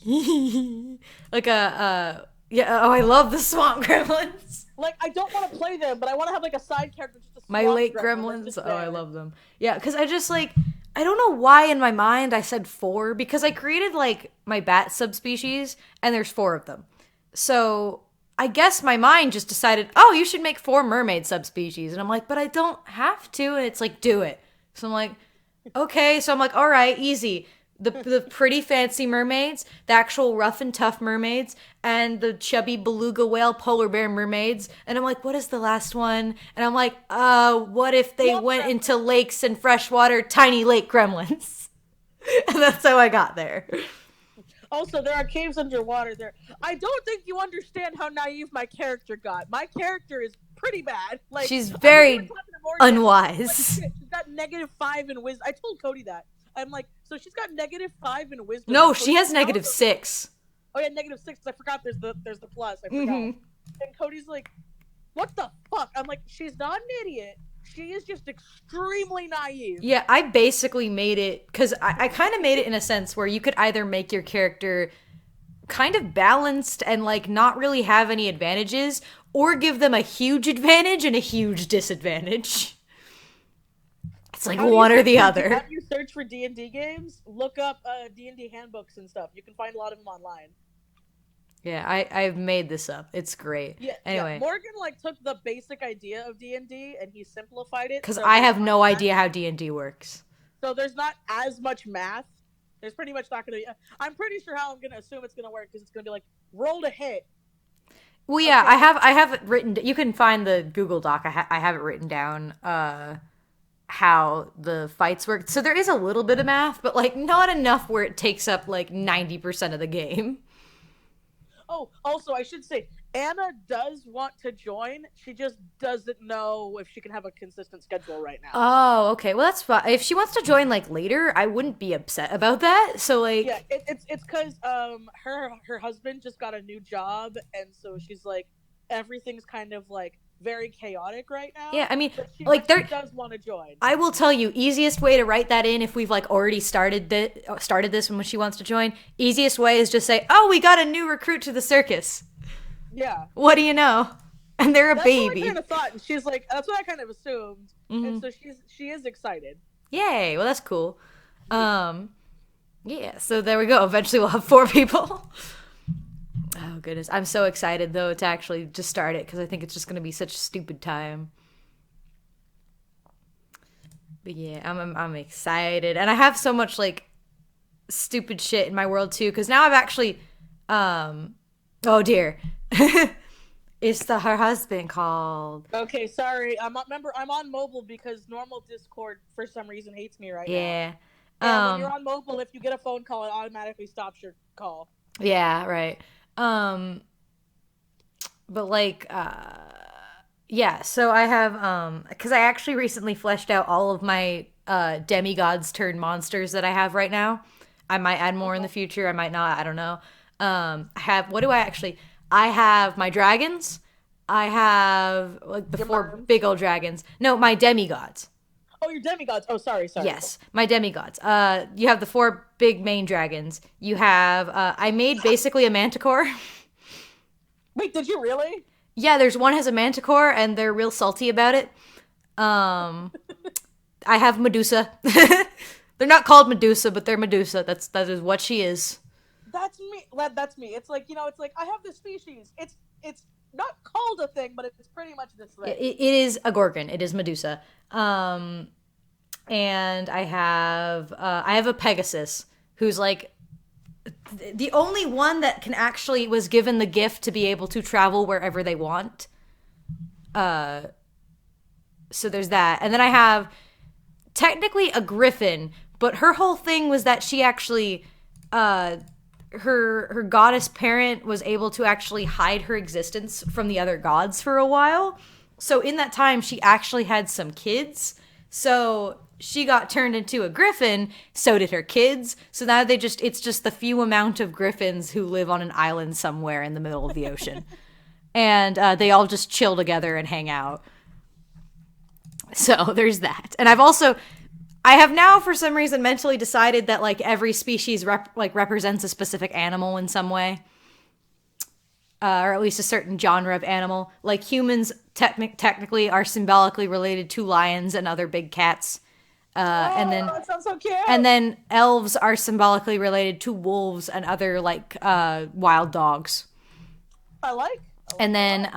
like a yeah, oh, I love the swamp gremlins. Like I don't want to play them, but I want to have like a side character, just a swamp My lake gremlin gremlins. that's just Oh, I there. love them. Yeah, because I just like I don't know why in my mind I said 4 because I created like my bat subspecies and there's 4 of them. So I guess my mind just decided, oh, you should make 4 mermaid subspecies, and I'm like, but I don't have to, and it's like, do it. So I'm like, okay. So I'm like, all right, easy. The pretty fancy mermaids, the actual rough and tough mermaids, and the chubby beluga whale polar bear mermaids. And I'm like, what is the last one? And I'm like, what if they went into lakes and freshwater, tiny lake gremlins? And that's how I got there. Also, there are caves underwater there. I don't think you understand how naive my character got. My character is pretty bad. Like She's very we were talking to Morgan, unwise. like, shit, she's got -5 in wisdom. I told Cody that. I'm like, so she's got -5 in wisdom. No, So she has also- -6. Oh yeah, -6. I forgot. There's the plus. I forgot. Mhm. And Cody's like, what the fuck? I'm like, she's not an idiot. She is just extremely naive. Yeah, I basically made it because I kind of made it in a sense where you could either make your character kind of balanced and like not really have any advantages, or give them a huge advantage and a huge disadvantage. It's like one or the other. Have you search for D&D games? Look up D&D handbooks and stuff. You can find a lot of them online. Yeah, I've made this up. It's great. Yeah, Anyway, yeah. Morgan like took the basic idea of D&D and he simplified it. because So I have no idea how D&D works. So there's not as much math. There's pretty much not going to be. I'm pretty sure how I'm going to assume it's going to work because it's going to be like roll to hit. Well, yeah, okay. I have it written. You can find the Google Doc. I have it written down. How the fights work. So there is a little bit of math, but like not enough where it takes up like 90% of the game. Oh, also I should say Anna does want to join. She just doesn't know if she can have a consistent schedule right now. Oh, okay. Well, that's fine. If she wants to join like later, I wouldn't be upset about that. So like, yeah, it's because her husband just got a new job, and so she's like everything's kind of like very chaotic right now. Yeah, I mean, she does want to join. I will tell you, easiest way to write that in if we've like already started this when she wants to join. Easiest way is just say, "Oh, we got a new recruit to the circus." Yeah. What do you know? And they're a baby. That's what I kind of thought. And she's like, that's what I kind of assumed. Mm-hmm. And so she is excited. Yay! Well, that's cool. Yeah. So there we go. Eventually, we'll have 4 people. Oh goodness, I'm so excited though to actually just start it because I think it's just gonna be such a stupid time. But yeah, I'm excited, and I have so much like stupid shit in my world too because now I've actually, oh dear, it's her husband called. Okay, sorry. I'm on mobile because normal Discord for some reason hates me right now. Yeah. And when you're on mobile, if you get a phone call, it automatically stops your call. Yeah. Right. But like, yeah, so I have, because I actually recently fleshed out all of my demigods turned monsters that I have right now. I might add more in the future. I might not. I don't know. I have my dragons. I have like the 4 big old dragons. No, my demigods. Oh, your demigods. Oh, sorry. Yes, my demigods. You have the 4 big main dragons. You have, I made basically a manticore. Wait, did you really? Yeah, there's one has a manticore, and they're real salty about it. I have Medusa. They're not called Medusa, but they're Medusa. That is what she is. That's me. That's me. It's like, it's like I have this species. It's not called a thing, but it's pretty much this thing. It is a Gorgon. It is Medusa. And I have a Pegasus who's like the only one that can actually was given the gift to be able to travel wherever they want. So there's that. And then I have technically a Griffin, but her whole thing was that she actually her goddess parent was able to actually hide her existence from the other gods for a while. So in that time, she actually had some kids. So she got turned into a griffin. So did her kids. So now it's just the few amount of griffins who live on an island somewhere in the middle of the ocean. And they all just chill together and hang out. So there's that. And I have now for some reason mentally decided that like every species represents a specific animal in some way. Or at least a certain genre of animal. Like humans technically are symbolically related to lions and other big cats. That sounds so cute. And then elves are symbolically related to wolves and other like wild dogs. I like and then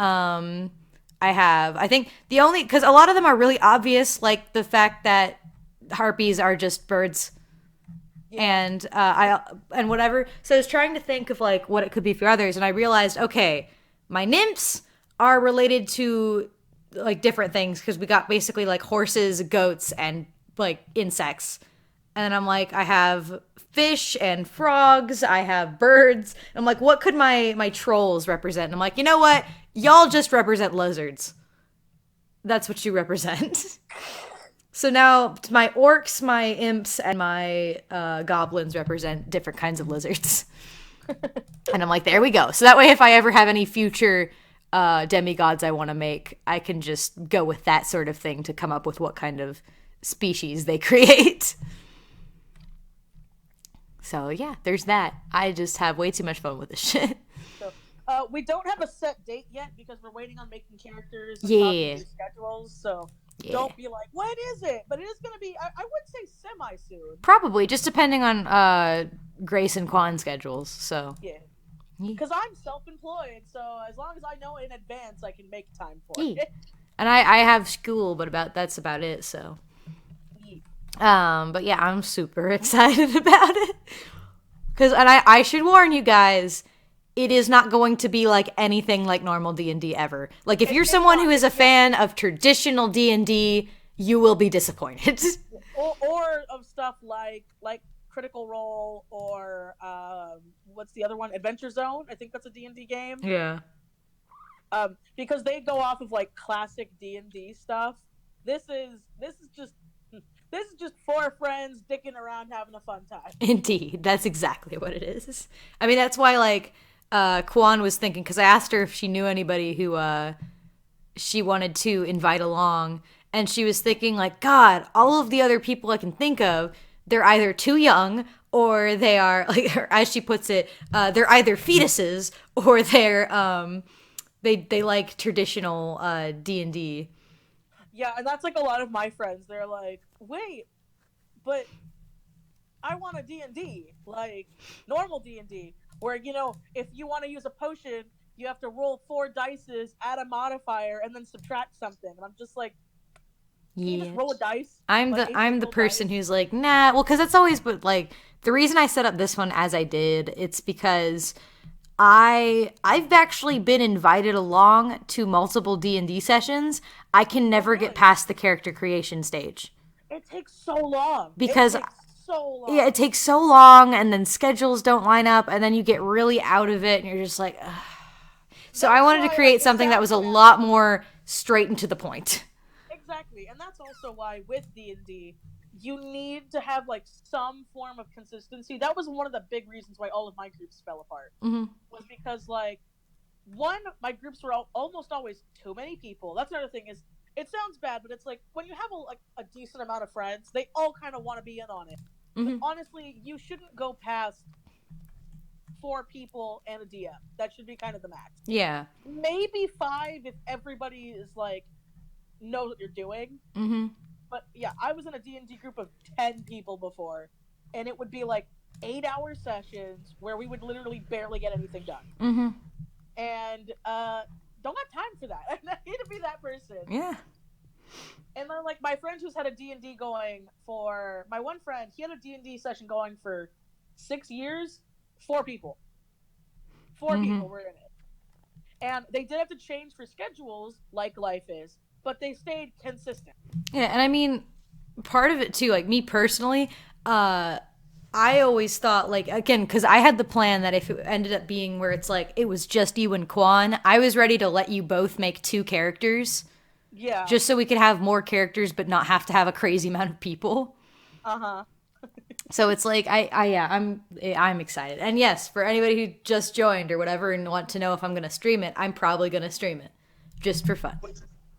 I think the only, because a lot of them are really obvious, like the fact that harpies are just birds. Yeah. And whatever. So I was trying to think of like what it could be for others, and I realized, okay, my nymphs are related to like different things because we got basically like horses, goats, and like insects. And then I'm like, I have fish and frogs, I have birds. I'm like, what could my trolls represent? And I'm like, you know what? Y'all just represent lizards. That's what you represent. So now my orcs, my imps, and my goblins represent different kinds of lizards. And I'm like, there we go. So that way if I ever have any future demigods I want to make, I can just go with that sort of thing to come up with what kind of species they create. So yeah, there's that. I just have way too much fun with this shit. So, we don't have a set date yet because we're waiting on making characters and schedules. So Yeah. Don't be like, when is it? But it is going to be, I would say semi soon. Probably, just depending on Grace and Quan schedules. So, Yeah. yeah. Because I'm self employed, so as long as I know in advance, I can make time for Yeah. it. And I have school, but that's about it. So, but yeah, I'm super excited about it. And I should warn you guys, it is not going to be like anything like normal D&D ever. Like if you're someone who is a fan of traditional D&D, you will be disappointed. or of stuff like Critical Role or what's the other one? Adventure Zone. I think that's a D&D game. Yeah. Because they go off of like classic D&D stuff. This is just four friends dicking around having a fun time. Indeed, that's exactly what it is. I mean, that's why like Kwan was thinking, because I asked her if she knew anybody who she wanted to invite along, and she was thinking like, God, all of the other people I can think of, they're either too young or they are like, as she puts it, they're either fetuses or they like traditional D&D. Yeah, and that's like a lot of my friends. They're like, wait, but I want a D&D, like normal D&D, where, if you want to use a potion, you have to roll 4 dices, add a modifier, and then subtract something. And I'm just like, can you just roll a dice? I'm like, the person who's like, nah. Well, because that's always, but like the reason I set up this one as I did, it's because I've actually been invited along to multiple D&D sessions. I can never get past the character creation stage. It takes so long. Because yeah, it takes so long, and then schedules don't line up, and then you get really out of it, and you're just like, ugh. So I wanted to create something that was a lot more straight and to the point. Exactly, and that's also why with D&D, you need to have like some form of consistency. That was one of the big reasons why all of my groups fell apart. Was because like, one, my groups were almost always too many people. That's another thing is, it sounds bad, but it's like when you have a decent amount of friends, they all kind of want to be in on it. But honestly, you shouldn't go past 4 people and a DM. That should be kind of the max. Yeah. Maybe 5 if everybody is like knows what you're doing. But yeah, I was in a D&D group of 10 people before, and it would be like 8-hour sessions where we would literally barely get anything done. And don't have time for that. I need to be that person. Yeah. And then like my friend who's had a D&D going for, my one friend, he had a D&D session going for 6 years. 4 people. 4 people were in it. And they did have to change for schedules, like life is, but they stayed consistent. Yeah, and I mean, part of it too, like me personally, I always thought, like, again, because I had the plan that if it ended up being where it's like, it was just you and Quan, I was ready to let you both make 2 characters. Yeah. Just so we could have more characters, but not have to have a crazy amount of people. So it's like, I'm excited. And yes, for anybody who just joined or whatever and want to know if I'm going to stream it, I'm probably going to stream it. Just for fun.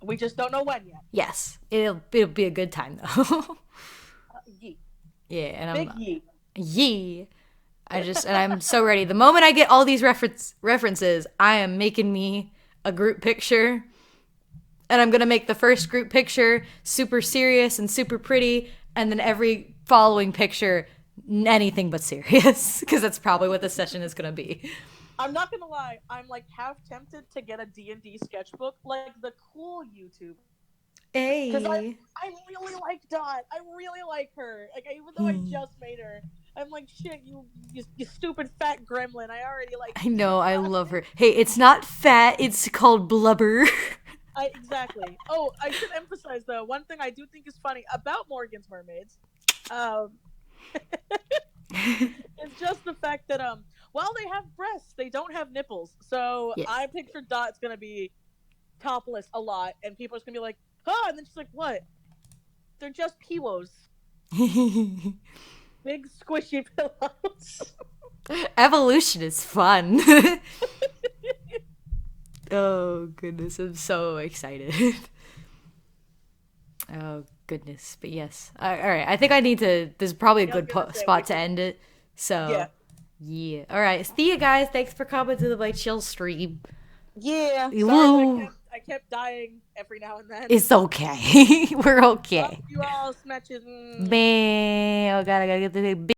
We just don't know when yet. Yes. It'll be a good time, though. Yeet. Yeah, and Big yeet. Yee. And I'm so ready. The moment I get all these references, I am making me a group picture. And I'm going to make the first group picture super serious and super pretty. And then every following picture, anything but serious. Because that's probably what this session is going to be. I'm not going to lie. I'm like half tempted to get a D&D sketchbook. Like the cool YouTube. Hey. Because I really like Dot. I really like her. Like, even though I just made her, I'm like, shit, you stupid fat gremlin. I already like I know, I love her. Hey, it's not fat, it's called blubber. Exactly. Oh, I should emphasize, though, one thing I do think is funny about Morgan's Mermaids, it's just the fact that, while they have breasts, they don't have nipples. So yes. I pictured Dot's gonna be topless a lot, and people are just gonna be like, oh, and then she's like, what? They're just peewos. Big squishy pillows. Evolution is fun. Oh, goodness. I'm so excited. Oh, goodness. But yes. All right. I think I need to... This is probably a good spot to end it. So, yeah. All right. See you guys. Thanks for coming to the Bite Chill stream. Yeah. Sorry, I kept dying every now and then. It's okay. We're okay. Love you all, Smetches. Bam. Oh, God, I gotta get the